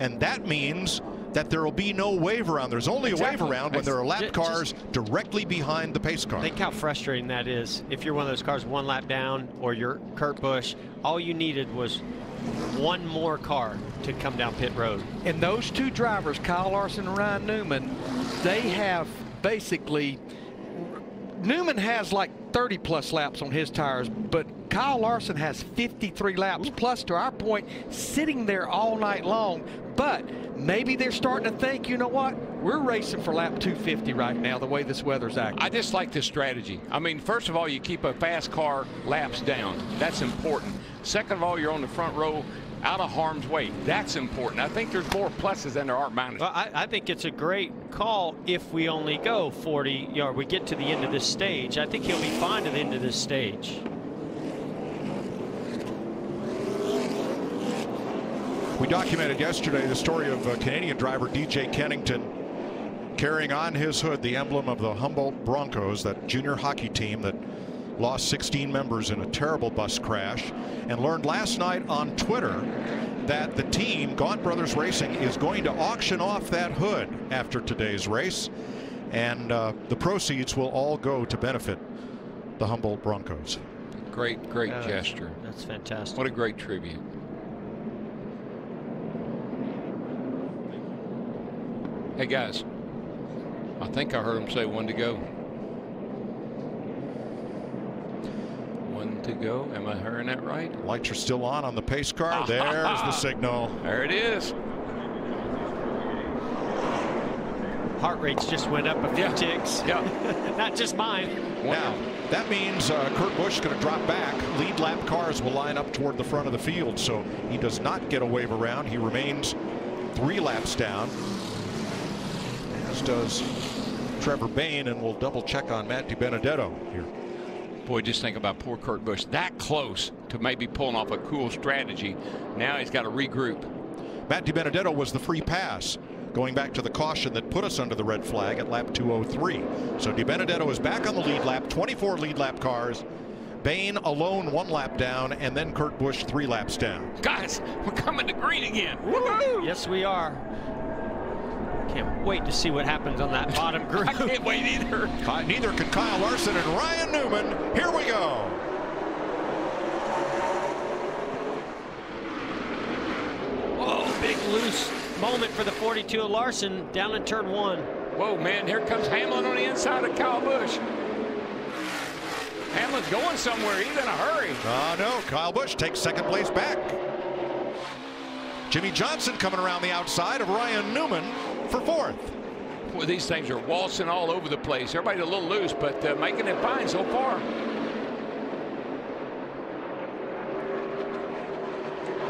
And that means that there will be no wave around. There's only a wave around when there are lap cars directly behind the pace car. Think how frustrating that is. If you're one of those cars 1 lap down or you're Kurt Busch, all you needed was one more car to come down pit road. And those 2 drivers, Kyle Larson and Ryan Newman, they have basically, Newman has like 30+ laps on his tires, but Kyle Larson has 53 laps, plus, to our point, sitting there all night long. But maybe they're starting to think, you know what, we're racing for lap 250 right now, the way this weather's acting. I just like this strategy. I mean, first of all, you keep a fast car laps down. That's important. Second of all, you're on the front row, out of harm's way. That's important. I think there's more pluses than there are minuses. Well, I think it's a great call if we only go 40, or we get to the end of this stage. I think he'll be fine at the end of this stage. We documented yesterday the story of Canadian driver DJ Kennington carrying on his hood the emblem of the Humboldt Broncos, that junior hockey team that lost 16 members in a terrible bus crash, and learned last night on Twitter that the team, Gaunt Brothers Racing, is going to auction off that hood after today's race, and the proceeds will all go to benefit the Humboldt Broncos. Great gesture. That's fantastic. What a great tribute. Hey guys, I think I heard him say 1 to go. 1 to go. Am I hearing that right? Lights are still on the pace car. There's the signal. There it is. Heart rates just went up a few ticks. Yeah. Not just mine. Now, that means Kurt Busch is going to drop back. Lead lap cars will line up toward the front of the field, so he does not get a wave around. He remains 3 laps down, as does Trevor Bayne, and we'll double check on Matt DiBenedetto here. Boy, just think about poor Kurt Busch, that close to maybe pulling off a cool strategy. Now he's got to regroup. Matt DiBenedetto was the free pass, going back to the caution that put us under the red flag at lap 203. So DiBenedetto is back on the lead lap, 24 lead lap cars. Bain alone 1 lap down, and then Kurt Busch 3 laps down. Guys, we're coming to green again. Woo-hoo! Yes, we are. Can't wait to see what happens on that bottom group. I can't wait either. Neither can Kyle Larson and Ryan Newman. Here we go. Whoa, big loose moment for the 42 of Larson down in turn 1. Whoa, man, here comes Hamlin on the inside of Kyle Busch. Hamlin's going somewhere. He's in a hurry. No, Kyle Busch takes second place back. Jimmy Johnson coming around the outside of Ryan Newman for 4th. Well, these things are waltzing all over the place. Everybody's a little loose, but making it fine so far.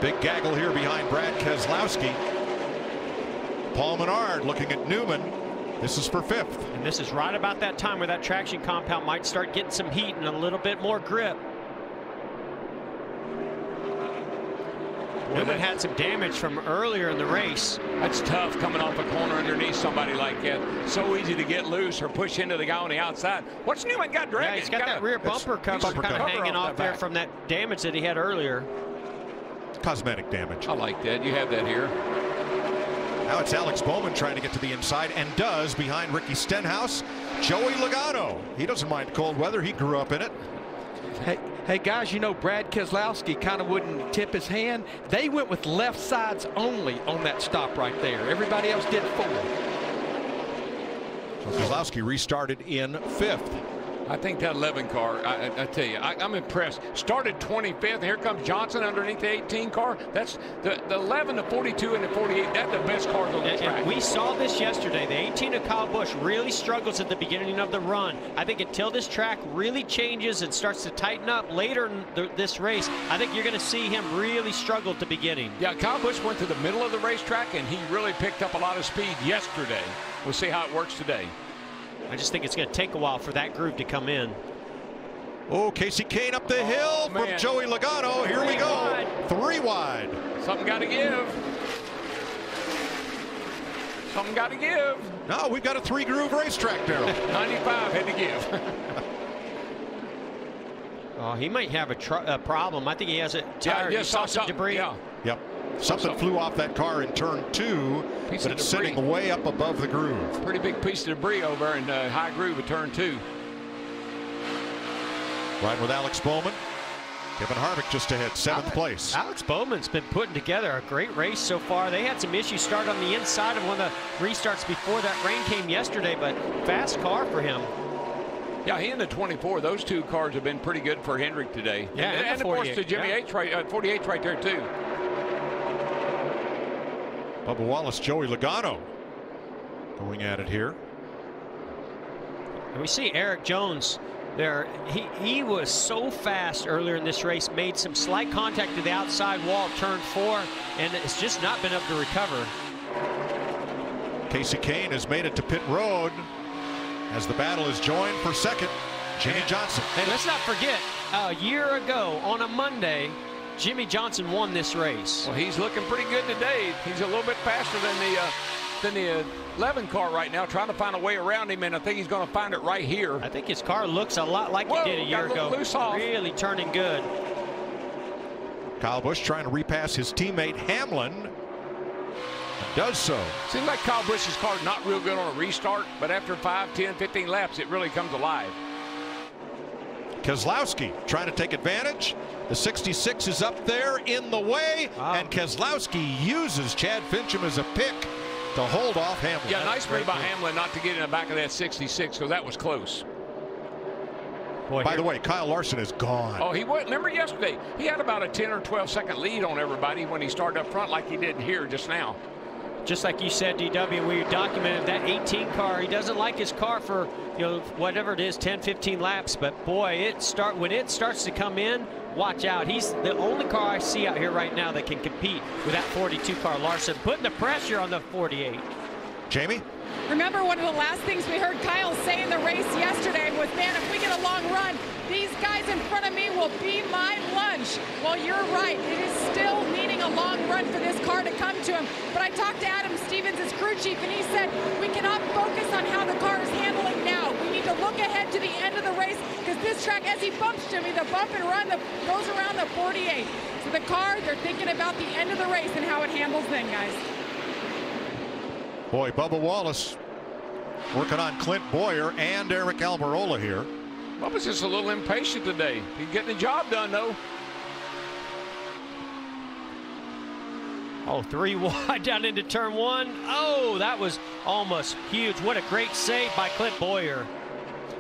Big gaggle here behind Brad Keselowski. Paul Menard looking at Newman. This is for 5th. And this is right about that time where that traction compound might start getting some heat and a little bit more grip. Newman had some damage from earlier in the race. That's tough coming off a corner underneath somebody like that. So easy to get loose or push into the guy on the outside. What's Newman got dragging? Yeah, he's got that rear bumper cover kind of hanging off there from that damage that he had earlier. Cosmetic damage. I like that. You have that here. Now it's Alex Bowman trying to get to the inside, and does, behind Ricky Stenhouse. Joey Logano. He doesn't mind cold weather. He grew up in it. Hey guys, you know Brad Keselowski kind of wouldn't tip his hand. They went with left sides only on that stop right there. Everybody else did 4. So Keselowski restarted in 5th. I think that 11 car, I tell you, I'm impressed. Started 25th. Here comes Johnson underneath the 18 car. That's the 11, the 42, and the 48. That's the best cars on the track. And we saw this yesterday. The 18 of Kyle Busch really struggles at the beginning of the run. I think until this track really changes and starts to tighten up later in this race, I think you're going to see him really struggle at the beginning. Yeah, Kyle Busch went to the middle of the racetrack, and he really picked up a lot of speed yesterday. We'll see how it works today. I just think it's going to take a while for that groove to come in. Oh, Casey Kane up the hill from Joey Logano. Here we go. 3 wide. Something got to give. Something got to give. No, we've got a 3-groove racetrack, Darrell. 95 had to give. Oh, he might have a problem. I think he has a tire. Yeah, saw some debris. Yeah. Yep. Something flew off that car in turn 2, but it's sitting way up above the groove. Pretty big piece of debris over in high groove of turn 2. Riding with Alex Bowman. Kevin Harvick just ahead, 7th place. Alex Bowman's been putting together a great race so far. They had some issues start on the inside of one of the restarts before that rain came yesterday, but fast car for him. Yeah, he and the 24, those 2 cars have been pretty good for Hendrick today. Yeah, and of course the Jimmy H, 48's right there too. Bubba Wallace, Joey Logano going at it here. And we see Eric Jones there. He was so fast earlier in this race, made some slight contact to the outside wall, turn 4, and it's just not been able to recover. Casey Kane has made it to pit road as the battle is joined for 2nd. Jimmy Johnson. Hey, let's not forget, a year ago on a Monday, Jimmy Johnson won this race. Well, he's looking pretty good today. He's a little bit faster than the 11 car right now, trying to find a way around him, and I think he's going to find it right here. I think his car looks a lot like it did a year ago. Loose off. Really turning good. Kyle Busch trying to repass his teammate Hamlin. Does so. Seems like Kyle Busch's car is not real good on a restart, but after 5, 10, 15 laps, it really comes alive. Keselowski trying to take advantage. The 66 is up there in the way, and Keselowski uses Chad Fincham as a pick to hold off Hamlin. Yeah, nice move by Hamlin not to get in the back of that 66, because that was close. Boy, by the way, Kyle Larson is gone. Oh, he was. Remember yesterday, he had about a 10 or 12 second lead on everybody when he started up front like he did here just now. Just like you said, DW, we documented that 18 car. He doesn't like his car for, you know, whatever it is, 10, 15 laps. But boy, when it starts to come in, watch out. He's the only car I see out here right now that can compete with that 42 car. Larson putting the pressure on the 48. Jamie? Remember, one of the last things we heard Kyle say in the race yesterday was, man, if we get a long run, these guys in front of me will be my lunch. Well, you're right. It is still needing a a long run for this car to come to him. But I talked to Adam Stevens, his crew chief, and he said we cannot focus on how the car is handling now. We need to look ahead to the end of the race, because this track, as he bumps Jimmy, the bump and run that goes around the 48. So the car, they're thinking about the end of the race and how it handles then, guys. Boy, Bubba Wallace working on Clint Bowyer and Eric Almirola here. Bubba's just a little impatient today. He's getting the job done, though. Oh, 3 wide down into turn 1. Oh, that was almost huge. What a great save by Clint Bowyer.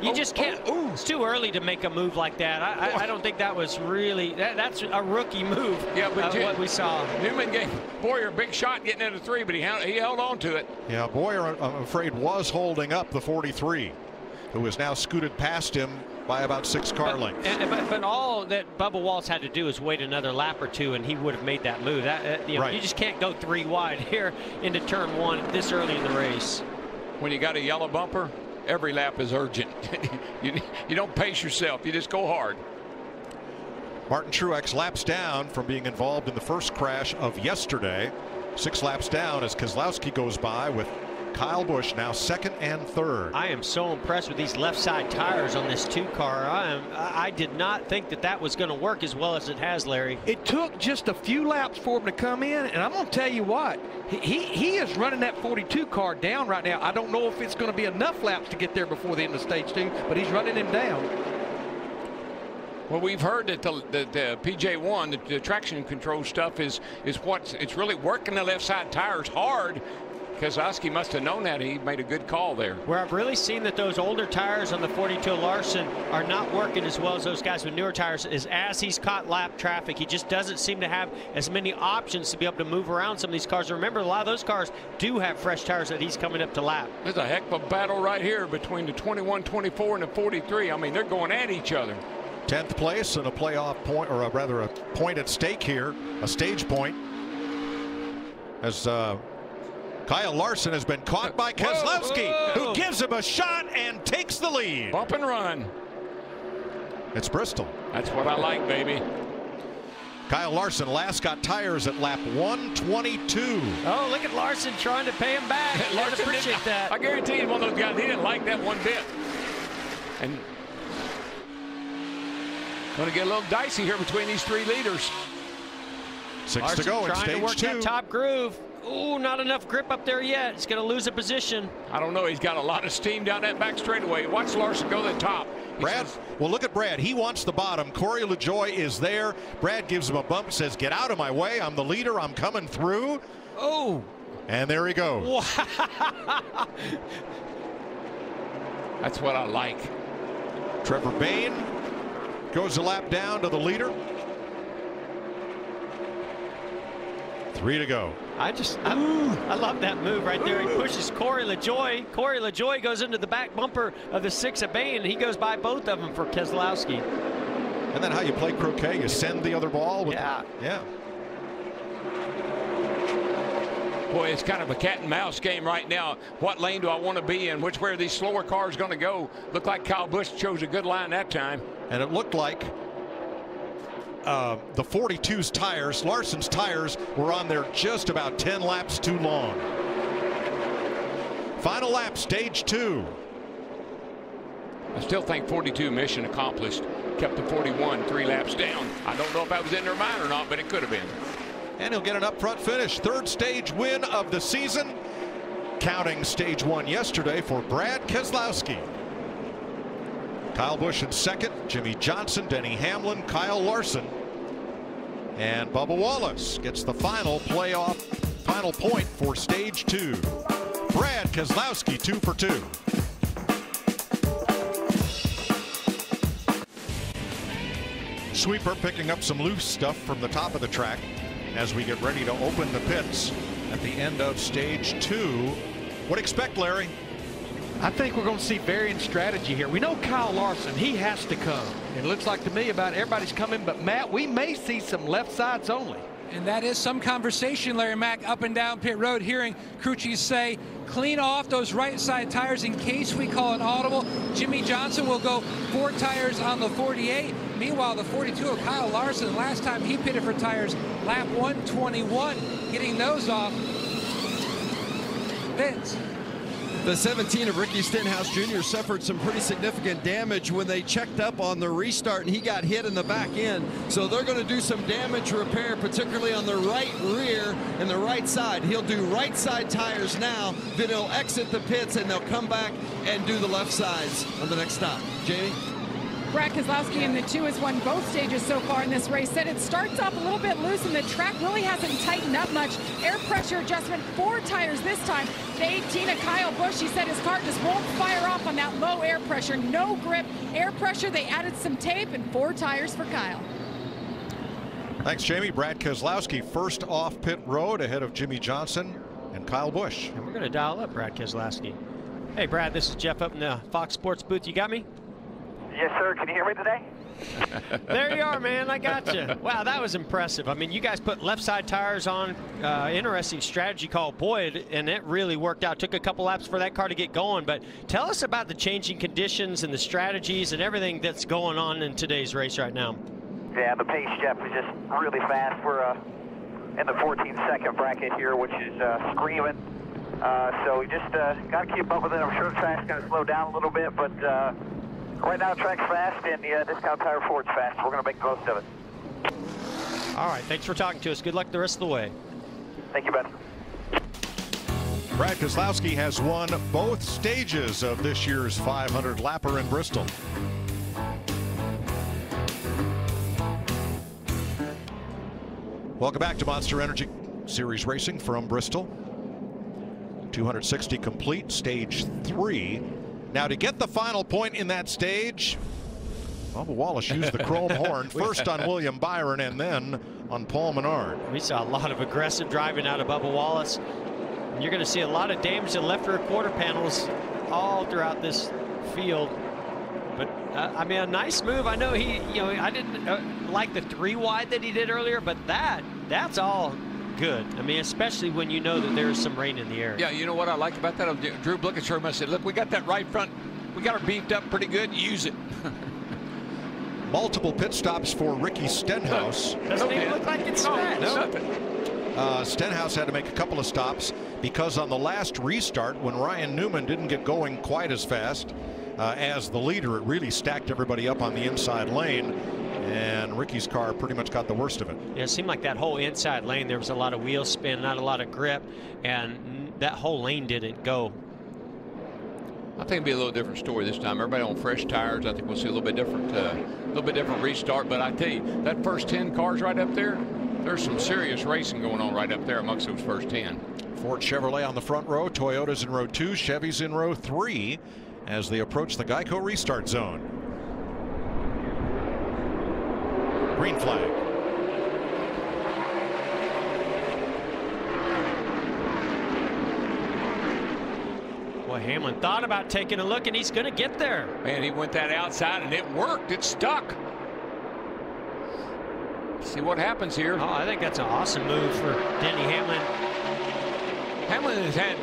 You just can't. It's too early to make a move like that. I don't think that was really. That's a rookie move. Yeah, but what we saw. Newman gave Bowyer a big shot getting into 3, but he held on to it. Yeah, Bowyer, I'm afraid, was holding up the 43, who is now scooted past him by about 6 car lengths. But all that Bubba Wallace had to do is wait another lap or 2, and he would have made that move. You just can't go 3 wide here into turn 1 this early in the race. When you got a yellow bumper, every lap is urgent. you don't pace yourself. You just go hard. Martin Truex laps down from being involved in the first crash of yesterday. 6 laps down as Keselowski goes by with Kyle Busch now 2nd and 3rd. I am so impressed with these left side tires on this 2 car. I did not think that was going to work as well as it has, Larry. It took just a few laps for him to come in, and I'm going to tell you what, he is running that 42 car down right now. I don't know if it's going to be enough laps to get there before the end of stage 2, but he's running him down. Well, we've heard that the PJ1, the traction control stuff, is it's really working the left side tires hard. Keselowski must have known that. He made a good call there. Where I've really seen that those older tires on the 42 Larson are not working as well as those guys with newer tires is as he's caught lap traffic. He just doesn't seem to have as many options to be able to move around some of these cars. Remember, a lot of those cars do have fresh tires that he's coming up to lap. There's a heck of a battle right here between the 21, 24, and the 43. I mean, they're going at each other. 10th place and a playoff point, or rather a point at stake here, a stage point, as Kyle Larson has been caught by Keselowski, who gives him a shot and takes the lead. Bump and run. It's Bristol. That's what I like, baby. Kyle Larson last got tires at lap 122. Oh, look at Larson trying to pay him back. Larson appreciate that. I guarantee he's one of those guys. He didn't like that one bit. And going to get a little dicey here between these 3 leaders. 6 Larson to go in trying stage to work 2. That top groove. Ooh, not enough grip up there yet. He's going to lose a position. I don't know. He's got a lot of steam down that back straightaway. Watch Larson go to the top. Brad, well, look at Brad. He wants the bottom. Corey LaJoie is there. Brad gives him a bump, says, get out of my way. I'm the leader. I'm coming through. Oh. And there he goes. Wow. That's what I like. Trevor Bayne goes a lap down to the leader. 3 to go. I love that move right there. He pushes Corey LaJoie. Corey LaJoie goes into the back bumper of the 6 of Bayne, and he goes by both of them for Keselowski. And then how you play croquet, you send the other ball. Yeah. Boy, it's kind of a cat and mouse game right now. What lane do I want to be in? Which way are these slower cars going to go? Looked like Kyle Busch chose a good line that time. And it looked like the 42's tires, Larson's tires, were on there just about 10 laps too long. Final lap, stage 2. I still think 42 mission accomplished. Kept the 41 3 laps down. I don't know if that was in their mind or not, but it could have been. And he'll get an up front finish. 3rd stage win of the season. Counting stage 1 yesterday for Brad Keselowski. Kyle Busch in 2nd, Jimmy Johnson, Denny Hamlin, Kyle Larson, and Bubba Wallace gets the final point for stage 2. Brad Keselowski 2 for 2. Sweeper picking up some loose stuff from the top of the track as we get ready to open the pits at the end of stage 2. What do you expect, Larry? I think we're going to see varying strategy here. We know Kyle Larson, he has to come. It looks like to me about everybody's coming, but Matt, we may see some left sides only. And that is some conversation, Larry Mack, up and down pit road, hearing crew chiefs say, clean off those right side tires in case we call an audible. Jimmie Johnson will go 4 tires on the 48. Meanwhile, the 42 of Kyle Larson, last time he pitted for tires, lap 121, getting those off. Vince. The 17 of Ricky Stenhouse Jr. suffered some pretty significant damage when they checked up on the restart, and he got hit in the back end. So they're going to do some damage repair, particularly on the right rear and the right side. He'll do right side tires now, then he'll exit the pits, and they'll come back and do the left sides on the next stop. Jamie? Brad Keselowski in the 2 has won both stages so far in this race. Said it starts off a little bit loose and the track really hasn't tightened up much. Air pressure adjustment, 4 tires this time. The 18 of Kyle Busch, he said his car just won't fire off on that low air pressure. No grip, air pressure. They added some tape and 4 tires for Kyle. Thanks, Jamie. Brad Keselowski first off pit road ahead of Jimmie Johnson and Kyle Busch. And we're going to dial up Brad Keselowski. Hey, Brad, this is Jeff up in the Fox Sports booth. You got me? Yes, sir. Can you hear me today? There you are, man. I got you. Wow, that was impressive. I mean, you guys put left side tires on. Interesting strategy call, boy, and it really worked out. Took a couple laps for that car to get going. But tell us about the changing conditions and the strategies and everything that's going on in today's race right now. Yeah, the pace, Jeff, is just really fast. We're in the 14-second bracket here, which is screaming. So we just got to keep up with it. I'm sure the track's going to slow down a little bit, but right now the track's fast, and the discount tire Ford's fast. We're going to make the most of it. All right, thanks for talking to us. Good luck the rest of the way. Thank you, bud. Brad Keselowski has won both stages of this year's 500 lapper in Bristol. Welcome back to Monster Energy Series Racing from Bristol. 260 complete, stage 3. Now, to get the final point in that stage, Bubba Wallace used the chrome horn first on William Byron and then on Paul Menard. We saw a lot of aggressive driving out of Bubba Wallace. And you're going to see a lot of damage to left rear quarter panels all throughout this field. But I mean, a nice move. I know he, I didn't like the 3 wide that he did earlier, but that's all good. I mean, especially when you know that there's some rain in the air. Yeah, you know what I like about that? Drew Blickenshire said, look, we got that right front. We got her beefed up pretty good. Use it. Multiple pit stops for Ricky Stenhouse. Doesn't even look like it's scratched. Nothing. Stenhouse had to make a couple of stops because on the last restart, when Ryan Newman didn't get going quite as fast as the leader, it really stacked everybody up on the inside lane, and Ricky's car pretty much got the worst of it. Yeah, it seemed like that whole inside lane, there was a lot of wheel spin, not a lot of grip, and that whole lane didn't go. I think it'll be a little different story this time. Everybody on fresh tires. I think we'll see a little bit different restart. But I tell you, that first 10 cars right up there, there's some serious racing going on right up there amongst those first 10. Ford Chevrolet on the front row, Toyota's in row 2, Chevy's in row 3 as they approach the Geico restart zone. Green flag. Boy, Hamlin thought about taking a look, and he's going to get there. Man, he went that outside, and it worked. It stuck. See what happens here. Oh, I think that's an awesome move for Denny Hamlin. Hamlin has had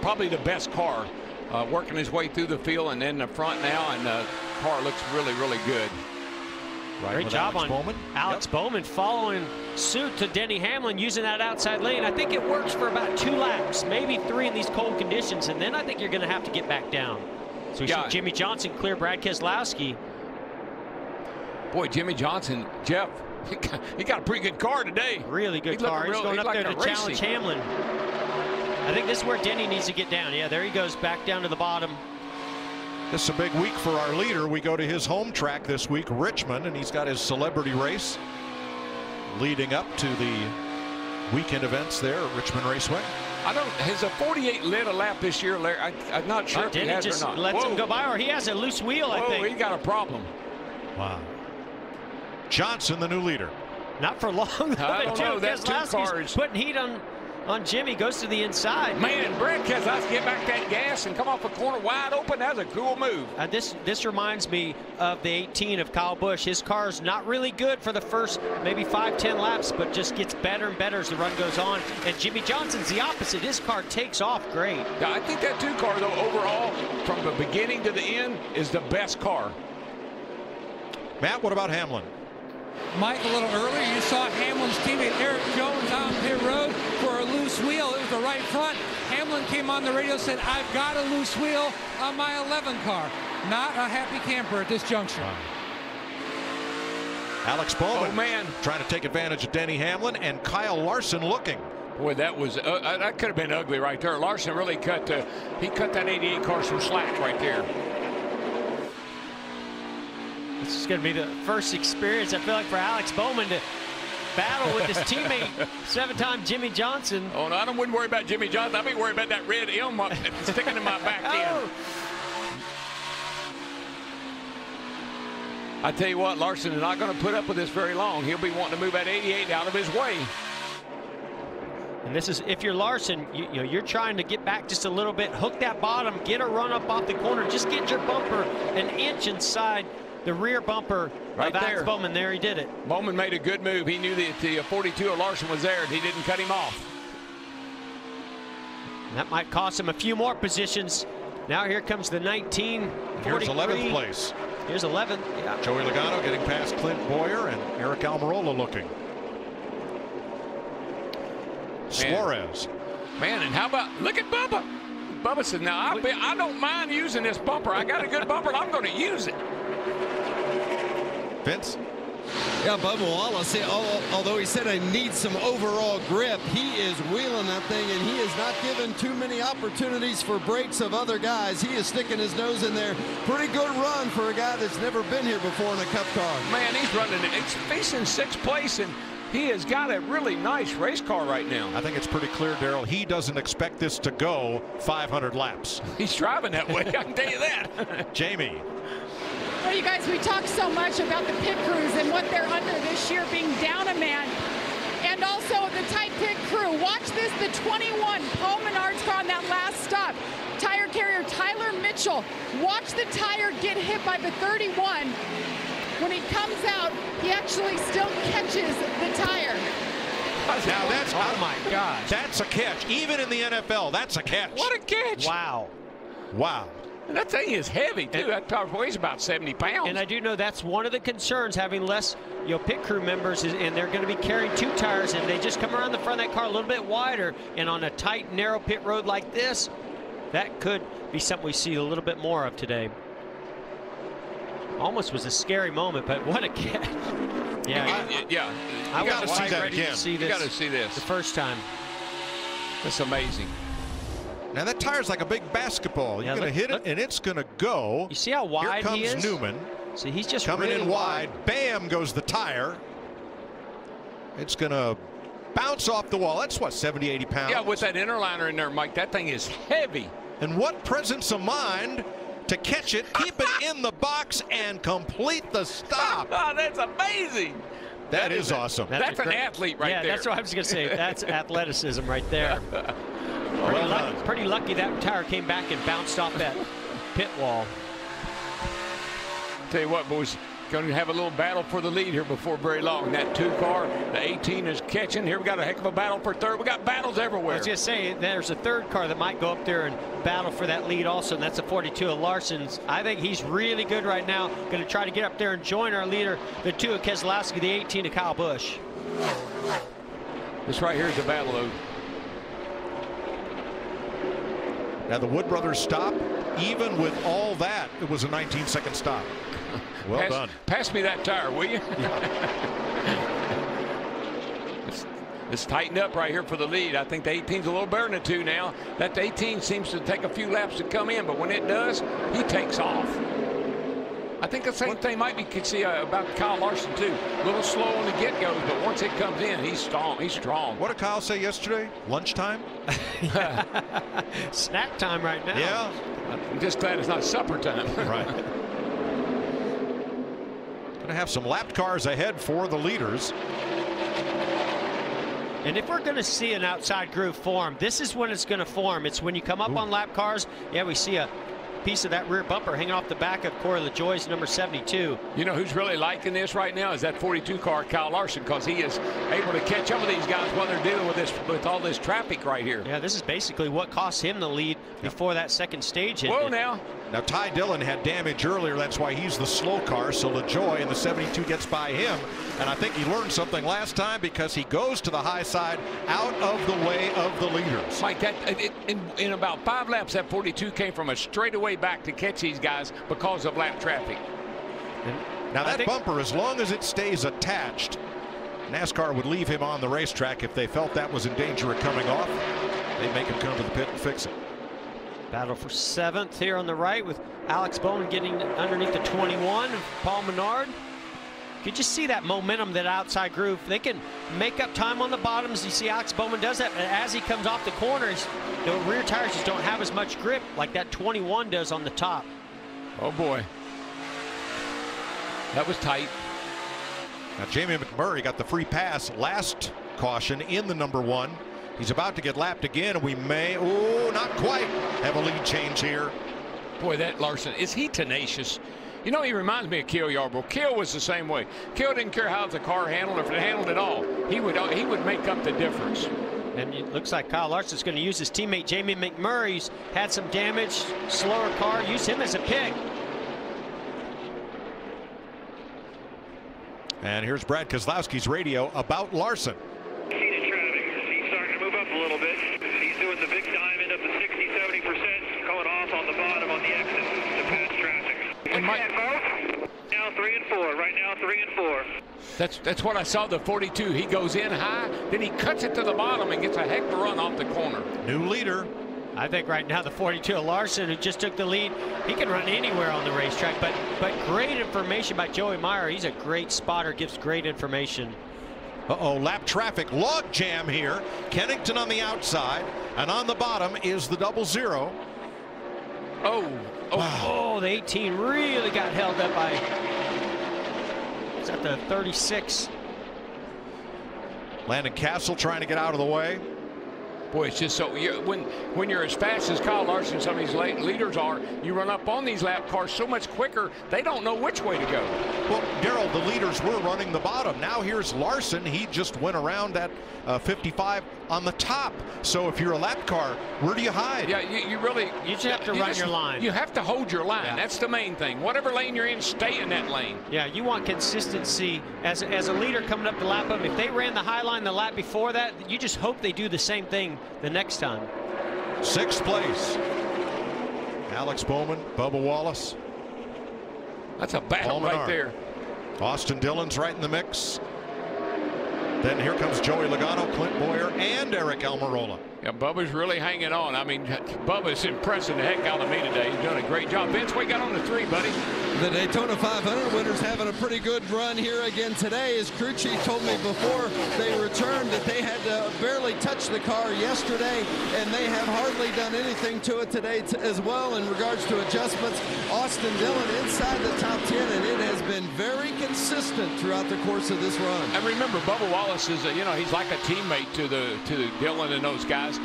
probably the best car, working his way through the field and in the front now, and the car looks really, really good. Right. Great job Alex on Bowman. Alex Bowman following suit to Denny Hamlin, using that outside lane. I think it works for about 2 laps, maybe 3 in these cold conditions, and then I think you're going to have to get back down. So we see Jimmie Johnson clear Brad Keselowski. Boy, Jimmie Johnson, Jeff, he got a pretty good car today. Really good car. He's going up there to challenge Hamlin. I think this is where Denny needs to get down. Yeah, there he goes, back down to the bottom. This is a big week for our leader. We go to his home track this week, Richmond, and he's got his celebrity race leading up to the weekend events there at Richmond Raceway. Has a 48 led a lap this year, Larry? I'm not sure if he has just or not. Lets him go by, or he has a loose wheel, I think. He got a problem. Wow. Johnson, the new leader. Not for long. I don't know. That's 2 cars. Putting heat on on Jimmy. Goes to the inside. Man, Brent Keselowski get back that gas and come off a corner wide open. That was a cool move. This reminds me of the 18 of Kyle Busch. His car's not really good for the first maybe 5-10 laps, but just gets better and better as the run goes on. And Jimmy Johnson's the opposite. His car takes off great. Yeah, I think that 2 car, though, overall, from the beginning to the end, is the best car. Matt, what about Hamlin? Mike, a little earlier, you saw Hamlin's teammate Eric Jones out pit road for a loose wheel. It was the right front. Hamlin came on the radio and said, I've got a loose wheel on my 11 car. Not a happy camper at this juncture. Alex Bowman trying to take advantage of Denny Hamlin, and Kyle Larson looking. Boy, that was that could have been ugly right there. Larson really cut that 88 car some slack right there. This is going to be the first experience, I feel like, for Alex Bowman to battle with his teammate, 7-time Jimmy Johnson. Oh, no, I wouldn't worry about Jimmy Johnson. I'd be worried about that red M sticking in my back end. I tell you what, Larson is not going to put up with this very long. He'll be wanting to move that 88 out of his way. And this is, if you're Larson, you're trying to get back just a little bit, hook that bottom, get a run up off the corner, just get your bumper an inch inside the rear bumper right of there. Alex Bowman. There he did it. Bowman made a good move. He knew that the 42 of Larson was there, and he didn't cut him off. And that might cost him a few more positions. Now here comes the 19. Here's 11th place. Here's 11th. Yeah. Joey Logano getting past Clint Boyer, and Eric Almirola looking. Suarez. Man, and how about, look at Bubba. Bubba said, now I don't mind using this bumper. I got a good bumper, and I'm going to use it. Vince? Yeah, Bubba Wallace, although he said I need some overall grip, he is wheeling that thing, and he is not given too many opportunities for breaks of other guys. He is sticking his nose in there. Pretty good run for a guy that's never been here before in a Cup car. Man, he's running it. It's facing 6th place, and he has got a really nice race car right now. I think it's pretty clear, Darrell, he doesn't expect this to go 500 laps. He's driving that way, I can tell you that. Jamie. Well, you guys, we talk so much about the pit crews and what they're under this year, being down a man. And also the tight pit crew. Watch this, the 21 Paul Menard's car on that last stop. Tire carrier Tyler Mitchell. Watch the tire get hit by the 31. When he comes out, he actually still catches the tire. Now that's, oh my gosh. That's a catch. Even in the NFL, that's a catch. What a catch. Wow. Wow. And that thing is heavy, too. That car weighs about 70 pounds. And I do know that's one of the concerns, having less pit crew members, and they're going to be carrying 2 tires, and they just come around the front of that car a little bit wider. And on a tight, narrow pit road like this, that could be something we see a little bit more of today. Almost was a scary moment, but what a catch. Yeah. I got to see that ready again. to see You this got to see this. the first time. That's amazing. Now that tire's like a big basketball. You're going to hit it, and it's going to go. You see how wide Here he is? comes Newman. See, he's just coming really in wide. Bam goes the tire. It's going to bounce off the wall. That's what, 70, 80 pounds? Yeah, with that inner liner in there, Mike, that thing is heavy. And what presence of mind to catch it, keep it in the box, and complete the stop. That's amazing. That is awesome. That's an athlete right there. Yeah, that's what I was going to say. That's athleticism right there. Pretty lucky that tire came back and bounced off that pit wall. Tell you what, boys, going to have a little battle for the lead here before very long. That 2 car, the 18 is catching. Here we got a heck of a battle for 3rd. We got battles everywhere. I was going to say, there's a 3rd car that might go up there and battle for that lead also, and that's the 42 of Larson's. I think he's really good right now. Going to try to get up there and join our leader, the 2 of Keselowski, the 18 of Kyle Busch. This right here is the battle, though. Now the Wood Brothers stop, even with all that, it was a 19-second stop. Well done. Pass me that tire, will you? It's tightened up right here for the lead. I think the 18's a little better than the 2 now. That 18 seems to take a few laps to come in, but when it does, he takes off. I think the same thing might be could see about Kyle Larson too. A little slow on the get-go, but once it comes in, he's strong. He's strong. What did Kyle say yesterday? Lunchtime? Snack time right now. Yeah. I'm just glad it's not supper time. Right. Going to have some lapped cars ahead for the leaders. And if we're going to see an outside groove form, this is when it's going to form. It's when you come up on lap cars. Yeah, we see a piece of that rear bumper hanging off the back of Corey LaJoie's number 72. You know who's really liking this right now is that 42 car, Kyle Larson, because he is able to catch up with these guys while they're dealing with all this traffic right here. Yeah, this is basically what cost him the lead before that second stage ended. Whoa, now Ty Dillon had damage earlier. That's why he's the slow car. So LaJoie in the 72 gets by him. And I think he learned something last time because he goes to the high side out of the way of the leaders. Like that, in about 5 laps, that 42 came from a straightaway back to catch these guys because of lap traffic. Now that bumper, as long as it stays attached, NASCAR would leave him on the racetrack. If they felt that was in danger of coming off, they'd make him come to the pit and fix it. Battle for 7th here on the right with Alex Bowman getting underneath the 21 of Paul Menard. You just see that momentum, that outside groove. They can make up time on the bottoms. You see Alex Bowman does that, but as he comes off the corners, the rear tires just don't have as much grip like that 21 does on the top. Oh boy, that was tight. Now Jamie McMurray got the free pass last caution in the number 1. He's about to get lapped again, and we may, not quite, have a lead change here. Boy, that Larson, is he tenacious? You know, he reminds me of Cale Yarborough. Cale was the same way. Cale didn't care how the car handled, if it handled at all. He would make up the difference. And it looks like Kyle Larson's going to use his teammate Jamie McMurray. He's had some damage, slower car, use him as a pick. And here's Brad Keselowski's radio about Larson. He's starting to move up a little bit. He's doing the big diamond up to 60-70%, coming off on the bottom on the exit to pass traffic. And Mike, now 3 and 4. Right now 3 and 4. That's what I saw. The 42. He goes in high, then he cuts it to the bottom and gets a heck of a run off the corner. New leader. I think right now the 42 of Larson, who just took the lead, he can run anywhere on the racetrack. But great information by Joey Meyer. He's a great spotter, gives great information. Lap traffic log jam here. Kennington on the outside, and on the bottom is the 00. Oh, the 18 really got held up by, is that the 36? Landon Castle trying to get out of the way. Boy, it's just so, when you're as fast as Kyle Larson, some of these leaders are, you run up on these lap cars so much quicker, they don't know which way to go. Well, Darrell, the leaders were running the bottom. Now here's Larson. He just went around that 55 on the top. So if you're a lap car, where do you hide? Yeah, you just have to run your line. You have to hold your line. Yeah. That's the main thing. Whatever lane you're in, stay in that lane. Yeah, you want consistency as a leader coming up to lap up. If they ran the high line the lap before that, you just hope they do the same thing the next time. 6th place. Alex Bowman, Bubba Wallace. That's a battle right there. Austin Dillon's right in the mix. Then here comes Joey Logano, Clint Boyer, and Eric Almirola. Yeah, Bubba's really hanging on. I mean, Bubba's impressing the heck out of me today. He's done a great job. Vince, we got on the 3, buddy. The Daytona 500 winners having a pretty good run here again today. As crew chief told me before they returned that they had to barely touch the car yesterday, and they have hardly done anything to it today as well in regards to adjustments. Austin Dillon inside the top 10, and it has been very consistent throughout the course of this run. And remember, Bubba Wallace is, he's like a teammate to the Dillon and those guys.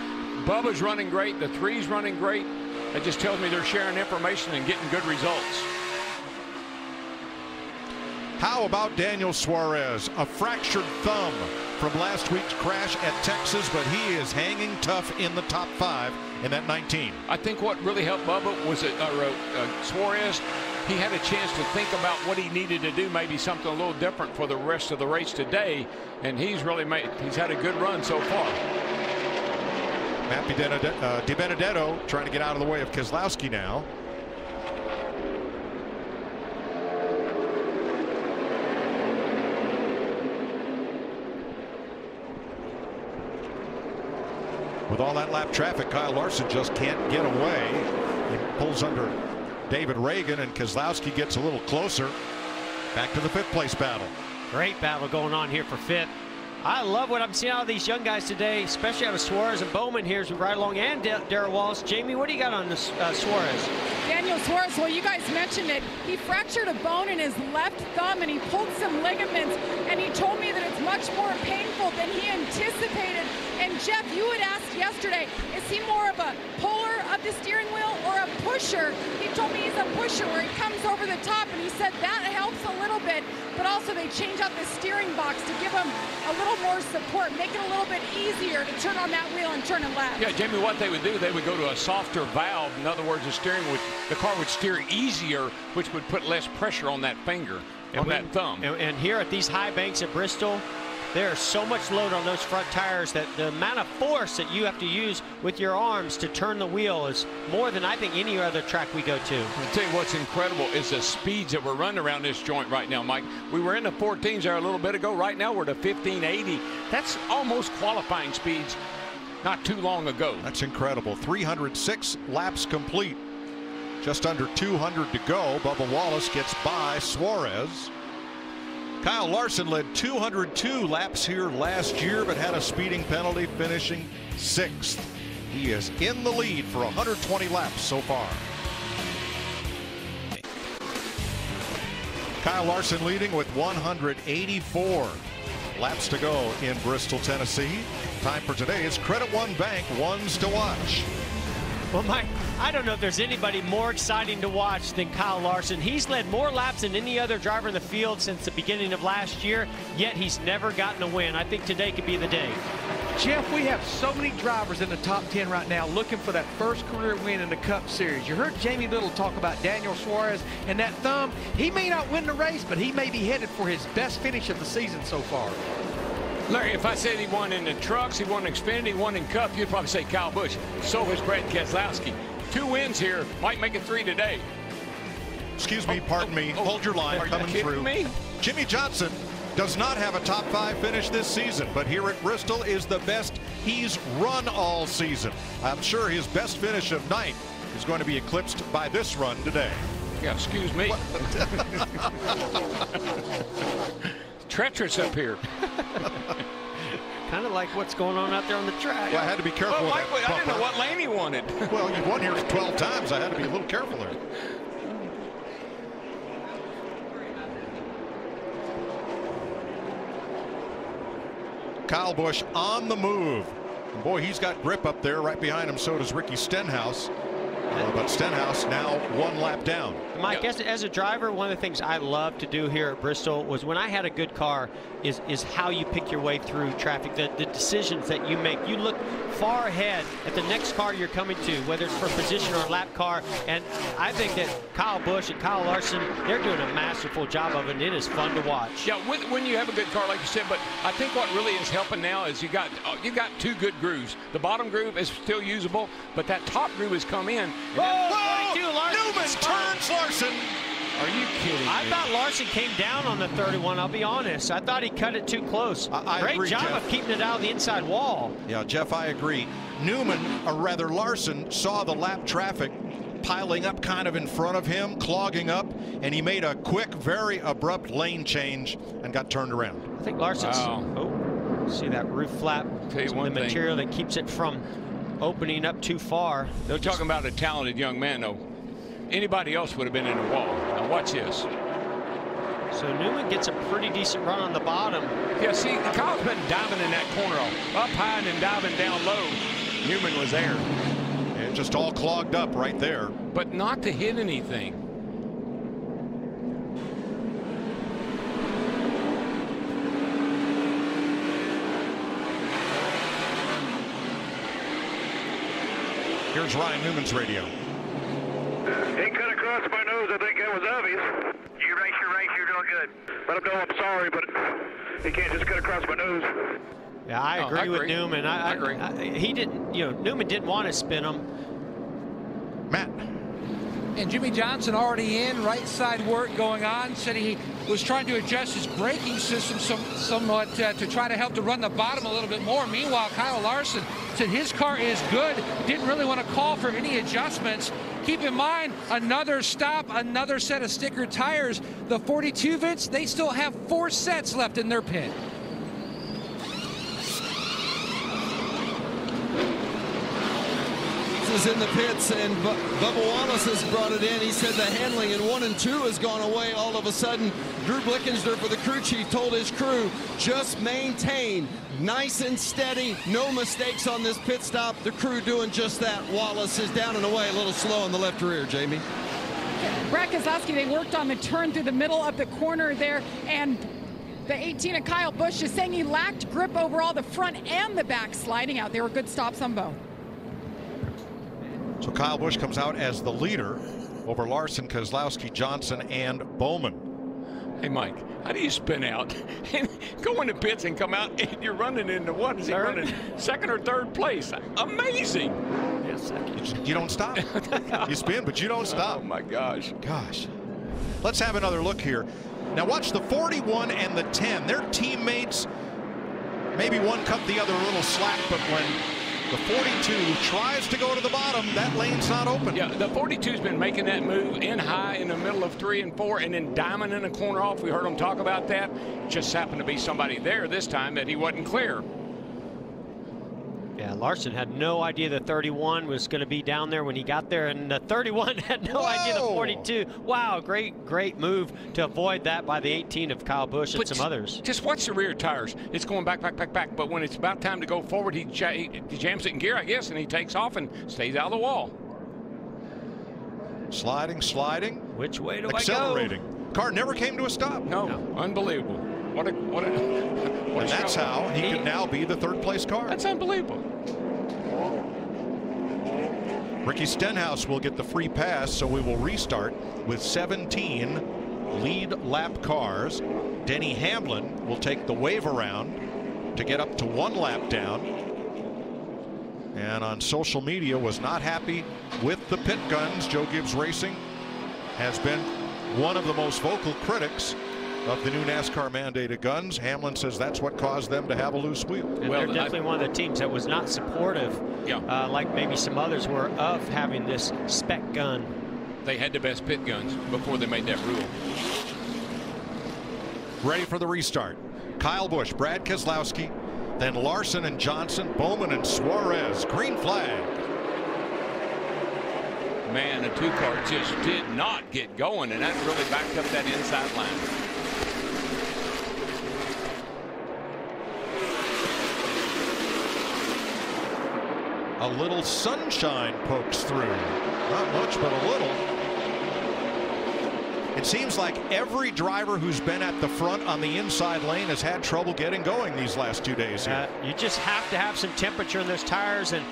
Bubba's running great. The 3's running great. That just tells me they're sharing information and getting good results. How about Daniel Suarez? A fractured thumb from last week's crash at Texas, but he is hanging tough in the top 5 in that 19. I think what really helped Bubba was Suarez. He had a chance to think about what he needed to do, maybe something a little different for the rest of the race today, and he's had a good run so far. Matt DiBenedetto trying to get out of the way of Keselowski now. With all that lap traffic, Kyle Larson just can't get away. He pulls under David Reagan, and Keselowski gets a little closer. Back to the 5th place battle. Great battle going on here for 5th. I love what I'm seeing out of these young guys today, especially out of Suarez and Bowman here as we ride along, and Darrell Wallace. Jamie, what do you got on this Suarez? Daniel Suarez, well, you guys mentioned it. He fractured a bone in his left thumb and he pulled some ligaments, and he told me that it's much more painful than he anticipated. And Jeff, you had asked yesterday, is he more of a puller of the steering wheel or a pusher? He told me he's a pusher where he comes over the top, and he said that helps a little bit, but also they change out the steering box to give him a little more support, make it a little bit easier to turn on that wheel and turn it left. Yeah, Jamie, what they would do, they would go to a softer valve. In other words, the car would steer easier, which would put less pressure on that finger, on that thumb. And here at these high banks at Bristol, there's so much load on those front tires that the amount of force that you have to use with your arms to turn the wheel is more than I think any other track we go to. I'll tell you what's incredible is the speeds that we're running around this joint right now, Mike. We were in the 14s there a little bit ago. Right now we're at 1580. That's almost qualifying speeds not too long ago. That's incredible. 306 laps complete. Just under 200 to go. Bubba Wallace gets by Suarez. Kyle Larson led 202 laps here last year, but had a speeding penalty, finishing 6th. He is in the lead for 120 laps so far. Kyle Larson leading with 184 laps to go in Bristol, Tennessee. Time for today's Credit One Bank ones to watch. Well, Mike, I don't know if there's anybody more exciting to watch than Kyle Larson. He's led more laps than any other driver in the field since the beginning of last year, yet he's never gotten a win. I think today could be the day. Jeff, we have so many drivers in the top 10 right now looking for that first career win in the Cup Series. You heard Jamie Little talk about Daniel Suarez and that thumb. He may not win the race, but he may be headed for his best finish of the season so far. Larry, if I said he won in the trucks, he won in Xfinity, he won in Cup, you'd probably say Kyle Busch. So has Brad Keselowski. 2 wins here, might make it 3 today. Excuse me, pardon me. Hold your line. Coming through. Me? Jimmie Johnson does not have a top 5 finish this season, but here at Bristol is the best he's run all season. I'm sure his best finish of night is going to be eclipsed by this run today. Yeah, excuse me. Treacherous up here. Kind of like what's going on out there on the track. Well, I had to be careful with that I didn't know what lane he wanted. Well, you've won here 12 times. I had to be a little careful there. Kyle Busch on the move. And boy, he's got grip up there right behind him. So does Ricky Stenhouse. But Stenhouse now 1 lap down. Mike, as a driver, one of the things I love to do here at Bristol was when I had a good car is how you pick your way through traffic, the decisions that you make. You look far ahead at the next car you're coming to, whether it's for position or a lap car. And I think that Kyle Busch and Kyle Larson, they're doing a masterful job of it, and it is fun to watch. Yeah, when you have a good car, like you said, but I think what really is helping now is you got 2 good grooves. The bottom groove is still usable, but that top groove has come in. Whoa! Newman turns Larson. Are you kidding I me? thought Larson came down on the 31, I'll be honest. I thought he cut it too close. I agree, Great job Jeff. of keeping it out of the inside wall. Yeah, Jeff, I agree. Newman, or rather Larson, saw the lap traffic piling up kind of in front of him, clogging up, and he made a quick, very abrupt lane change and got turned around. I think Larson's... Oh, see that roof flap? Tell you the one thing. material that keeps it from opening up too far. They're talking about a talented young man, though. Anybody else would have been in the wall. Now watch this. So Newman gets a pretty decent run on the bottom. Yeah, see, Kyle's been diving in that corner, up high and then diving down low. Newman was there. And just all clogged up right there. But not to hit anything. Here's Ryan Newman's radio. It cut across my nose. I think that was obvious. You race your race. You're doing good. Let him know I'm sorry, but he can't just cut across my nose. Yeah, I agree with Newman. I agree. He didn't, Newman didn't want to spin him. Matt. And Jimmie Johnson already in, right side work going on. Said he was trying to adjust his braking system somewhat to try to help to run the bottom a little bit more. Meanwhile, Kyle Larson said his car is good. Didn't really want to call for any adjustments. Keep in mind, another stop, another set of sticker tires. The 42 Vince, they still have 4 sets left in their pit. is in the pits, and Bubba Wallace has brought it in. He said the handling in 1 and 2 has gone away all of a sudden. Drew Blickensderfer, the crew chief, told his crew, just maintain nice and steady, no mistakes on this pit stop. The crew doing just that. Wallace is down and away, a little slow in the left rear, Jamie. Brad Keselowski, they worked on the turn through the middle of the corner there, and the 18 of Kyle Busch is saying he lacked grip overall, the front and the back sliding out. They were good stops on both. So Kyle Busch comes out as the leader over Larson, Keselowski, Johnson, and Bowman. Hey, Mike, how do you spin out and go into pits and come out and you're running into what? Is he running second or third place? Amazing. Yes, you don't stop. You spin, but you don't stop. Oh, my gosh. Gosh. Let's have another look here. Now watch the 41 and the 10. They're teammates. Maybe one cut the other a little slack, but when the 42 tries to go to the bottom, that lane's not open. Yeah, the 42's been making that move in high in the middle of 3 and 4 and then diamond in the corner off. We heard him talk about that. Just happened to be somebody there this time that he wasn't clear. Yeah, Larson had no idea the 31 was going to be down there when he got there, and the 31 had no idea the 42. Wow, great move to avoid that by the 18 of Kyle Busch and some others. Just watch the rear tires. It's going back. But when it's about time to go forward, he jams it in gear, I guess, and he takes off and stays out of the wall. Sliding. Which way do accelerating. I go? Car never came to a stop. No. Unbelievable. And that's how he can now be the third place car. That's unbelievable. Ricky Stenhouse will get the free pass, so we will restart with 17 lead lap cars. Denny Hamlin will take the wave around to get up to 1 lap down. And on social media was not happy with the pit guns. Joe Gibbs Racing has been one of the most vocal critics of the new NASCAR mandated guns. Hamlin says that's what caused them to have a loose wheel. And they're definitely one of the teams that was not supportive, like maybe some others were, of having this spec gun. They had the best pit guns before they made that rule. Ready for the restart. Kyle Busch, Brad Keselowski, then Larson and Johnson, Bowman and Suarez. Green flag. Man, the 2 car just did not get going, and that really backed up that inside line. A little sunshine pokes through. Not much, but a little. It seems like every driver who's been at the front on the inside lane has had trouble getting going these last 2 days here. You just have to have some temperature in those tires, and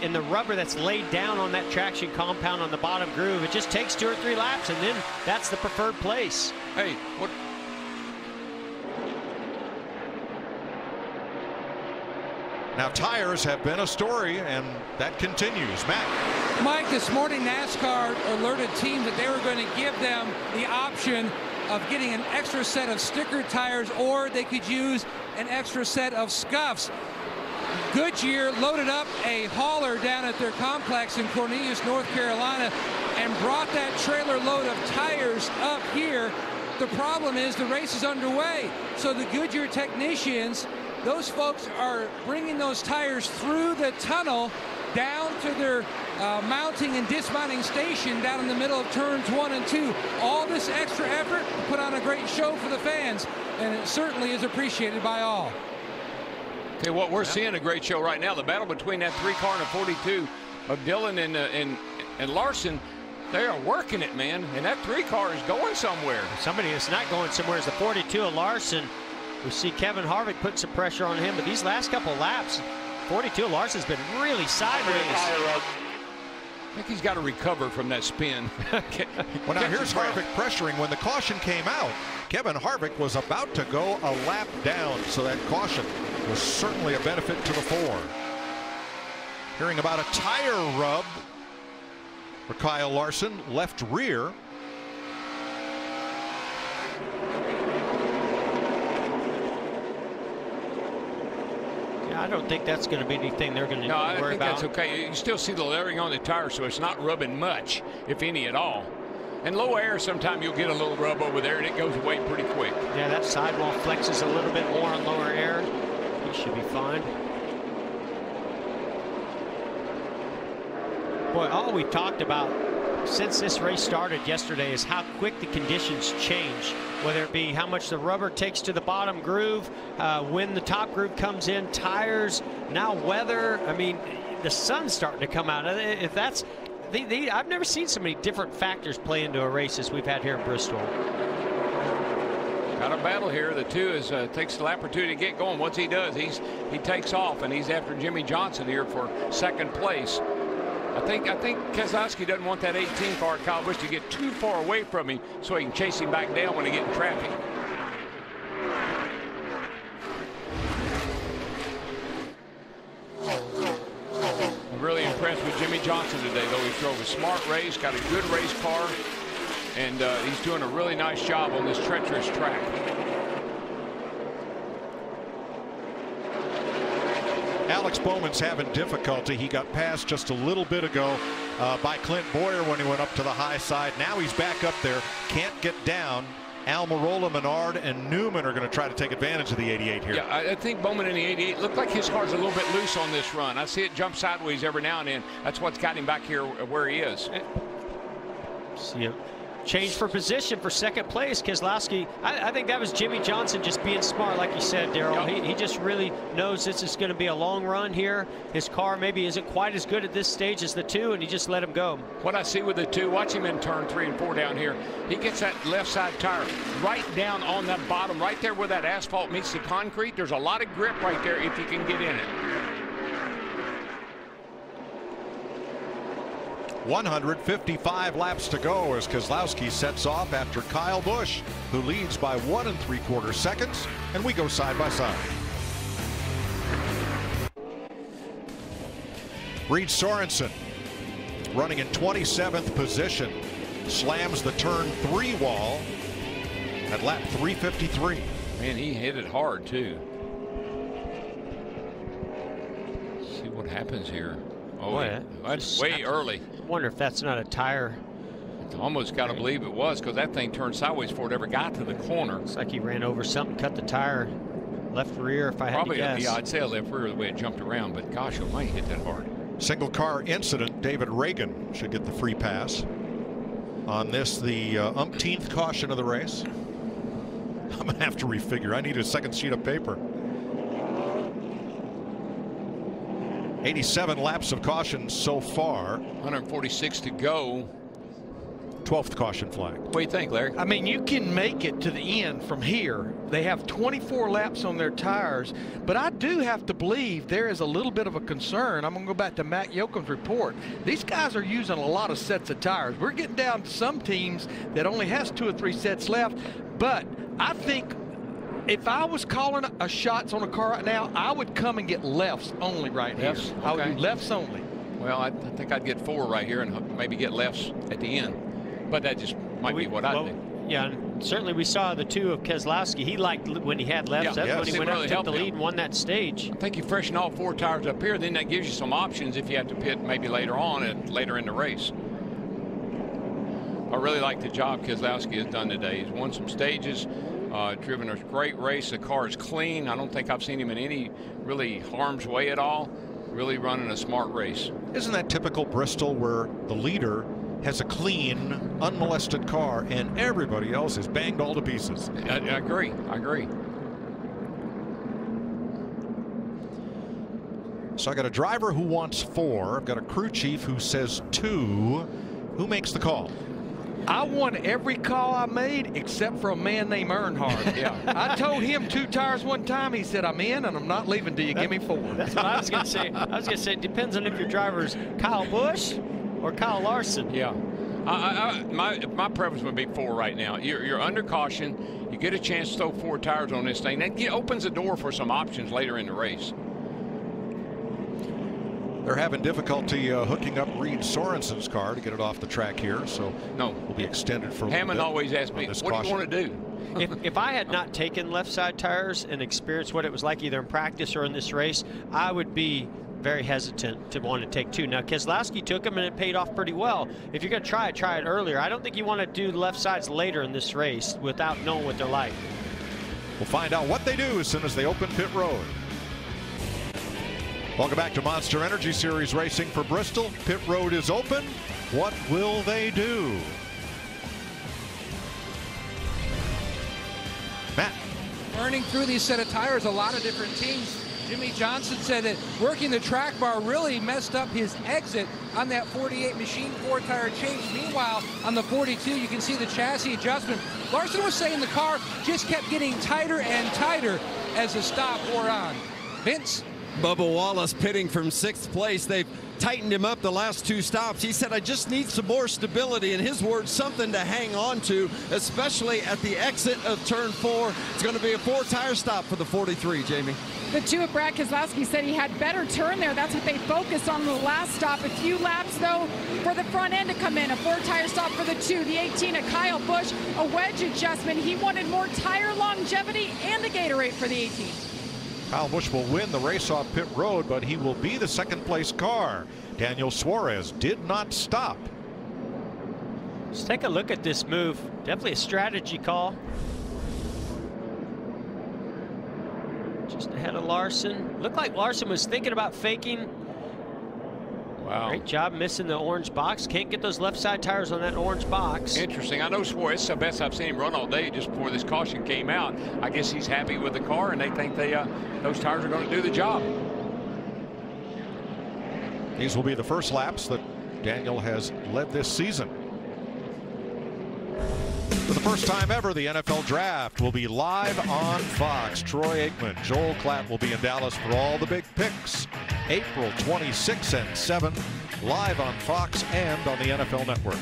in the rubber that's laid down on that traction compound on the bottom groove. It just takes 2 or 3 laps, and then that's the preferred place. Hey, what? Now tires have been a story, and that continues. Matt. Mike, this morning NASCAR alerted teams that they were going to give them the option of getting an extra set of sticker tires, or they could use an extra set of scuffs. Goodyear loaded up a hauler down at their complex in Cornelius, North Carolina, and brought that trailer load of tires up here. The problem is the race is underway, so the Goodyear technicians, those folks are bringing those tires through the tunnel down to their mounting and dismounting station down in the middle of turns 1 and 2. All this extra effort to put on a great show for the fans, and it certainly is appreciated by all. Okay, what we're seeing a great show right now. The battle between that 3 car and a 42 of Dillon and Larson. They are working it, man, and that 3 car is going somewhere. Somebody that's not going somewhere is the 42 of Larson. We see Kevin Harvick put some pressure on him, but these last couple laps, 42 of Larson's been really sideways. I think he's got to recover from that spin. Well, now here's Harvick pressuring. When the caution came out, Kevin Harvick was about to go a lap down, so that caution was certainly a benefit to the 4. Hearing about a tire rub for Kyle Larson, left rear. I don't think that's going to be anything they're going to worry about. No, I think that's okay. You still see the layering on the tire, so it's not rubbing much, if any at all. And low air, sometimes you'll get a little rub over there, and it goes away pretty quick. Yeah, that sidewall flexes a little bit more on lower air. He should be fine. Boy, all we talked about since this race started yesterday is how quick the conditions change, whether it be how much the rubber takes to the bottom groove, when the top groove comes in, tires, now weather. I mean, the sun's starting to come out. If that's, I've never seen so many different factors play into a race as we've had here in Bristol. Got a battle here. The two is takes a lap or two to get going. Once he does, he takes off, and he's after Jimmie Johnson here for second place. I think Keselowski doesn't want that 18 car, Kyle Busch, to get too far away from him so he can chase him back down when he get in traffic. I'm really impressed with Jimmie Johnson today, though. He drove a smart race, got a good race car, and he's doing a really nice job on this treacherous track. Alex Bowman's having difficulty. He got passed just a little bit ago by Clint Boyer when he went up to the high side. Now he's back up there, can't get down. Almirola, Menard, and Newman are going to try to take advantage of the 88 here. Yeah, I think Bowman in the 88 looked like his car's a little bit loose on this run. I see it jump sideways every now and then. That's what's got him back here where he is. See him. Change for position for second place. Keselowski, I think that was Jimmie Johnson just being smart, like you said, Daryl. Yep. He just really knows this is going to be a long run here. His car maybe isn't quite as good at this stage as the 2, and he just let him go. What I see with the 2, watch him in turn 3 and 4 down here. He gets that left side tire right down on that bottom, right there where that asphalt meets the concrete. There's a lot of grip right there if you can get in it. 155 laps to go as Keselowski sets off after Kyle Busch, who leads by 1 3/4 seconds, and we go side by side. Reed Sorensen running in 27th position, slams the turn 3 wall at lap 353. Man, he hit it hard too. See what happens here. Oh, boy, that's way early. I wonder if that's not a tire. Almost got to believe it was, because that thing turned sideways before it ever got to the corner. Looks like he ran over something, cut the tire, left rear, if I had to guess. Yeah, I'd say a left rear the way it jumped around, but gosh, it might hit that hard. Single car incident. David Reagan should get the free pass on this, the umpteenth caution of the race. I'm gonna have to refigure. I need a second sheet of paper. 87 laps of caution so far. 146 to go. 12th caution flag. What do you think, Larry? I mean, you can make it to the end from here. They have 24 laps on their tires, but I do have to believe there is a little bit of a concern. I'm going to go back to Matt Yoakum's report. These guys are using a lot of sets of tires. We're getting down to some teams that only has 2 or 3 sets left, but I think if I was calling a shots on a car right now, I would come and get lefts only right here. Okay. I would do lefts only. Well, I think I'd get 4 right here and maybe get lefts at the end. But that just might be what I think. Yeah, and certainly we saw the 2 of Keselowski. He liked when he had lefts. That's when he went up, took the lead, and won that stage. I think you freshen all 4 tires up here, then that gives you some options if you have to pit maybe later on and later in the race. I really like the job Keselowski has done today. He's won some stages. Driven a great race. The car is clean. I don't think I've seen him in any really harm's way at all. Really running a smart race. Isn't that typical Bristol, where the leader has a clean, unmolested car and everybody else is banged all to pieces? I agree. I agree. So I got a driver who wants 4. I've got a crew chief who says 2. Who makes the call? I won every call I made except for a man named Earnhardt. Yeah. I told him 2 tires one time. He said, I'm in and I'm not leaving till you give me 4. That's what I was going to say. I was going to say it depends on if your driver's Kyle Busch or Kyle Larson. Yeah. My preference would be 4 right now. You're under caution. You get a chance to throw 4 tires on this thing. That opens the door for some options later in the race. They're having difficulty hooking up Reed Sorensen's car to get it off the track here, so no, will be extended for a Hammond little bit. Always asks me, what do you want to do? If I had not taken left side tires and experienced what it was like either in practice or in this race, I would be very hesitant to want to take 2. Now, Keselowski took them and it paid off pretty well. If you're going to try it earlier. I don't think you want to do left sides later in this race without knowing what they're like. We'll find out what they do as soon as they open pit road. Welcome back to Monster Energy Series Racing for Bristol. Pit road is open. What will they do? Matt. Burning through these set of tires, a lot of different teams. Jimmy Johnson said that working the track bar really messed up his exit on that 48 machine 4-tire change. Meanwhile, on the 42, you can see the chassis adjustment. Larson was saying the car just kept getting tighter and tighter as the stop wore on. Vince? Bubba Wallace pitting from 6th place. They've tightened him up the last 2 stops. He said, I just need some more stability. In his words, something to hang on to, especially at the exit of turn 4. It's going to be a 4-tire stop for the 43, Jamie. The 2 of Brad Keselowski said he had better turn there. That's what they focused on the last stop. A few laps, though, for the front end to come in. A 4-tire stop for the 2. The 18 of Kyle Busch, a wedge adjustment. He wanted more tire longevity and a Gatorade for the 18. Kyle Busch will win the race off pit road, but he will be the 2nd place car. Daniel Suarez did not stop. Let's take a look at this move. Definitely a strategy call. Just ahead of Larson. Looked like Larson was thinking about faking. Wow. Great job missing the orange box. Can't get those left side tires on that orange box. Interesting. I know Suarez, it's the best I've seen him run all day just before this caution came out. I guess he's happy with the car, and they think those tires are going to do the job. These will be the first laps that Daniel has led this season. For the first time ever, the NFL Draft will be live on Fox. Troy Aikman, Joel Klatt will be in Dallas for all the big picks. April 26 and 7, live on Fox and on the NFL Network.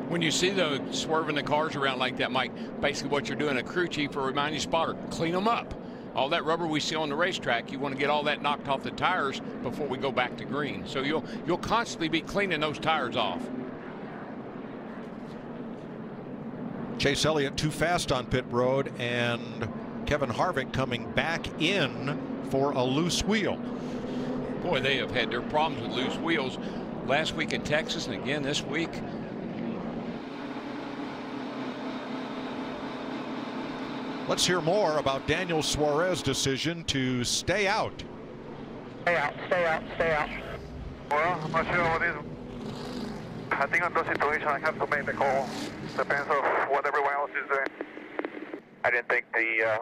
When you see those swerving the cars around like that, Mike, basically what you're doing, a crew chief or remind your spotter, clean them up. All that rubber we see on the racetrack, you want to get all that knocked off the tires before we go back to green. So you'll constantly be cleaning those tires off. Chase Elliott too fast on pit road, and Kevin Harvick coming back in for a loose wheel. Boy, they have had their problems with loose wheels last week in Texas and again this week. Let's hear more about Daniel Suarez's decision to stay out. Stay out, stay out, stay out. Well, I'm not sure what it is. I think on those situations I have to make the call. Depends on what everyone else is doing. I didn't think the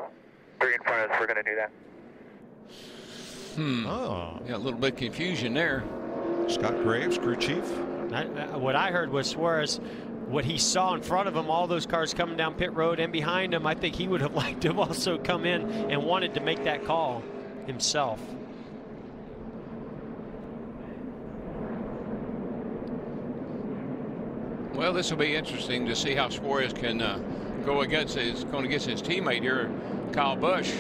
3 in front of us were going to do that. Oh, yeah, a little bit of confusion there. Scott Graves, crew chief. What I heard was Suarez, what he saw in front of him, all those cars coming down pit road and behind him, I think he would have liked to have also come in and wanted to make that call himself. Well, this will be interesting to see how Suarez can go against his teammate here, Kyle Busch.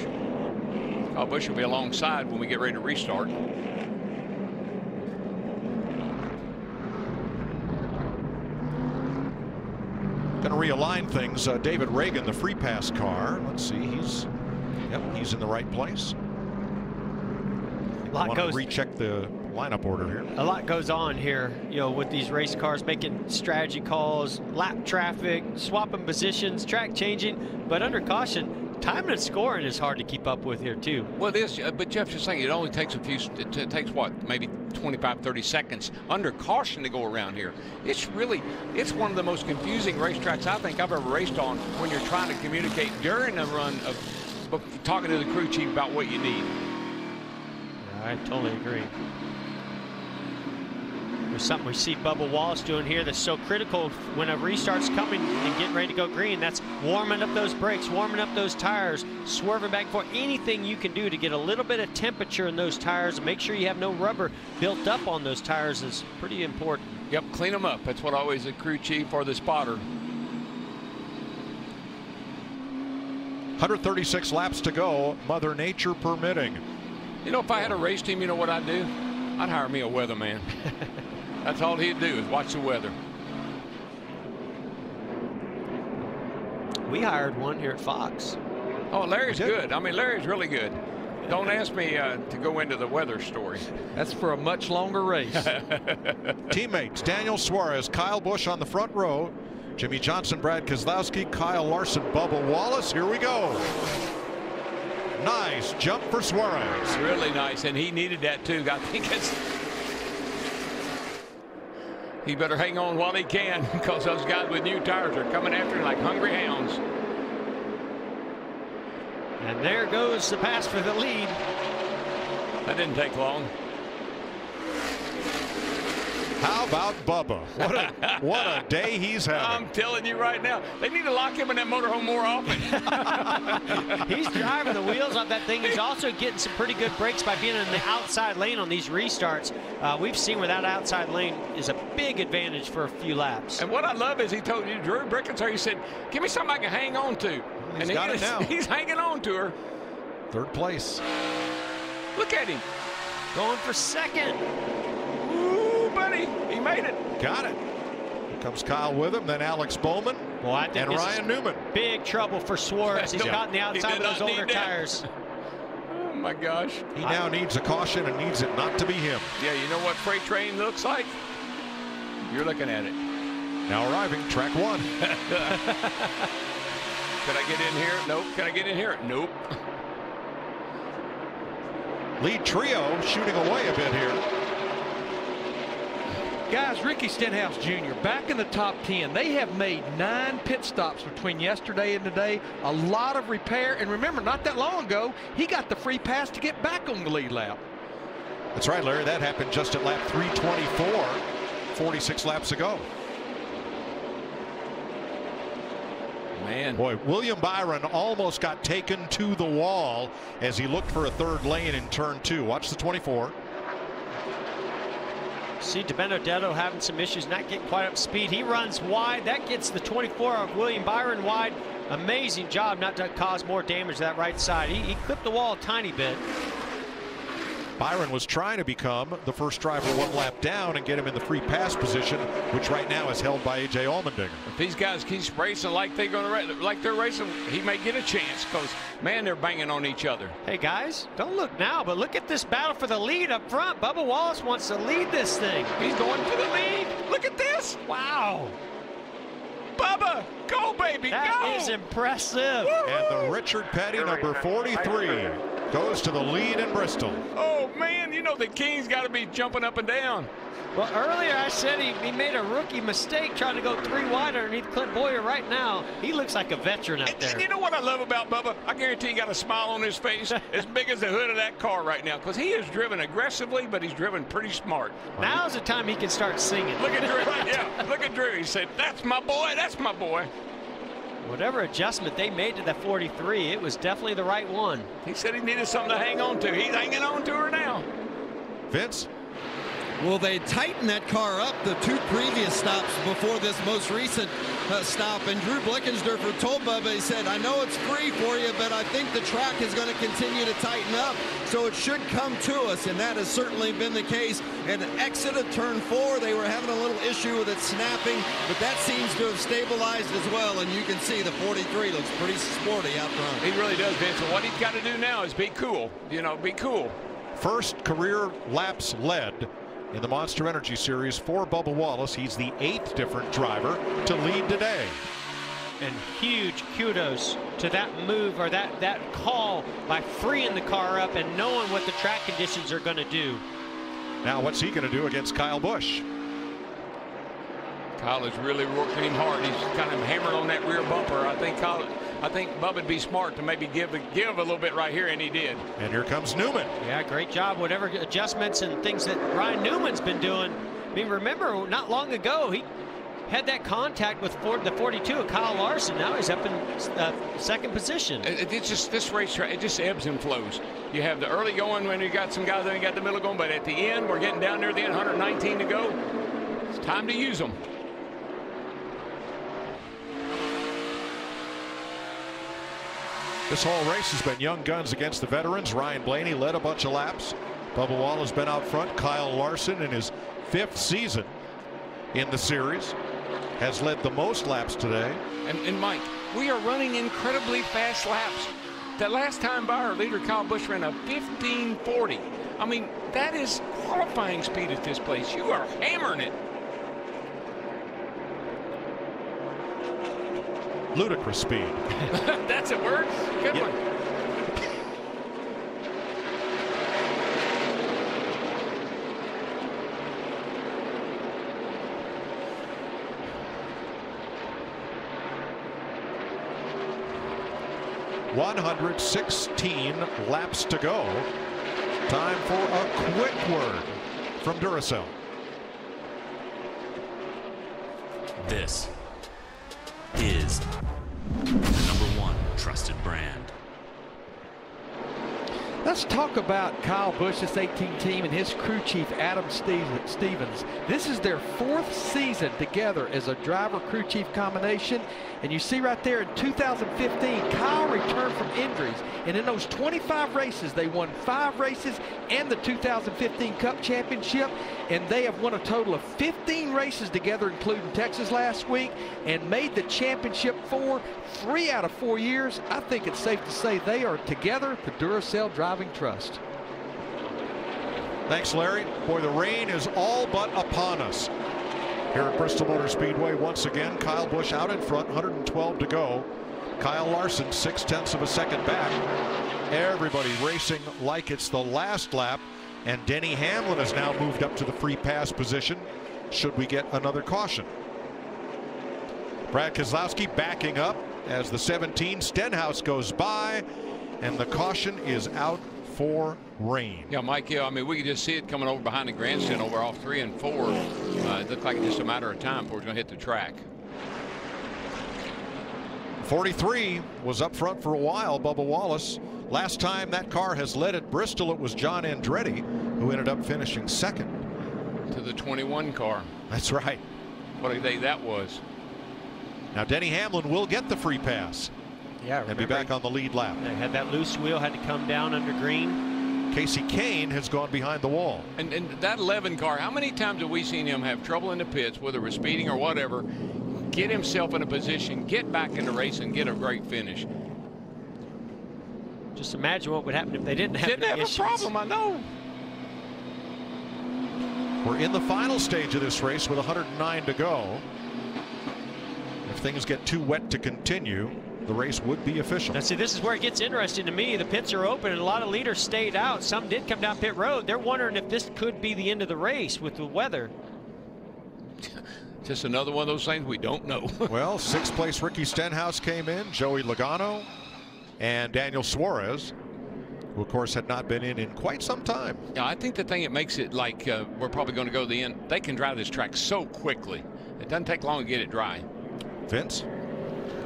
Kyle Busch will be alongside when we get ready to restart. Going to realign things. David Reagan, the free pass car. Let's see, he's in the right place. I want to recheck the lineup order here. A lot goes on here, with these race cars, making strategy calls, lap traffic, swapping positions, track changing, but under caution, timing and scoring is hard to keep up with here too. Well, it is, but Jeff's just saying it only takes it takes what, maybe 25, 30 seconds under caution to go around here. It's one of the most confusing racetracks I think I've ever raced on when you're trying to communicate during the run of talking to the crew chief about what you need. I totally agree. There's something we see Bubba Wallace doing here that's so critical when a restart's coming and getting ready to go green. That's warming up those brakes, warming up those tires, swerving back and forth. Anything you can do to get a little bit of temperature in those tires and make sure you have no rubber built up on those tires is pretty important. Yep, clean them up. That's what always the crew chief or the spotter. 136 laps to go, Mother Nature permitting. If I had a race team, you know what I'd do? I'd hire me a weatherman. That's all he'd do is watch the weather. We hired one here at Fox. Oh, Larry's good. I mean, Larry's really good. Don't ask me to go into the weather story. That's for a much longer race. Teammates, Daniel Suarez, Kyle Busch on the front row, Jimmy Johnson, Brad Keselowski, Kyle Larson, Bubba Wallace. Here we go. Nice jump for Suarez. Really nice, and he needed that too. I think he better hang on while he can, because those guys with new tires are coming after him like hungry hounds. And there goes the pass for the lead. That didn't take long. How about Bubba? What a day he's having. I'm telling you right now, they need to lock him in that motorhome more often. He's driving the wheels off that thing. He's also getting some pretty good brakes by being in the outside lane on these restarts. We've seen where that outside lane is a big advantage for a few laps. And what I love is he told you, Drew Brickenstar, he said, give me something I can hang on to. He's got it now. He's hanging on to her. Third place. Look at him. Going for second. Ooh, buddy, he made it. Got it. Here comes Kyle with him, then Alex Bowman, and Ryan Newman. Big trouble for Suarez. He's caught in the outside of those older tires. Oh my gosh. He now needs a caution and needs it not to be him. Yeah, you know what freight train looks like? You're looking at it. Now arriving, track 1. Can I get in here? Nope. Can I get in here? Nope. Lead trio shooting away a bit here. Guys, Ricky Stenhouse Jr. back in the top 10. They have made 9 pit stops between yesterday and today. A lot of repair. And remember, not that long ago, he got the free pass to get back on the lead lap. That's right, Larry. That happened just at lap 324, 46 laps ago. Man. Boy, William Byron almost got taken to the wall as he looked for a third lane in turn 2. Watch the 24. See DiBenedetto having some issues, not getting quite up to speed. He runs wide. That gets the 24 of William Byron wide. Amazing job not to cause more damage to that right side. He clipped the wall a tiny bit. Byron was trying to become the first driver 1 lap down and get him in the free pass position, which right now is held by A.J. Allmendinger. If these guys keep racing like they're racing, he may get a chance, because, man, they're banging on each other. Hey, guys, don't look now, but look at this battle for the lead up front. Bubba Wallace wants to lead this thing. He's going for the lead. Look at this. Wow. Bubba, go, baby, go. That is impressive. Woo-hoo. And the Richard Petty, number 43, goes to the lead in Bristol. Oh, man, you know the King's got to be jumping up and down. Well, earlier I said he made a rookie mistake trying to go 3 wide underneath Clint Boyer. Right now, he looks like a veteran out there. And you know what I love about Bubba? I guarantee he got a smile on his face as big as the hood of that car right now, because he is driven aggressively, but he's driven pretty smart. Now's the time he can start singing. Look at Drew. Yeah, look at Drew. He said, that's my boy, that's my boy. Whatever adjustment they made to that 43, it was definitely the right one. He said he needed something to hang on to. He's hanging on to her now. Vince? Well, they tightened that car up the 2 previous stops before this most recent stop. And Drew Blickensderfer told Bubba, he said, I know it's free for you, but I think the track is going to continue to tighten up. So it should come to us. And that has certainly been the case. And exit of turn 4, they were having a little issue with it snapping, but that seems to have stabilized as well. And you can see the 43 looks pretty sporty out front. He really does, Vince. And what he's got to do now is be cool. You know, be cool. First career laps led in the Monster Energy Series for Bubba Wallace. He's the 8th different driver to lead today. And huge kudos to that move, or that call by freeing the car up and knowing what the track conditions are going to do. Now what's he going to do against Kyle Busch? Kyle is really working him hard. He's kind of hammered on that rear bumper. I think Bubba would be smart to maybe give a little bit right here, and he did. And here comes Newman. Yeah, great job. Whatever adjustments and things that Ryan Newman's been doing. I mean, remember, not long ago, he had that contact with the 42 of Kyle Larson. Now he's up in 2nd position. It's just this racetrack, it just ebbs and flows. You have the early going when you got some guys, then you got the middle going, but at the end, we're getting down near the end, 119 to go. It's time to use them. This whole race has been young guns against the veterans. Ryan Blaney led a bunch of laps. Bubba Wallace has been out front. Kyle Larson, in his 5th season in the series, has led the most laps today. And Mike, we are running incredibly fast laps. That last time by, our leader Kyle Busch ran a 15:40. I mean, that is qualifying speed at this place. You are hammering it. ludicrous speed. That's a word. Good one. 116 laps to go. Time for a quick word from Duracell. This is the #1 trusted brand. Let's talk about Kyle Busch, this 18 team, and his crew chief, Adam Stevens. This is their 4th season together as a driver-crew chief combination. And you see right there in 2015, Kyle returned from injuries. And in those 25 races, they won 5 races and the 2015 Cup Championship. And they have won a total of 15 races together, including Texas last week, and made the championship 3 out of 4 years. I think it's safe to say they are together, the Duracell Driving Trust. Thanks, Larry. Boy, the rain is all but upon us here at Bristol Motor Speedway. Once again, Kyle Busch out in front, 112 to go. Kyle Larson 0.6 of a second back. Everybody racing like it's the last lap, and Denny Hamlin has now moved up to the free pass position should we get another caution. Brad Keselowski backing up as the 17 Stenhouse goes by, and the caution is out for rain. Yeah, Mike, I mean, we could just see it coming over behind the grandstand over off 3 and 4. It looked like just a matter of time before it's going to hit the track. 43 was up front for a while, Bubba Wallace. Last time that car has led at Bristol, it was John Andretti, who ended up finishing second. To the 21 car. That's right. What a day that was. Now Denny Hamlin will get the free pass. Yeah, and be back on the lead lap. They had that loose wheel, had to come down under green. Casey Kane has gone behind the wall. And that 11 car, how many times have we seen him have trouble in the pits, whether it was speeding or whatever, get himself in a position, get back in the race, and get a great finish? Just imagine what would happen if they didn't have a problem, I know. We're in the final stage of this race with 109 to go. If things get too wet to continue, the race would be official. Now see, this is where it gets interesting to me. The pits are open and a lot of leaders stayed out. Some did come down pit road. They're wondering if this could be the end of the race with the weather. Just another one of those things we don't know. Well, 6th place Ricky Stenhouse came in, Joey Logano, and Daniel Suarez, who of course had not been in quite some time. Yeah, I think the thing that makes it like we're probably going to go to the end, they can drive this track so quickly. It doesn't take long to get it dry. Vince?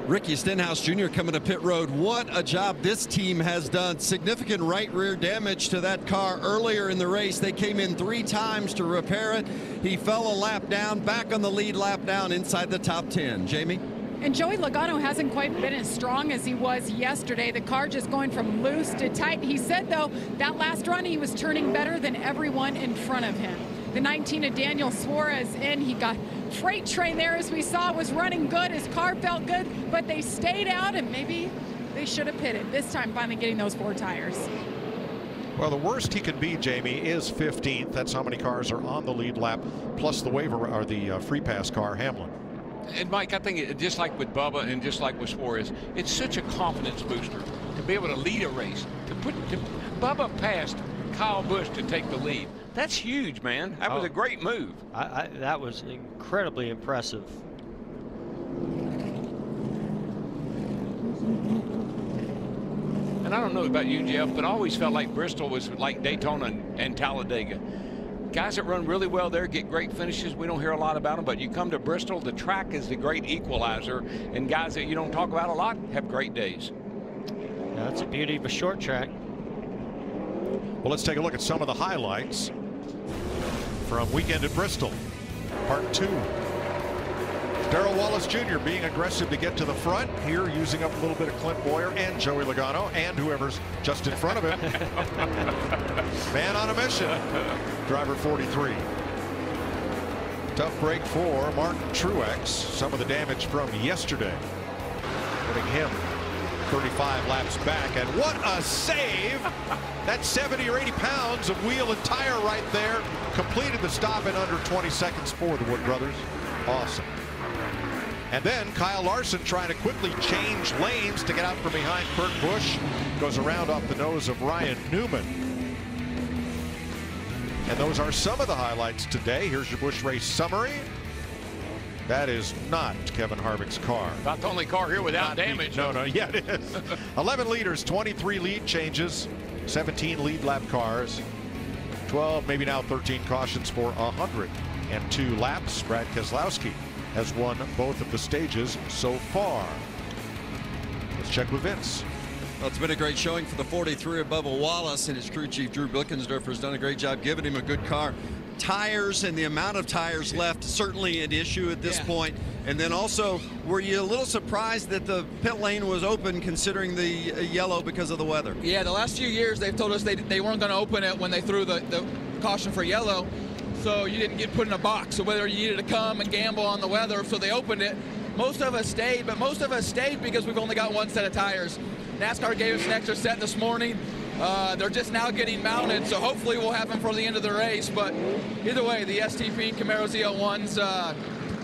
Ricky Stenhouse Jr. coming to pit road. What a job this team has done. Significant right rear damage to that car earlier in the race. They came in 3 times to repair it. He fell a lap down, back on the lead lap down inside the top 10. Jamie? And Joey Logano hasn't quite been as strong as he was yesterday. The car just going from loose to tight. He said, though, that last run he was turning better than everyone in front of him. The 19 of Daniel Suarez in. He got Freight Train there, as we saw, was running good. His car felt good, but they stayed out, and maybe they should have pitted. This time, finally getting those 4 tires. Well, the worst he can be, Jamie, is 15th. That's how many cars are on the lead lap, plus the waiver or the free pass car, Hamlin. And Mike, I think just like with Bubba and just like with Suarez, it's such a confidence booster to be able to lead a race. Bubba passed Kyle Busch to take the lead. That's huge, man. That was a great move. That was incredibly impressive. And I don't know about you, Jeff, but I always felt like Bristol was like Daytona and Talladega. Guys that run really well there get great finishes. We don't hear a lot about them, but you come to Bristol, the track is the great equalizer, and guys that you don't talk about a lot have great days. Yeah, that's the beauty of a short track. Well, let's take a look at some of the highlights from Weekend at Bristol, Part 2. Darrell Wallace Jr. being aggressive to get to the front here, using up a little bit of Clint Boyer and Joey Logano and whoever's just in front of him. Man on a mission. Driver 43. Tough break for Martin Truex. Some of the damage from yesterday, putting him 35 laps back. And what a save! That 70 or 80 pounds of wheel and tire right there completed the stop in under 20 seconds for the Wood brothers. Awesome. And then Kyle Larson trying to quickly change lanes to get out from behind Kurt Busch. Goes around off the nose of Ryan Newman. And those are some of the highlights today. Here's your Busch race summary. That is not Kevin Harvick's car. Not the only car here without damage. No, yeah, it is. 11 leaders, 23 lead changes, 17 lead lap cars, 12, maybe now 13 cautions for 102 laps. Brad Keselowski has won both of the stages so far. Let's check with Vince. Well, it's been a great showing for the 43 of Bubba Wallace, and his crew chief Drew Blickensderfer has done a great job giving him a good car. Tires and the amount of tires left certainly an issue at this point. And then also, were you a little surprised that the pit lane was open considering the yellow because of the weather? Yeah, the last few years they've told us they weren't going to open it when they threw the caution for yellow, so you didn't get put in a box. So whether you needed to come and gamble on the weather, so they opened it. Most of us stayed, but most of us stayed because we've only got one set of tires. NASCAR gave us an extra set this morning. They're just now getting mounted, so hopefully we'll have them for the end of the race. But either way, the STP Camaro ZL1's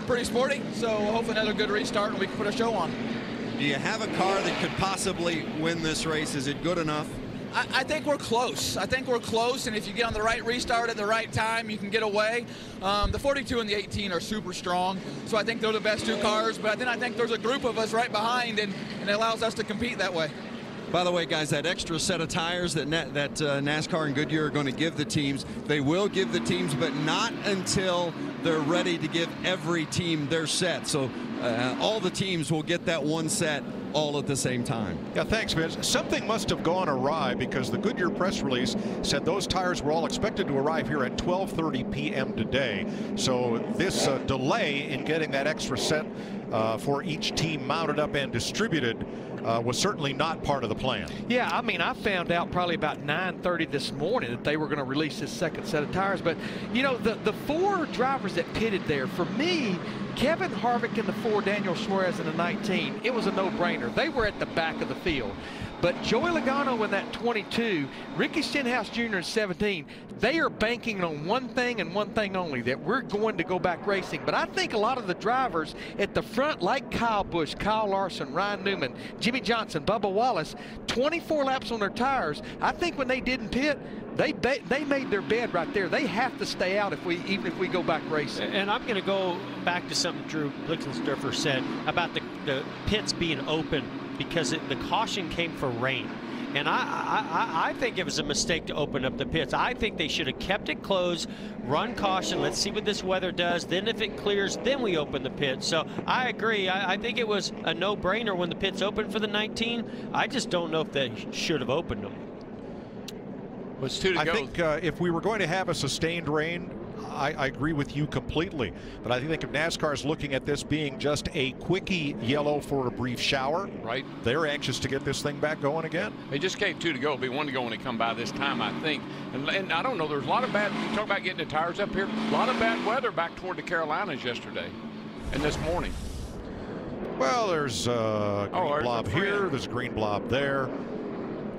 pretty sporty, so hopefully another good restart and we can put a show on. Do you have a car that could possibly win this race? Is it good enough? I think we're close. I think we're close, and if you get on the right restart at the right time, you can get away. The 42 and the 18 are super strong, so I think they're the best two cars, but then I think there's a group of us right behind, and it allows us to compete that way. By the way, guys, that extra set of tires that NASCAR and Goodyear are going to give the teams, they will give the teams, but not until they're ready to give every team their set. So all the teams will get that one set all at the same time. Yeah, thanks, Vince. Something must have gone awry because the Goodyear press release said those tires were all expected to arrive here at 12:30 p.m. today. So this delay in getting that extra set for each team mounted up and distributed was certainly not part of the plan. Yeah, I mean, I found out probably about 9:30 this morning that they were going to release this second set of tires. But, you know, the four drivers that pitted there, for me, Kevin Harvick in the 4, Daniel Suarez in the 19, it was a no-brainer. They were at the back of the field. But Joey Logano in that 22, Ricky Stenhouse Jr. in 17, they are banking on one thing and one thing only, that we're going to go back racing. But I think a lot of the drivers at the front, like Kyle Busch, Kyle Larson, Ryan Newman, Jimmy Johnson, Bubba Wallace, 24 laps on their tires. I think when they didn't pit, they made their bed right there. They have to stay out even if we go back racing. And I'm going to go back to something Drew Blickensderfer said about the pits being open, because the caution came for rain. And I think it was a mistake to open up the pits. I think they should have kept it closed, run caution, let's see what this weather does. Then if it clears, then we open the pits. So I agree. I think it was a no-brainer when the pits opened for the 19. I just don't know if they should have opened them. Was 2 to go. I think if we were going to have a sustained rain, I agree with you completely. But I think if NASCAR is looking at this being just a quickie yellow for a brief shower, right? They're anxious to get this thing back going again. They just gave 2 to go. It'll be 1 to go when they come by this time, I think. And I don't know, there's a lot of bad, you talk about getting the tires up here, a lot of bad weather back toward the Carolinas yesterday and this morning. Well, there's a green blob here, there's a green blob there.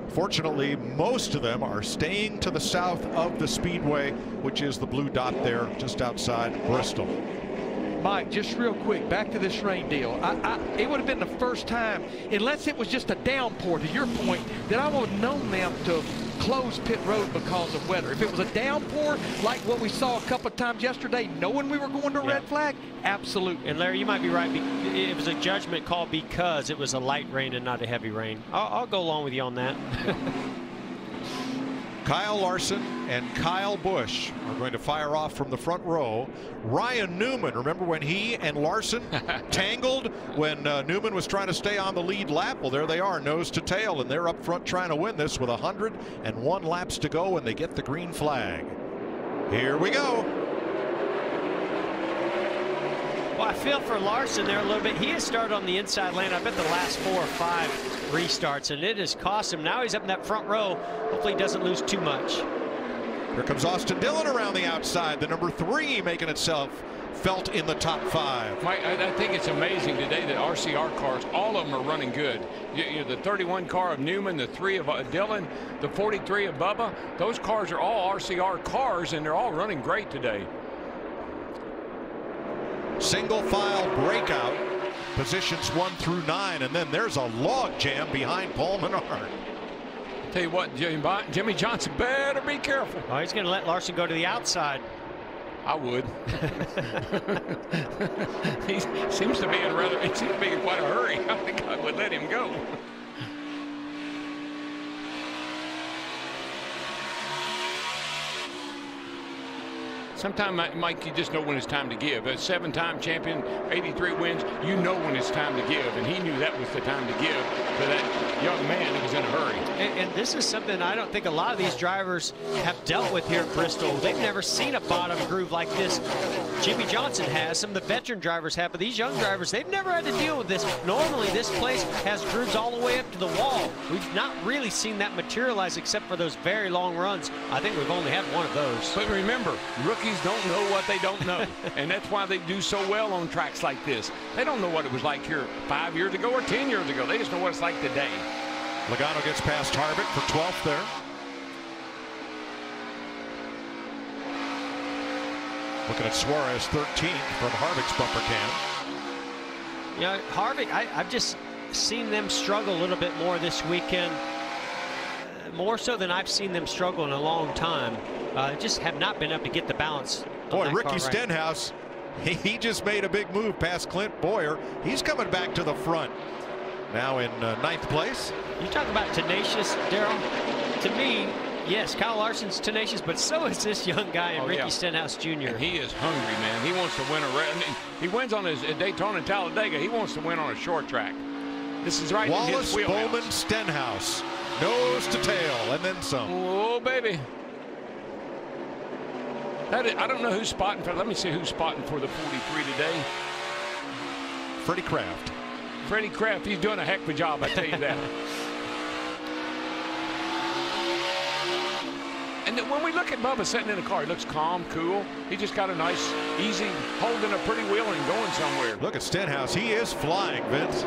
Fortunately, most of them are staying to the south of the speedway, which is the blue dot there just outside Bristol. Mike, just real quick, back to this rain deal. It would have been the first time, unless it was just a downpour, to your point, that I would have known them to close pit road because of weather. If it was a downpour, like what we saw a couple of times yesterday, knowing we were going to red flag, absolutely. And Larry, you might be right. It was a judgment call because it was a light rain and not a heavy rain. I'll go along with you on that. Kyle Larson and Kyle Busch are going to fire off from the front row. Ryan Newman, remember when he and Larson tangled when Newman was trying to stay on the lead lap? Well, there they are, nose to tail, and they're up front trying to win this with 101 laps to go, and they get the green flag. Here we go. Well, I feel for Larson there a little bit. He has started on the inside lane, I bet the last 4 or 5 restarts, and it has cost him. Now he's up in that front row. Hopefully he doesn't lose too much. Here comes Austin Dillon around the outside, the number 3 making itself felt in the top 5. Mike, I think it's amazing today that RCR cars, all of them are running good. You know, the 31 car of Newman, the 3 of Dillon, the 43 of Bubba, those cars are all RCR cars, and they're all running great today. Single file breakout positions 1 through 9, and then there's a log jam behind Paul Menard. Tell you what, Jimmy Johnson better be careful. Oh, he's going to let Larson go to the outside. I would. He seems to be in quite a hurry. I think I would let him go. Sometimes, Mike, you just know when it's time to give. A 7-time champion, 83 wins, you know when it's time to give, and he knew that was the time to give to that young man who was in a hurry. And this is something I don't think a lot of these drivers have dealt with here at Bristol. They've never seen a bottom groove like this. Jimmy Johnson has, some of the veteran drivers have, but these young drivers, they've never had to deal with this. Normally, this place has grooves all the way up to the wall. We've not really seen that materialize except for those very long runs. I think we've only had one of those. But remember, rookies don't know what they don't know, and that's why they do so well on tracks like this. They don't know what it was like here 5 years ago or 10 years ago. They just know what it's like today. Logano gets past Harvick for 12th there. Looking at Suarez 13th from Harvick's bumper cam. You know, Harvick, I've just seen them struggle a little bit more this weekend. More so than I've seen them struggle in a long time. Just have not been able to get the balance. Boy, Ricky Stenhouse, he just made a big move past Clint Boyer. He's coming back to the front. Now in 9th place. You talk about tenacious, Darrell. To me, yes, Kyle Larson's tenacious, but so is this young guy, Ricky Stenhouse Jr. And he is hungry, man. He wants to win a race. He wins on his Daytona and Talladega. He wants to win on a short track. This is right in his wheelhouse. Wallace, Bowman, Stenhouse. Nose to tail, and then some. Oh, baby. I don't know who's spotting for. Let me see who's spotting for the 43 today. Freddie Kraft. Freddie Kraft, he's doing a heck of a job, I tell you that. And then when we look at Bubba sitting in the car, he looks calm, cool. He just got a nice, easy, holding a pretty wheel and going somewhere. Look at Stenhouse. He is flying, Vince.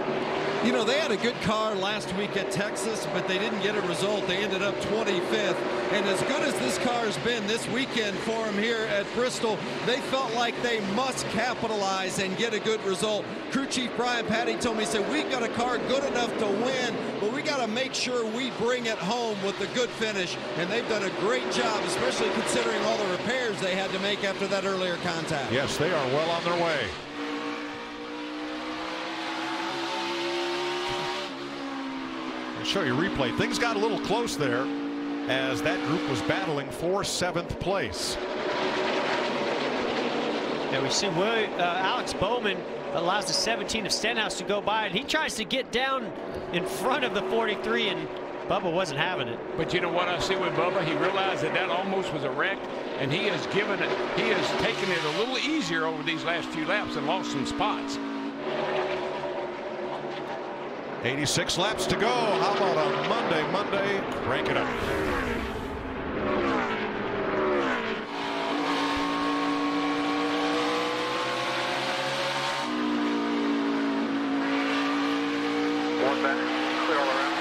You know, they had a good car last week at Texas, but they didn't get a result. They ended up 25th. And as good as this car has been this weekend for them here at Bristol, they felt like they must capitalize and get a good result. Crew Chief Brian Patty told me, he said, we got a car good enough to win, but we got to make sure we bring it home with a good finish. And they've done a great job, especially considering all the repairs they had to make after that earlier contact. Yes, they are well on their way. I'll show you a replay. Things got a little close there as that group was battling for 7th place. Yeah, we see Alex Bowman allows the 17 of Stenhouse to go by, and he tries to get down in front of the 43, and Bubba wasn't having it. But you know what I see with Bubba? He realized that almost was a wreck, and he has taken it a little easier over these last few laps and lost some spots. 86 laps to go. How about on Monday? Crank it up. One back, clear all around.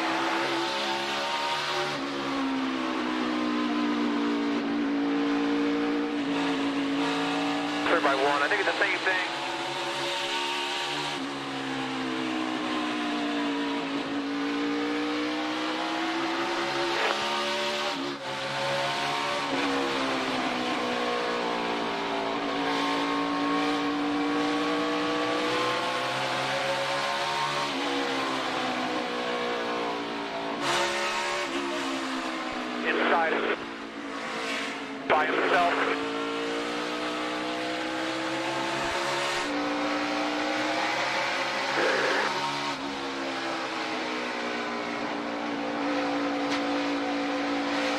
Clear by 1. I think it's the same thing. By himself.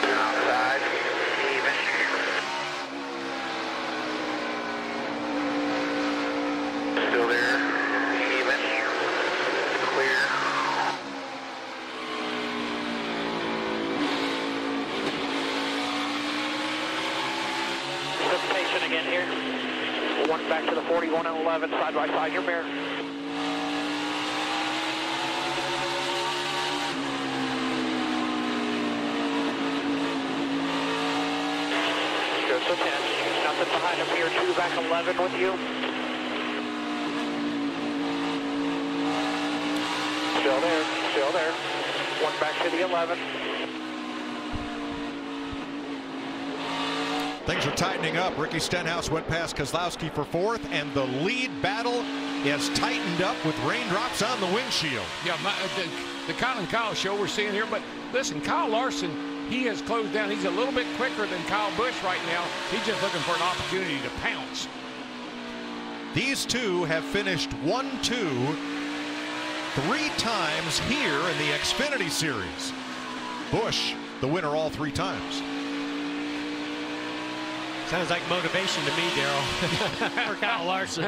Outside, even. Still there, even. Clear. Again here. One back to the 41 and 11, side by side, your mirror. Goes to 10. Nothing behind him here. 2 back 11 with you. Still there, still there. One back to the 11. Things are tightening up. Ricky Stenhouse went past Keselowski for 4th, and the lead battle is tightened up with raindrops on the windshield. Yeah, the Colin Kyle show we're seeing here, but listen, Kyle Larson, he has closed down. He's a little bit quicker than Kyle Busch right now. He's just looking for an opportunity to pounce. These two have finished 1-2 3 times here in the Xfinity Series. Busch, the winner all 3 times. Sounds like motivation to me, Darrell, for Kyle Larson.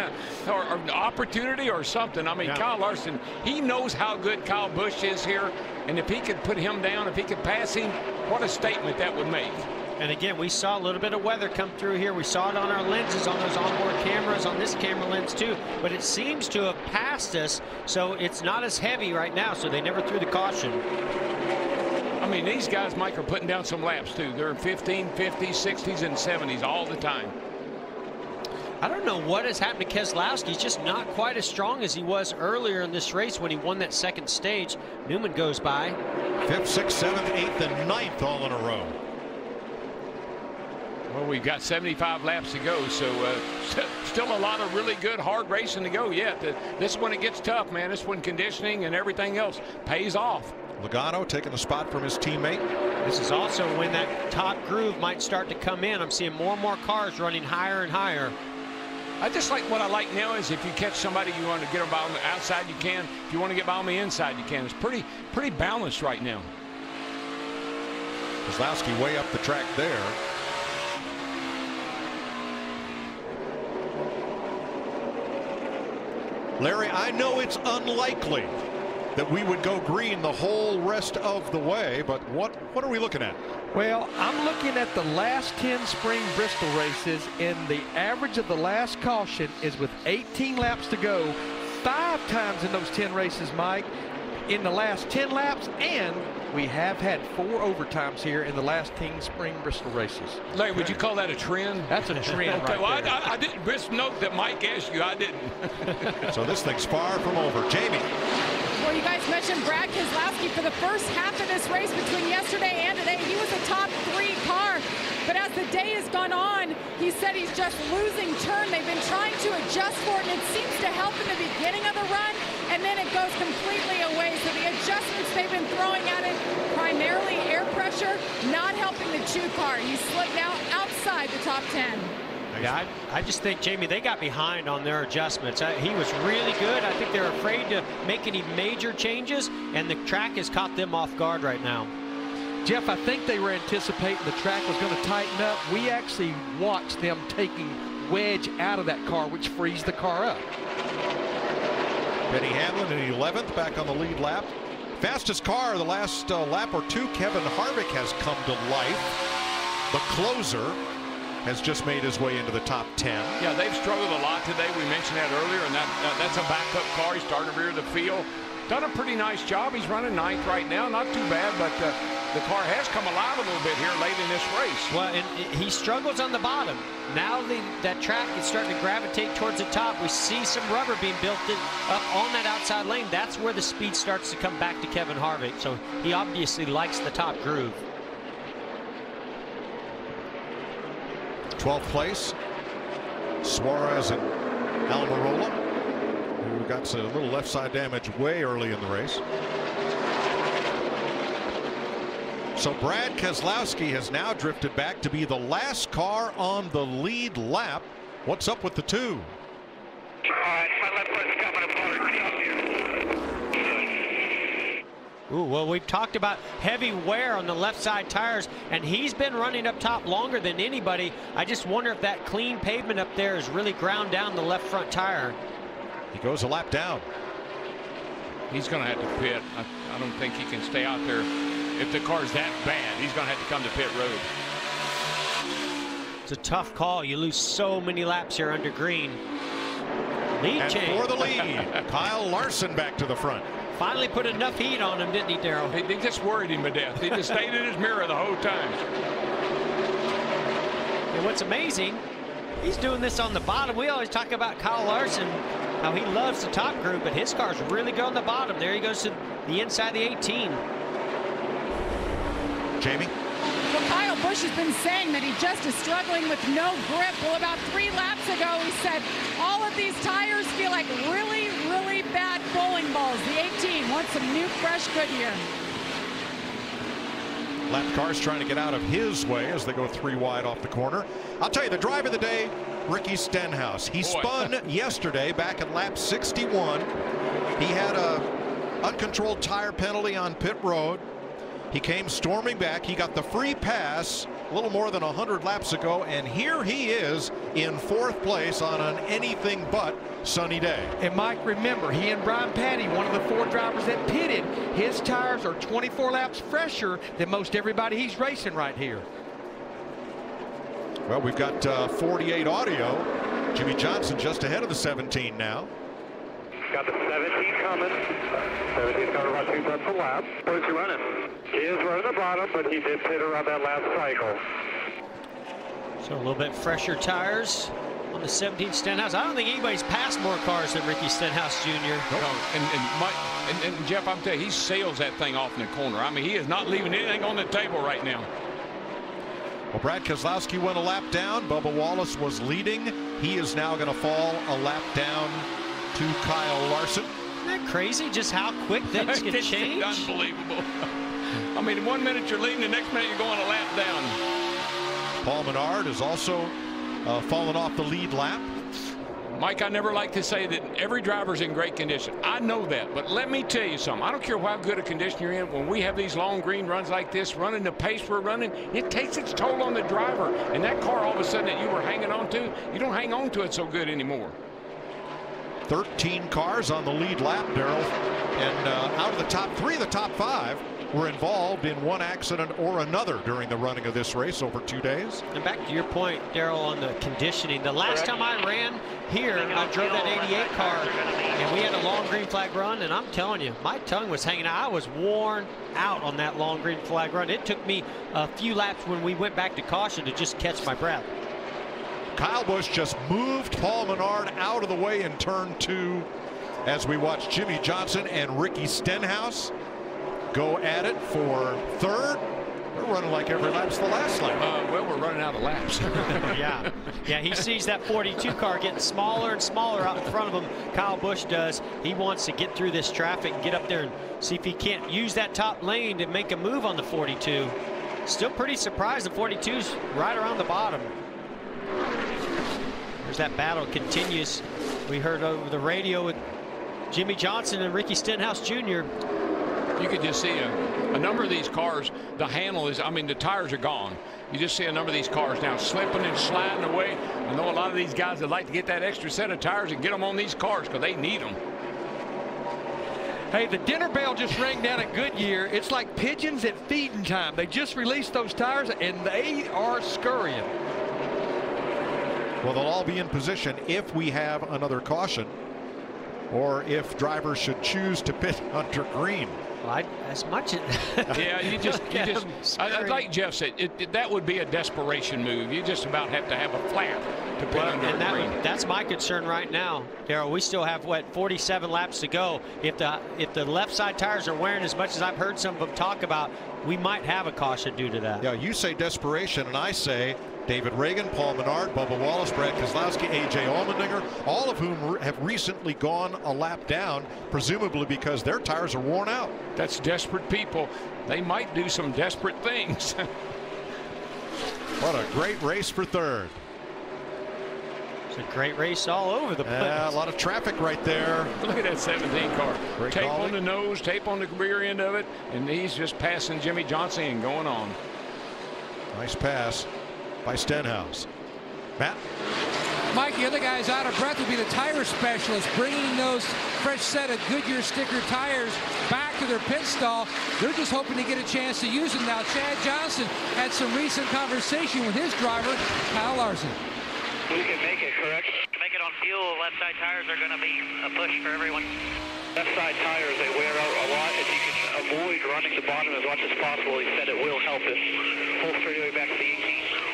or an opportunity or something. I mean, yeah. Kyle Larson, he knows how good Kyle Busch is here, and if he could put him down, if he could pass him, what a statement that would make. And again, we saw a little bit of weather come through here. We saw it on our lenses, on those onboard cameras, on this camera lens too. But it seems to have passed us, so it's not as heavy right now, so they never threw the caution. I mean, these guys, Mike, are putting down some laps too. They're in 15, 50s, 60s, and 70s all the time. I don't know what has happened to Keselowski. He's just not quite as strong as he was earlier in this race when he won that second stage. Newman goes by. 5th, 6th, 7th, 8th, and 9th all in a row. Well, we've got 75 laps to go, so still a lot of really good, hard racing to go yet. This is when it gets tough, man. This is when conditioning and everything else pays off. Logano taking the spot from his teammate. This is also when that top groove might start to come in. I'm seeing more and more cars running higher and higher. I just like what I like now is if you catch somebody, you want to get them by on the outside, you can. If you want to get by on the inside, you can. It's pretty balanced right now. Keselowski way up the track there. Larry, I know it's unlikely that we would go green the whole rest of the way, but what are we looking at? Well, I'm looking at the last 10 spring Bristol races, and the average of the last caution is with 18 laps to go, 5 times in those 10 races, Mike, in the last 10 laps, and we have had 4 overtimes here in the last 10 spring Bristol races. Larry, would you call that a trend? That's a trend. Okay, right well, there. I didn't just note that Mike asked you. I didn't. So this thing's far from over. Jamie. Well, you guys mentioned Brad Keselowski for the first half of this race between yesterday and today. He was a top 3 car, but as the day has gone on, he said he's just losing turn. They've been trying to adjust for it, and it seems to help in the beginning of the run, and then it goes completely away. So the adjustments they've been throwing at it, primarily air pressure, not helping the Chew car. He's slipped now outside the top 10. Yeah, I just think, Jamie, they got behind on their adjustments. He was really good. I think they're afraid to make any major changes, and the track has caught them off guard right now. Jeff, I think they were anticipating the track was going to tighten up. We actually watched them taking wedge out of that car, which frees the car up. Denny Hamlin in 11th, back on the lead lap. Fastest car the last lap or 2, Kevin Harvick has come to life. The closer has just made his way into the top 10. Yeah, they've struggled a lot today. We mentioned that earlier, and that's a backup car. He's starting to rear the field. Done a pretty nice job. He's running 9th right now. Not too bad, but the car has come alive a little bit here late in this race. Well, and he struggles on the bottom. Now that track is starting to gravitate towards the top. We see some rubber being built up on that outside lane. That's where the speed starts to come back to Kevin Harvick. So he obviously likes the top groove. 12th place, Suarez and Almirola, who got a little left side damage way early in the race. So Brad Keselowski has now drifted back to be the last car on the lead lap. What's up with the 2? Ooh, well, we've talked about heavy wear on the left side tires, and he's been running up top longer than anybody. I just wonder if that clean pavement up there has really ground down the left front tire. He goes a lap down. He's going to have to pit. I don't think he can stay out there. If the car's that bad, he's going to have to come to pit road. It's a tough call. You lose so many laps here under green. Lead and change. For the lead, Kyle Larson back to the front. Finally put enough heat on him, didn't he, Darrell? They just worried him to death. He just stayed in his mirror the whole time. And what's amazing, he's doing this on the bottom. We always talk about Kyle Larson how he loves the top group, but his car's really good on the bottom. There he goes to the inside of the 18. Jamie? Well, Kyle Busch has been saying that he just is struggling with no grip. Well, about 3 laps ago, he said all of these tires feel like really, really bad bowling balls. The 18 wants some new, fresh Goodyear. Lap cars trying to get out of his way as they go 3 wide off the corner. I'll tell you, the driver of the day, Ricky Stenhouse. He spun yesterday back at lap 61. He had a uncontrolled tire penalty on pit road. He came storming back. He got the free pass a little more than 100 laps ago, and here he is in 4th place on an anything but sunny day. And Mike, remember, he and Brian Patty, one of the 4 drivers that pitted, his tires are 24 laps fresher than most everybody he's racing right here. Well, we've got 48 audio. Jimmy Johnson just ahead of the 17 now. Got the 17 coming. 17 coming about 2 tenths a lap. Where's he running? He is running the bottom, but he did pit around that last cycle. So a little bit fresher tires on the 17 Stenhouse. I don't think anybody's passed more cars than Ricky Stenhouse Jr. No, and Jeff, I'm telling you, he sails that thing off in the corner. I mean, he is not leaving anything on the table right now. Well, Brad Keselowski went a lap down. Bubba Wallace was leading. He is now going to fall a lap down to Kyle Larson. Isn't that crazy just how quick things can change? Unbelievable. I mean, in 1 minute you're leading, the next minute you're going a lap down. Paul Menard has also fallen off the lead lap. Mike, I never like to say that every driver's in great condition. I know that, but let me tell you something. I don't care how good a condition you're in. When we have these long green runs like this, running the pace we're running, it takes its toll on the driver. And that car, all of a sudden, that you were hanging on to, you don't hang on to it so good anymore. 13 cars on the lead lap, Darrell, and out of the top 3, the top 5 were involved in one accident or another during the running of this race over 2 days. And back to your point, Darrell, on the conditioning. The last time I ran here, I drove that 88 car, and we had a long green flag run, and I'm telling you, my tongue was hanging out. I was worn out on that long green flag run. It took me a few laps when we went back to caution to just catch my breath. Kyle Busch just moved Paul Menard out of the way in turn 2 as we watch Jimmy Johnson and Ricky Stenhouse go at it for 3rd. They're running like every lap's the last lap. Well, we're running out of laps. Yeah, he sees that 42 car getting smaller and smaller out in front of him. Kyle Busch does. He wants to get through this traffic and get up there and see if he can't use that top lane to make a move on the 42. Still pretty surprised the 42's right around the bottom. There's that battle continues. We heard over the radio with Jimmy Johnson and Ricky Stenhouse Jr. You could just see a number of these cars, the handle is, I mean, the tires are gone. You just see a number of these cars now slipping and sliding away. I know a lot of these guys would like to get that extra set of tires and get them on these cars because they need them. Hey, the dinner bell just rang down at Goodyear. It's like pigeons at feeding time. They just released those tires and they are scurrying. Well, they'll all be in position if we have another caution or if drivers should choose to pit under green. Well, as much as yeah, you just like Jeff said, that would be a desperation move. You just about have to have a flat to pit under green. That's my concern right now, Darrell. We still have what 47 laps to go. If the left side tires are wearing as much as I've heard some of them talk about, we might have a caution due to that. Yeah, you say desperation, and I say David Reagan, Paul Menard, Bubba Wallace, Brad Keselowski, A.J. Allmendinger, all of whom have recently gone a lap down, presumably because their tires are worn out. That's desperate people. They might do some desperate things. What a great race for 3rd. It's a great race all over the place. Yeah, a lot of traffic right there. Look at that 17 car. Great tape calling. on the nose, tape on the rear end of it, and he's just passing Jimmy Johnson and going on. Nice pass by Stenhouse. Matt? Mike, the other guy's out of breath would be the tire specialist, bringing those fresh set of Goodyear sticker tires back to their pit stall. They're just hoping to get a chance to use them now. Chad Johnson had some recent conversation with his driver, Kyle Larson. We can make it, correct? To make it on fuel, left side tires are going to be a push for everyone. Left side tires, they wear out a lot. If you can avoid running the bottom as much as possible, he said it will help it. Full straightaway back to the 18.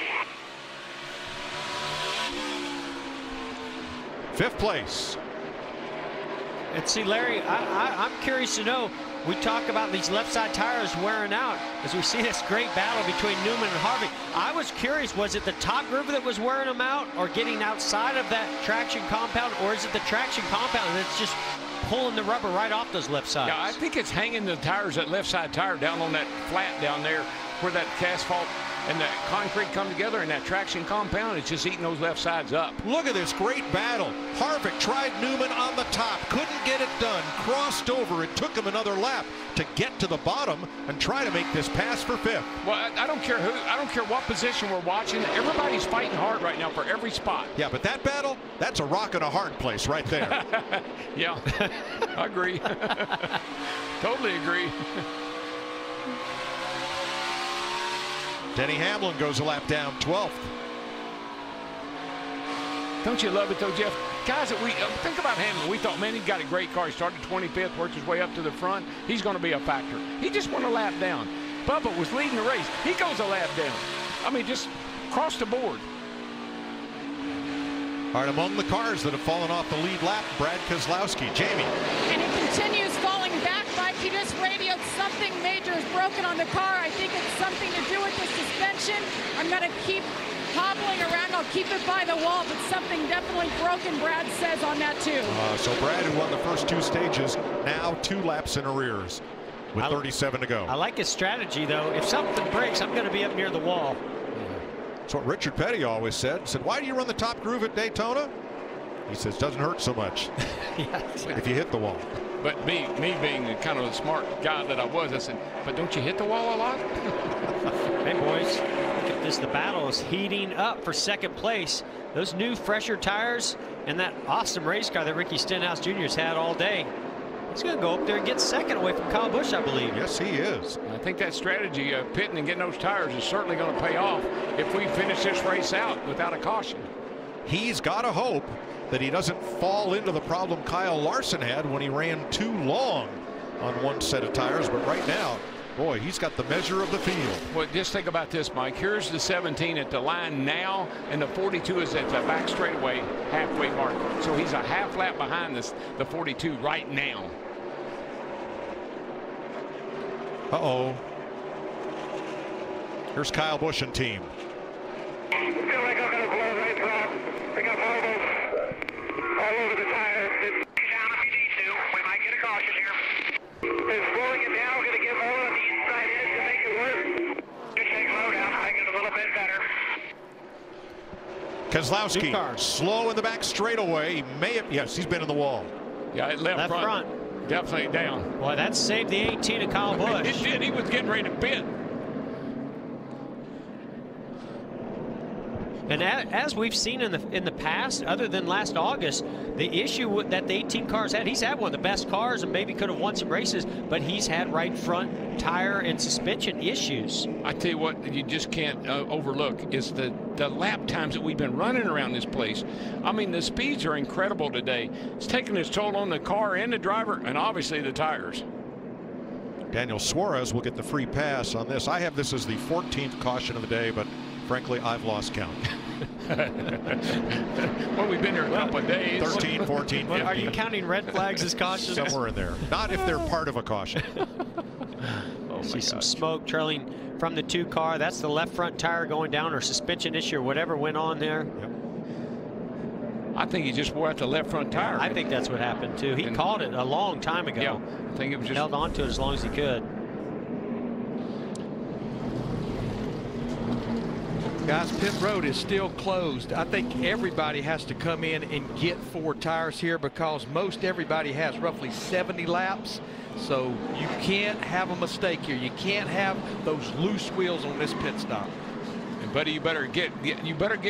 5th place And see, Larry, I'm curious to know, we talk about these left side tires wearing out as we see this great battle between Newman and Harvick. I was curious, was it the top groove that was wearing them out or getting outside of that traction compound, or is it the traction compound that's just pulling the rubber right off those left sides? Yeah, I think it's hanging the tires, that left side tire, down on that flat down there where that asphalt and that concrete come together, and that traction compound, it's just eating those left sides up. Look at this great battle. Harvick tried Newman on the top, couldn't get it done, crossed over. It took him another lap to get to the bottom and try to make this pass for fifth. Well, I don't care who, I don't care what position we're watching. Everybody's fighting hard right now for every spot. Yeah, but that battle, that's a rock and a hard place right there. Yeah, I agree. Totally agree. Denny Hamlin goes a lap down, 12th. Don't you love it, though, Jeff? Guys, that we think about Hamlin. We thought, man, he got a great car. He started 25th, worked his way up to the front. He's going to be a factor. He just went a lap down. Bubba was leading the race. He goes a lap down. I mean, just across the board. All right, among the cars that have fallen off the lead lap, Brad Keselowski. Jamie. And he continues falling back, Mike. He just radioed something major is broken on the car. I think it's something to do with the suspension. I'm going to keep hobbling around. I'll keep it by the wall, but something definitely broken, Brad says on that too. So Brad, who won the first two stages, now 2 laps in arrears with 37 to go. I like his strategy, though. If something breaks, I'm going to be up near the wall. That's what Richard Petty always said. Why do you run the top groove at Daytona? He says, doesn't hurt so much if you hit the wall. But me being kind of a smart guy that I was, I said, but don't you hit the wall a lot? Hey, boys, look at this. The battle is heating up for second place. Those new, fresher tires and that awesome race car that Ricky Stenhouse Jr. has had all day. He's going to go up there and get second away from Kyle Busch, I believe. Yes, he is. I think that strategy of pitting and getting those tires is certainly going to pay off if we finish this race out without a caution. He's got to hope that he doesn't fall into the problem Kyle Larson had when he ran too long on one set of tires. But right now, boy, he's got the measure of the field. Well, just think about this, Mike. Here's the 17 at the line now, and the 42 is at the back straightaway halfway mark. So he's a half lap behind the 42 right now. Uh-oh. Here's Kyle Busch and team. I feel like I'm going to blow right through. I got all over the tires. Down if you need to. We might get a caution here. It's slowing it down. We're going to get more on the inside edge to make it work. Just take low down. I get a little bit better. Keselowski slow in the back straightaway. He may have, yes, he's been in the wall. Yeah, left front. Definitely down. Boy, that saved the 18 of Kyle Busch. It did. He was getting ready to pit. And as we've seen in the past, other than last August, the issue that the 18 cars had, he's had one of the best cars and maybe could have won some races, but he's had right front tire and suspension issues. I tell you what, you just can't overlook is the lap times that we've been running around this place. I mean, the speeds are incredible today. It's taking its toll on the car and the driver and obviously the tires. Daniel Suarez will get the free pass on this. I have this as the 14th caution of the day, but frankly, I've lost count. Well, we've been here a couple of days. 13, 14, 15. Are you counting red flags as cautions? Somewhere in there. Not if they're part of a caution. See some smoke trailing from the 2 car. That's the left front tire going down, or suspension issue, or whatever went on there. Yep. I think he just wore out the left front tire. I think that's what happened too. He called it a long time ago. Yeah, I think it was just held on to it as long as he could. Guys, pit road is still closed. I think everybody has to come in and get 4 tires here because most everybody has roughly 70 laps. So you can't have a mistake here. You can't have those loose wheels on this pit stop. And buddy, you better get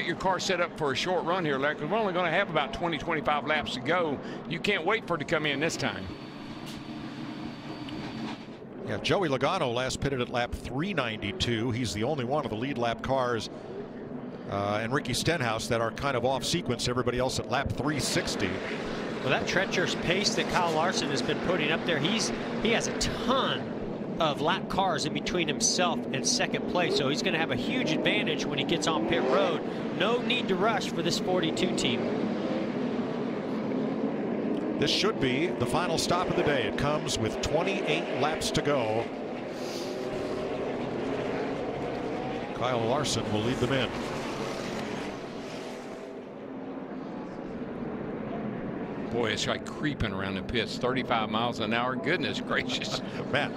your car set up for a short run here, Larry, because we're only going to have about 20-25 laps to go. You can't wait for it to come in this time. Yeah, Joey Logano last pitted at lap 392. He's the only one of the lead lap cars and Ricky Stenhouse that are kind of off sequence. Everybody else at lap 360. Well, that treacherous pace that Kyle Larson has been putting up there, he has a ton of lap cars in between himself and second place, so he's going to have a huge advantage when he gets on pit road. No need to rush for this 42 team. This should be the final stop of the day. It comes with 28 laps to go. Kyle Larson will lead them in. Boy, it's like creeping around the pits, 35 miles an hour. Goodness gracious. Matt.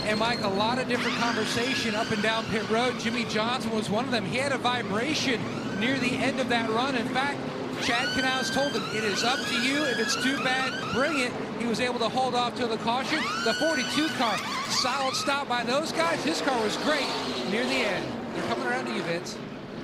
And Mike, a lot of different conversation up and down pit road. Jimmie Johnson was one of them. He had a vibration near the end of that run. In fact, Chad Knaus told him, it is up to you. If it's too bad, bring it. He was able to hold off to the caution. The 42 car, solid stop by those guys. His car was great near the end. They're coming around to you, Vince.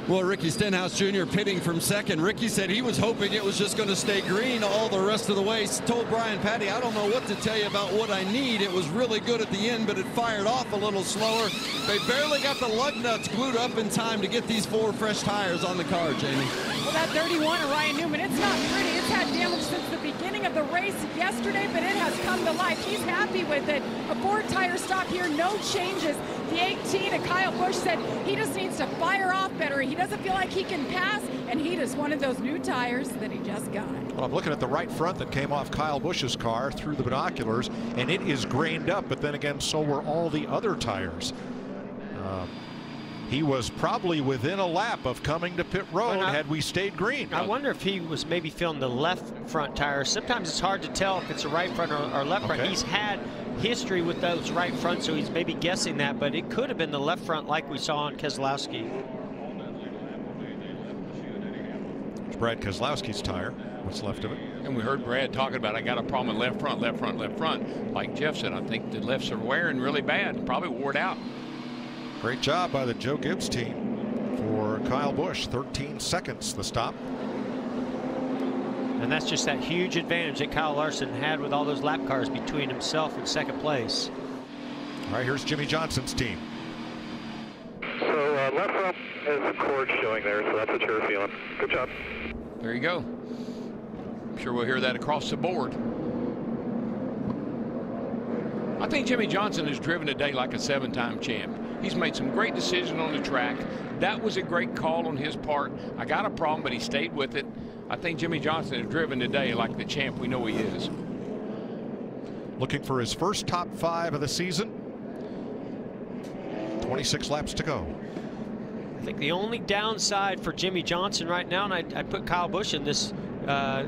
Well, Ricky Stenhouse Jr. pitting from second. Ricky said he was hoping it was just going to stay green all the rest of the way. He told Brian Patty, I don't know what to tell you about what I need. It was really good at the end, but it fired off a little slower. They barely got the lug nuts glued up in time to get these 4 fresh tires on the car, Jamie. Well, that 31 of Ryan Newman, it's not pretty. It's had damage since the beginning of the race yesterday, but it has come to life. He's happy with it. A 4-tire stop here, no changes. The 18 of Kyle Busch said he just needs to fire off better. He doesn't feel like he can pass, and he just wanted those new tires that he just got. Well, I'm looking at the right front that came off Kyle Busch's car through the binoculars, and it is grained up, but then again, so were all the other tires. He was probably within a lap of coming to pit road had we stayed green. I wonder if he was maybe feeling the left front tire. Sometimes it's hard to tell if it's a right front or left front. He's had history with those right front, so he's maybe guessing that, but it could have been the left front like we saw on Keselowski. It's Brad Keselowski's tire, what's left of it. And we heard Brad talking about, I got a problem with left front, left front, left front. Like Jeff said, I think the lefts are wearing really bad, probably wore it out. Great job by the Joe Gibbs team for Kyle Busch. 13 seconds the stop. And that's just that huge advantage that Kyle Larson had with all those lap cars between himself and second place. All right, here's Jimmie Johnson's team. So left front is the cord showing there, so that's what you're feeling. Good job. There you go. I'm sure we'll hear that across the board. I think Jimmie Johnson has driven today like a 7-time champ. He's made some great decisions on the track. That was a great call on his part. I got a problem, but he stayed with it. I think Jimmie Johnson has driven today like the champ we know he is. Looking for his first top 5 of the season. 26 laps to go. I think the only downside for Jimmie Johnson right now, and I'd put Kyle Busch in this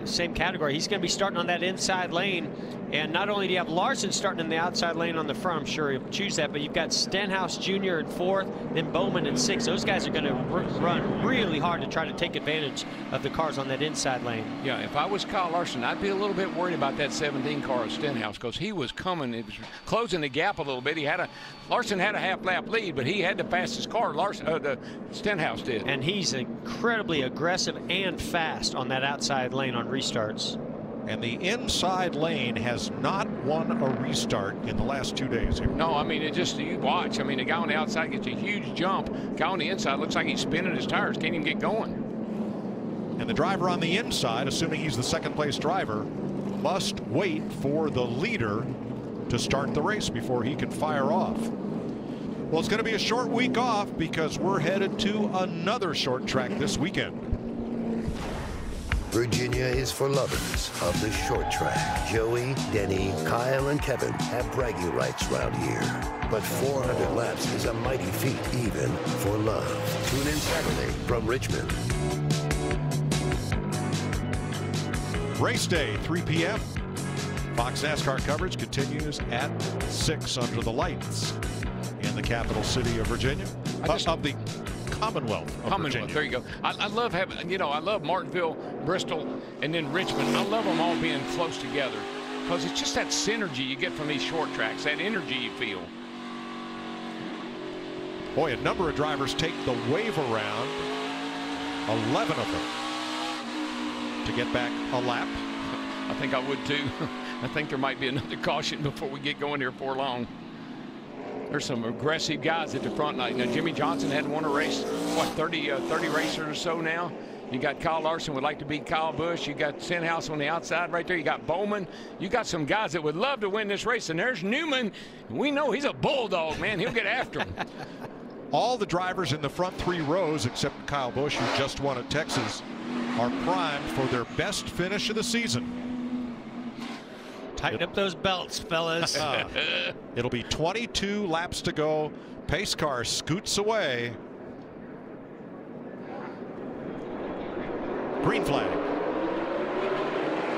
same category, he's going to be starting on that inside lane. And not only do you have Larson starting in the outside lane on the front, I'm sure he'll choose that, but you've got Stenhouse Jr. in 4th, then Bowman in 6th. Those guys are going to run really hard to try to take advantage of the cars on that inside lane. Yeah, if I was Kyle Larson, I'd be a little bit worried about that 17 car of Stenhouse because he was coming, it was closing the gap a little bit. Larson had a half-lap lead, but he had to pass his car. Stenhouse did. And he's incredibly aggressive and fast on that outside lane on restarts. And the inside lane has not won a restart in the last 2 days here. No, I mean, you watch. I mean, the guy on the outside gets a huge jump. The guy on the inside looks like he's spinning his tires. Can't even get going. And the driver on the inside, assuming he's the second place driver, must wait for the leader to start the race before he can fire off. Well, it's going to be a short week off because we're headed to another short track this weekend. Virginia is for lovers of the short track. Joey, Denny, Kyle, and Kevin have bragging rights round here. But 400 laps is a mighty feat even for love. Tune in Saturday from Richmond. Race day, 3 p.m. Fox NASCAR coverage continues at 6 under the lights in the capital city of Virginia, of the Commonwealth of Virginia. There you go. I love having, I love Martinsville, Bristol, and then Richmond. I love them all being close together because it's just that synergy you get from these short tracks, that energy you feel. Boy, a number of drivers take the wave around, 11 of them, to get back a lap. I think I would too. I think there might be another caution before we get going here for long. There's some aggressive guys at the front. Now, Jimmie Johnson hadn't won a race, what, 30 racers or so now. You got Kyle Larson would like to beat Kyle Busch. You got Stenhouse on the outside right there. You got Bowman. You got some guys that would love to win this race. And there's Newman. We know he's a bulldog, man. He'll get after him. All the drivers in the front 3 rows, except Kyle Busch, who just won at Texas, are primed for their best finish of the season. Tighten up those belts, fellas. It'll be 22 laps to go. Pace car scoots away. Green flag.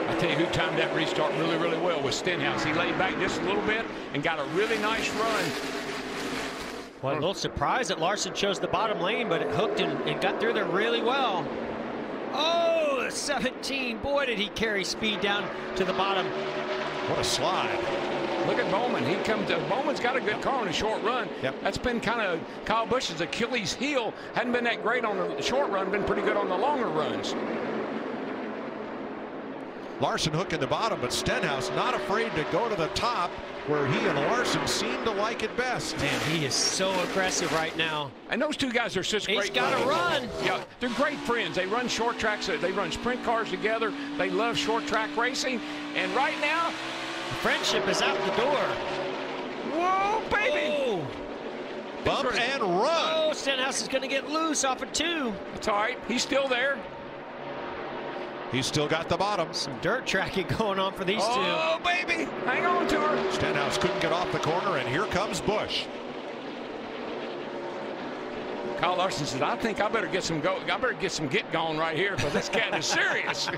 I tell you who timed that restart really, really well was Stenhouse. He laid back just a little bit and got a really nice run. Well, a little surprised that Larson chose the bottom lane, but it hooked and got through there really well. Oh, 17. Boy, did he carry speed down to the bottom. What a slide. Look at Bowman. Bowman's got a good car on a short run. Yep. That's been kind of Kyle Busch's Achilles heel. Hadn't been that great on the short run, been pretty good on the longer runs. Larson hooking the bottom, but Stenhouse not afraid to go to the top where he and Larson seem to like it best. Man, he is so aggressive right now. And those two guys are such great. He's got to run. Yeah, they're great friends. They run short tracks. They run sprint cars together. They love short track racing. And right now, friendship is out the door. Whoa, baby! Oh. Bump and run. Oh, Stenhouse is going to get loose off of 2. It's all right. He's still there. He's still got the bottom. Some dirt tracking going on for these two. Oh, baby! Hang on to her. Stenhouse couldn't get off the corner, and here comes Busch. Kyle Larson says, I think I better get some get going right here, because this cat is serious.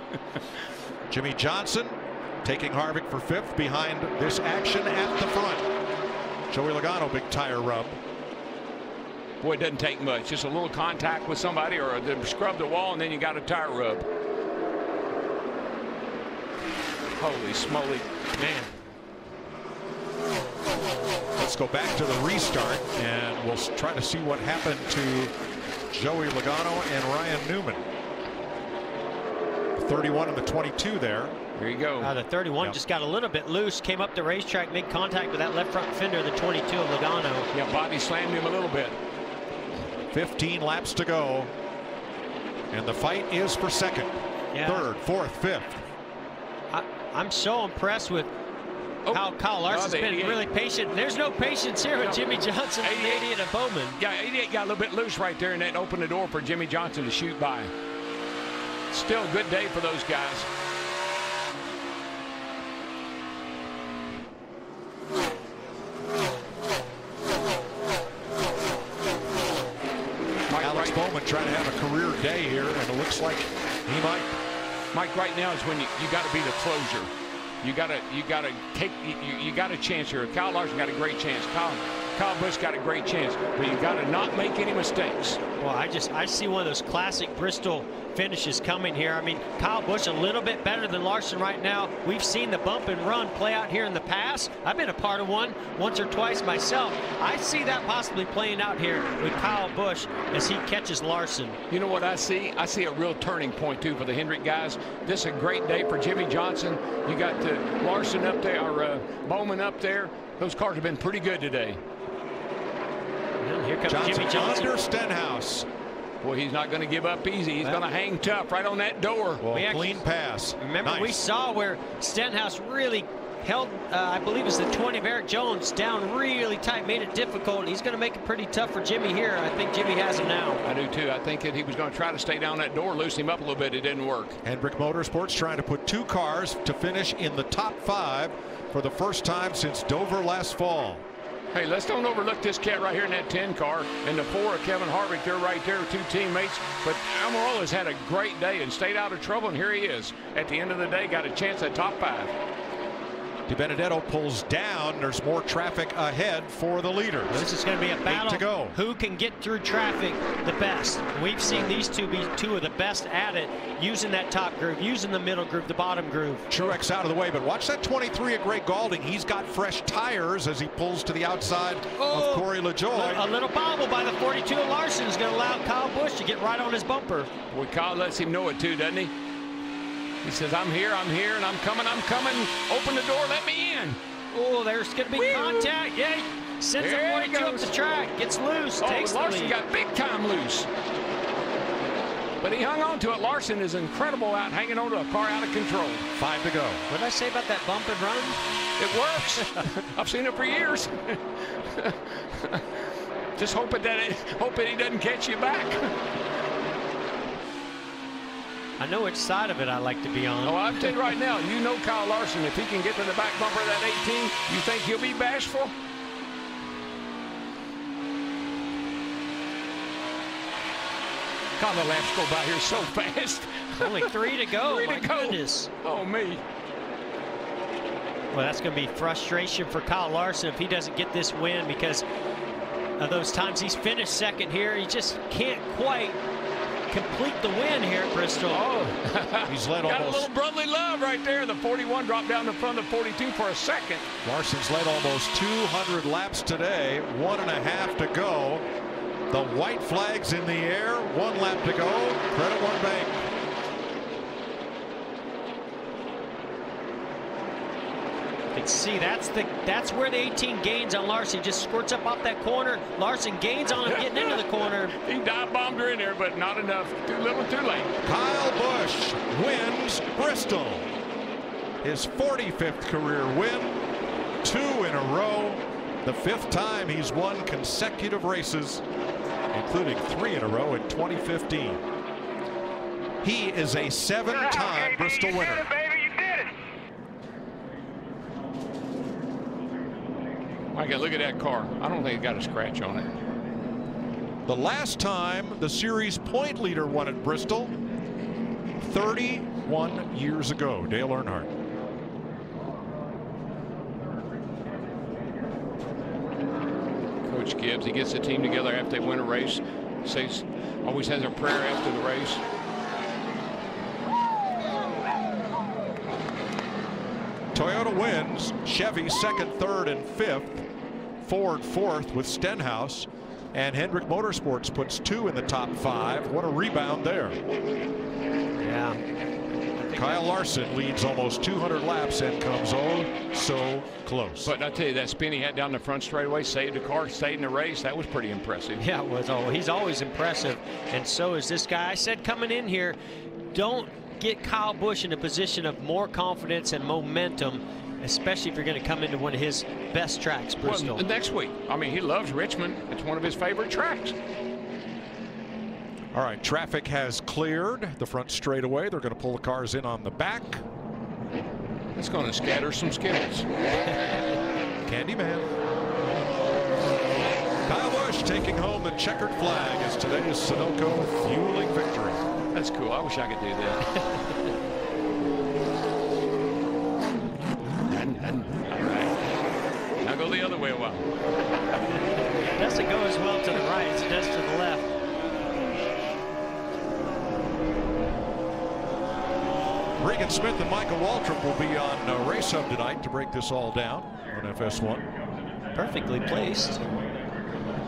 Jimmie Johnson taking Harvick for 5th behind this action at the front. Joey Logano, big tire rub. Boy, it doesn't take much. Just a little contact with somebody or they scrub the wall, and then you got a tire rub. Holy smoly, man. Let's go back to the restart, and we'll try to see what happened to Joey Logano and Ryan Newman. 31 and the 22 there. There you go. The 31 just got a little bit loose, came up the racetrack, made contact with that left front fender, the 22 of Logano. Yeah, body slammed him a little bit. 15 laps to go, and the fight is for 2nd, 3rd, 4th, 5th. I'm so impressed with how Kyle Larson's been really patient. There's no patience here with Jimmie Johnson and 88 and Bowman. Yeah, 88 got a little bit loose right there, and that opened the door for Jimmie Johnson to shoot by. Still a good day for those guys. Alex Bowman trying to have a career day here, and it looks like he might. Mike, right now is when you got to be the closer. You got a chance here. Kyle Larson got a great chance. Kyle Busch got a great chance, but you got to not make any mistakes. Well, I see one of those classic Bristol finishes coming here. I mean, Kyle Busch a little bit better than Larson right now. We've seen the bump and run play out here in the past. I've been a part of one once or twice myself. I see that possibly playing out here with Kyle Busch as he catches Larson. You know what I see? I see a real turning point, too, for the Hendrick guys. This is a great day for Jimmie Johnson. You got Larson up there, or Bowman up there. Those cars have been pretty good today. And here comes Jimmie Johnson. Under Stenhouse. Boy, he's not going to give up easy. He's going to hang tough right on that door. Well, clean pass. Remember, we saw where Stenhouse really held, I believe it's the 20 of Erik Jones down really tight, made it difficult. He's going to make it pretty tough for Jimmie here. I think Jimmie has him now. I do too. I think that he was going to try to stay down that door, loosen him up a little bit. It didn't work. Hendrick Motorsports trying to put 2 cars to finish in the top 5 for the first time since Dover last fall. Hey, let's don't overlook this cat right here in that 10 car. And the 4 of Kevin Harvick, they're right there with 2 teammates. But Almirola's had a great day and stayed out of trouble, and here he is. At the end of the day, got a chance at top 5. DiBenedetto pulls down. There's more traffic ahead for the leaders. This is going to be a battle. 8 to go. Who can get through traffic the best? We've seen these two be 2 of the best at it, using that top groove, using the middle groove, the bottom groove. Truex out of the way, but watch that 23 of Greg Gaulding. He's got fresh tires as he pulls to the outside of Corey LaJoie. A little bobble by the 42 of Larson is going to allow Kyle Busch to get right on his bumper. Well, Kyle lets him know it too, doesn't he? He says, I'm here, and I'm coming. Open the door, let me in. Oh, there's going to be contact. Yeah, sends the 42 up the track, gets loose, takes the lead. Larson got big time loose. But he hung on to it. Larson is incredible out hanging on to a car out of control. 5 to go. What did I say about that bump and run? It works. I've seen it for years. Just hoping he doesn't catch you back. I know which side of it I like to be on. Oh, I'll tell you right now, you know Kyle Larson, if he can get to the back bumper of that 18, you think he'll be bashful? God, the laps go by here so fast. Only 3 to go. 3 My to go. goodness. Oh, me. Well, that's going to be frustration for Kyle Larson if he doesn't get this win, because of those times he's finished second here. He just can't quite complete the win here at Bristol. Oh, he's led got almost. a little brotherly love right there. The 41 dropped down in front of the 42 for a second. Larson's led almost 200 laps today. 1.5 to go. The white flag's in the air. 1 lap to go. Credit One Bank. You can see that's where the 18 gains on Larson. He just squirts up off that corner. Larson gains on him getting into the corner. He dive bombed her in there, but not enough. Too little, too late. Kyle Busch wins Bristol. His 45th career win. 2 in a row. The 5th time he's won consecutive races, including 3 in a row in 2015. He is a 7-time Bristol winner. Mike, look at that car. I don't think it got a scratch on it. The last time the series point leader won at Bristol, 31 years ago. Dale Earnhardt. Coach Gibbs, he gets the team together after they win a race. Says, always has a prayer after the race. Toyota wins. Chevy 2nd, 3rd, and 5th. Ford 4th with Stenhouse. And Hendrick Motorsports puts 2 in the top 5. What a rebound there. Yeah. Kyle Larson leads almost 200 laps and comes oh so close. But I tell you, that spin he had down the front straightaway saved the car, stayed in the race. That was pretty impressive. Yeah, it was. Oh, he's always impressive, and so is this guy. I said coming in here, don't get Kyle Busch in a position of more confidence and momentum, especially if you're going to come into one of his best tracks, Bristol. Well, next week. I mean, he loves Richmond. It's one of his favorite tracks. All right, traffic has cleared the front straightaway. They're going to pull the cars in on the back. It's going to scatter some Skittles. Candyman. Kyle Busch taking home the checkered flag as today's Sunoco fueling victory. That's cool. I wish I could do that. All right. Now go the other way a while. It doesn't go as well to the right as it does to the left. Regan Smith and Michael Waltrip will be on Race Hub tonight to break this all down on FS1. Perfectly placed.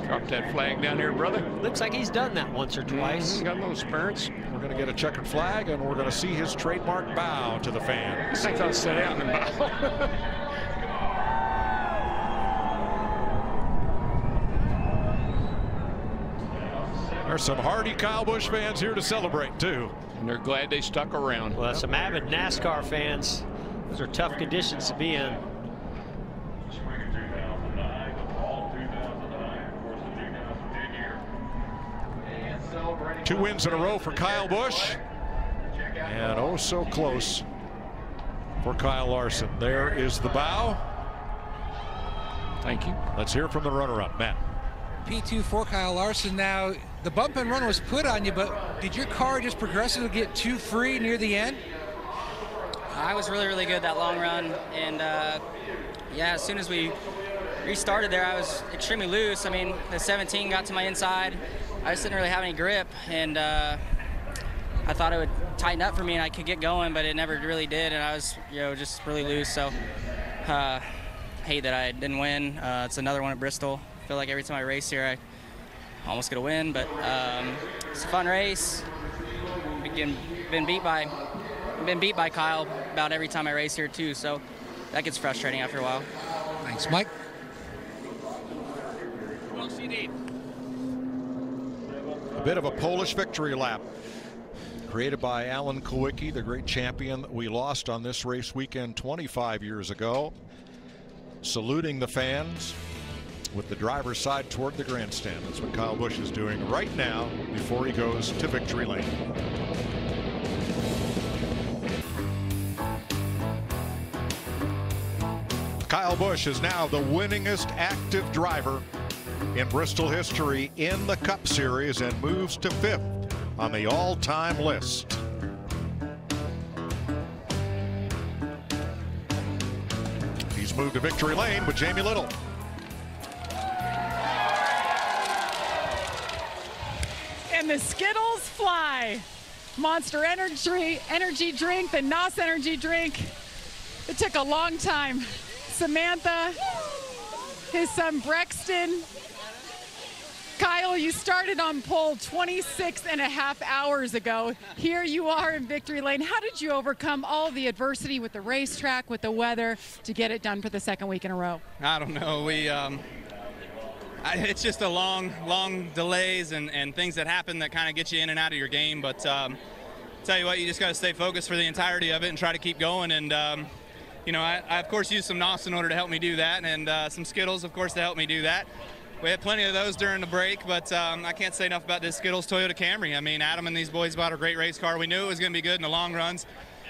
Drop that flag down there, brother. Looks like he's done that once or twice. Got those spurts. We're going to get a checkered flag, and we're going to see his trademark bow to the fans. I think I'll sit down and bow. There's some hardy Kyle Busch fans here to celebrate, too. And they're glad they stuck around. Well, some avid NASCAR fans. Those are tough conditions to be in. Two wins in a row for Kyle Busch. And oh so close for Kyle Larson. There is the bow. Thank you. Let's hear from the runner-up, Matt. P2 for Kyle Larson. Now, the bump and run was put on you, but did your car just progressively get too free near the end? I was really, really good that long run, and yeah, as soon as we restarted there, I was extremely loose. I mean, the 17 got to my inside. I just didn't really have any grip, and I thought it would tighten up for me and I could get going, but it never really did, and I was, just really loose. So, hate that I didn't win. It's another one at Bristol. I feel like every time I race here, I almost get a win, but it's a fun race. Been beat by Kyle about every time I race here too, so that gets frustrating after a while. Thanks, Mike. A bit of a Polish victory lap created by Alan Kulwicki, the great champion that we lost on this race weekend 25 years ago. Saluting the fans with the driver's side toward the grandstand. That's what Kyle Busch is doing right now before he goes to victory lane. Kyle Busch is now the winningest active driver in Bristol history in the Cup Series and moves to 5th on the all-time list. He's moved to victory lane with Jamie Little. And the Skittles fly. Monster energy drink, the NOS energy drink. It took a long time. Samantha, his son Brexton. Kyle, you started on pole 26.5 hours ago. Here you are in victory lane. How did you overcome all the adversity with the racetrack, with the weather, to get it done for the second week in a row? I don't know. It's just a long delays and things that happen that kind of get you in and out of your game. But tell you what, you just got to stay focused for the entirety of it and try to keep going. And you know, I of course used some NOS in order to help me do that, and some Skittles, of course, to help me do that. We had plenty of those during the break, but I can't say enough about this Skittles Toyota Camry. I mean, Adam and these boys bought a great race car. We knew it was going to be good in the long runs.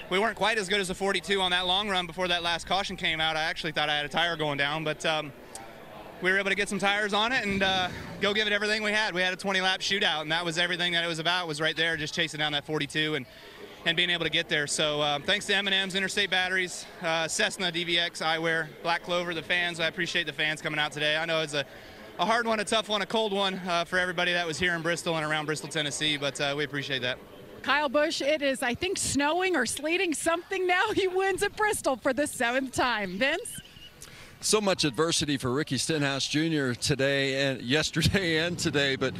We weren't quite as good as the 42 on that long run before that last caution came out. I actually thought I had a tire going down, but we were able to get some tires on it and go give it everything we had. We had a 20-lap shootout, and that was everything that it was about, was right there, just chasing down that 42 and being able to get there. So thanks to M&M's, Interstate Batteries, Cessna, DVX, Eyewear, Black Clover, the fans. I appreciate the fans coming out today. I know it's a hard one, a tough one, a cold one for everybody that was here in Bristol and around Bristol, Tennessee, but we appreciate that. Kyle Busch, it is, I think, snowing or sleeting something now. He wins at Bristol for the 7th time. Vince? So much adversity for Ricky Stenhouse Jr. today and yesterday and today, but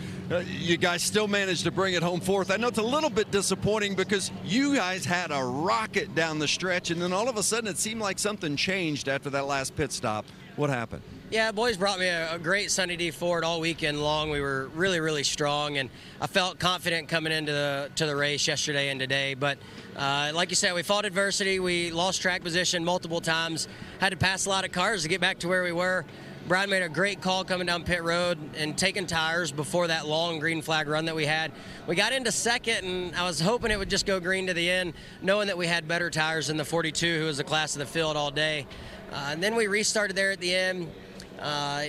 you guys still managed to bring it home 4th. I know it's a little bit disappointing because you guys had a rocket down the stretch, and then all of a sudden it seemed like something changed after that last pit stop. What happened? Yeah, boys brought me a great Sunny D Ford all weekend long. We were really strong, and I felt confident coming into the race yesterday and today. But like you said, we fought adversity. We lost track position multiple times. Had to pass a lot of cars to get back to where we were. Brian made a great call coming down pit road and taking tires before that long green flag run that we had. We got into second, and I was hoping it would just go green to the end, knowing that we had better tires than the 42, who was the class of the field all day. And then we restarted there at the end.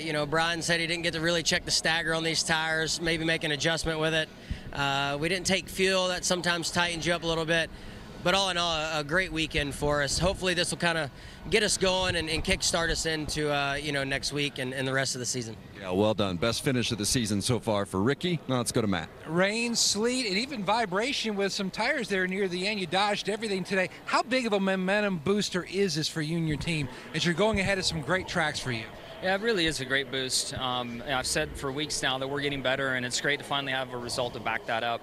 You know, Brian said he didn't get to really check the stagger on these tires, maybe make an adjustment with it. We didn't take fuel. That sometimes tightens you up a little bit. But all in all, a great weekend for us. Hopefully this will kind of get us going and kickstart us into, you know, next week and the rest of the season. Yeah, well done. Best finish of the season so far for Ricky. Now let's go to Matt. Rain, sleet, and even vibration with some tires there near the end. You dodged everything today. How big of a momentum booster is this for you and your team as you're going ahead of some great tracks for you? Yeah, it really is a great boost. I've said for weeks now that we're getting better, and it's great to finally have a result to back that up.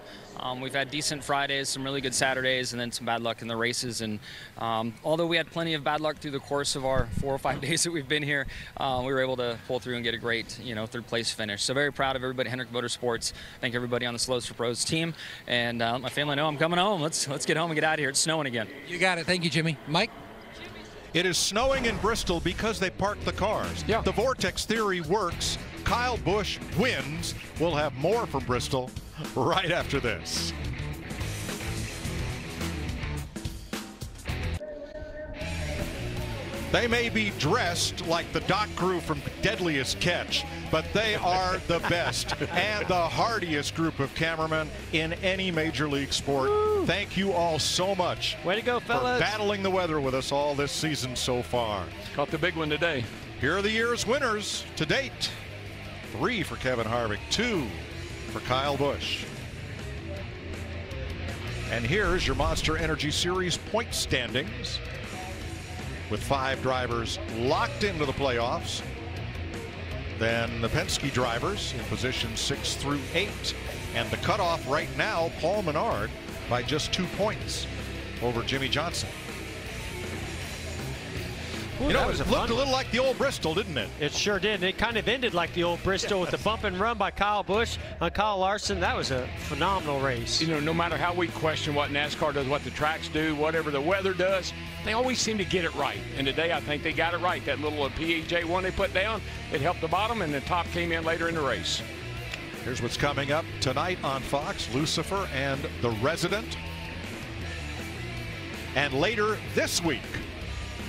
We've had decent Fridays, some really good Saturdays, and then some bad luck in the races. And although we had plenty of bad luck through the course of our 4 or 5 days that we've been here, we were able to pull through and get a great, you know, 3rd place finish. So very proud of everybody at Hendrick Motorsports. Thank everybody on the Slows for Pros team, and let my family know I'm coming home. Let's get home and get out of here. It's snowing again. You got it. Thank you, Jimmy. Mike? It is snowing in Bristol because they parked the cars. Yeah. The vortex theory works. Kyle Busch wins. We'll have more from Bristol right after this. They may be dressed like the dock crew from Deadliest Catch, but they are the best and the hardiest group of cameramen in any major league sport. Woo. Thank you all so much. Way to go, fellas. For battling the weather with us all this season so far. Caught the big one today. Here are the year's winners to date. 3 for Kevin Harvick, 2 for Kyle Busch. And here's your Monster Energy Series point standings, with 5 drivers locked into the playoffs. Then the Penske drivers in positions 6 through 8. And the cutoff right now, Paul Menard by just 2 points over Jimmy Johnson. Ooh, you know, it looked a little like the old Bristol, didn't it? It sure did. It kind of ended like the old Bristol with the bump and run by Kyle Busch on Kyle Larson. That was a phenomenal race. You know, no matter how we question what NASCAR does, what the tracks do, whatever the weather does, they always seem to get it right. And today, I think they got it right. That little PHJ one they put down, it helped the bottom, and the top came in later in the race. Here's what's coming up tonight on Fox: Lucifer and The Resident. And later this week,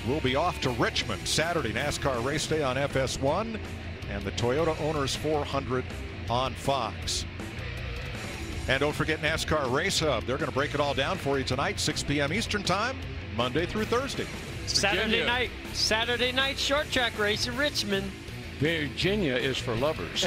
We'll be off to Richmond Saturday, NASCAR race day on FS1 and the Toyota Owners 400 on Fox. And don't forget NASCAR Race Hub. They're going to break it all down for you tonight, 6 p.m. Eastern Time, Monday through Thursday. Saturday night short track race in Richmond. Virginia is for lovers.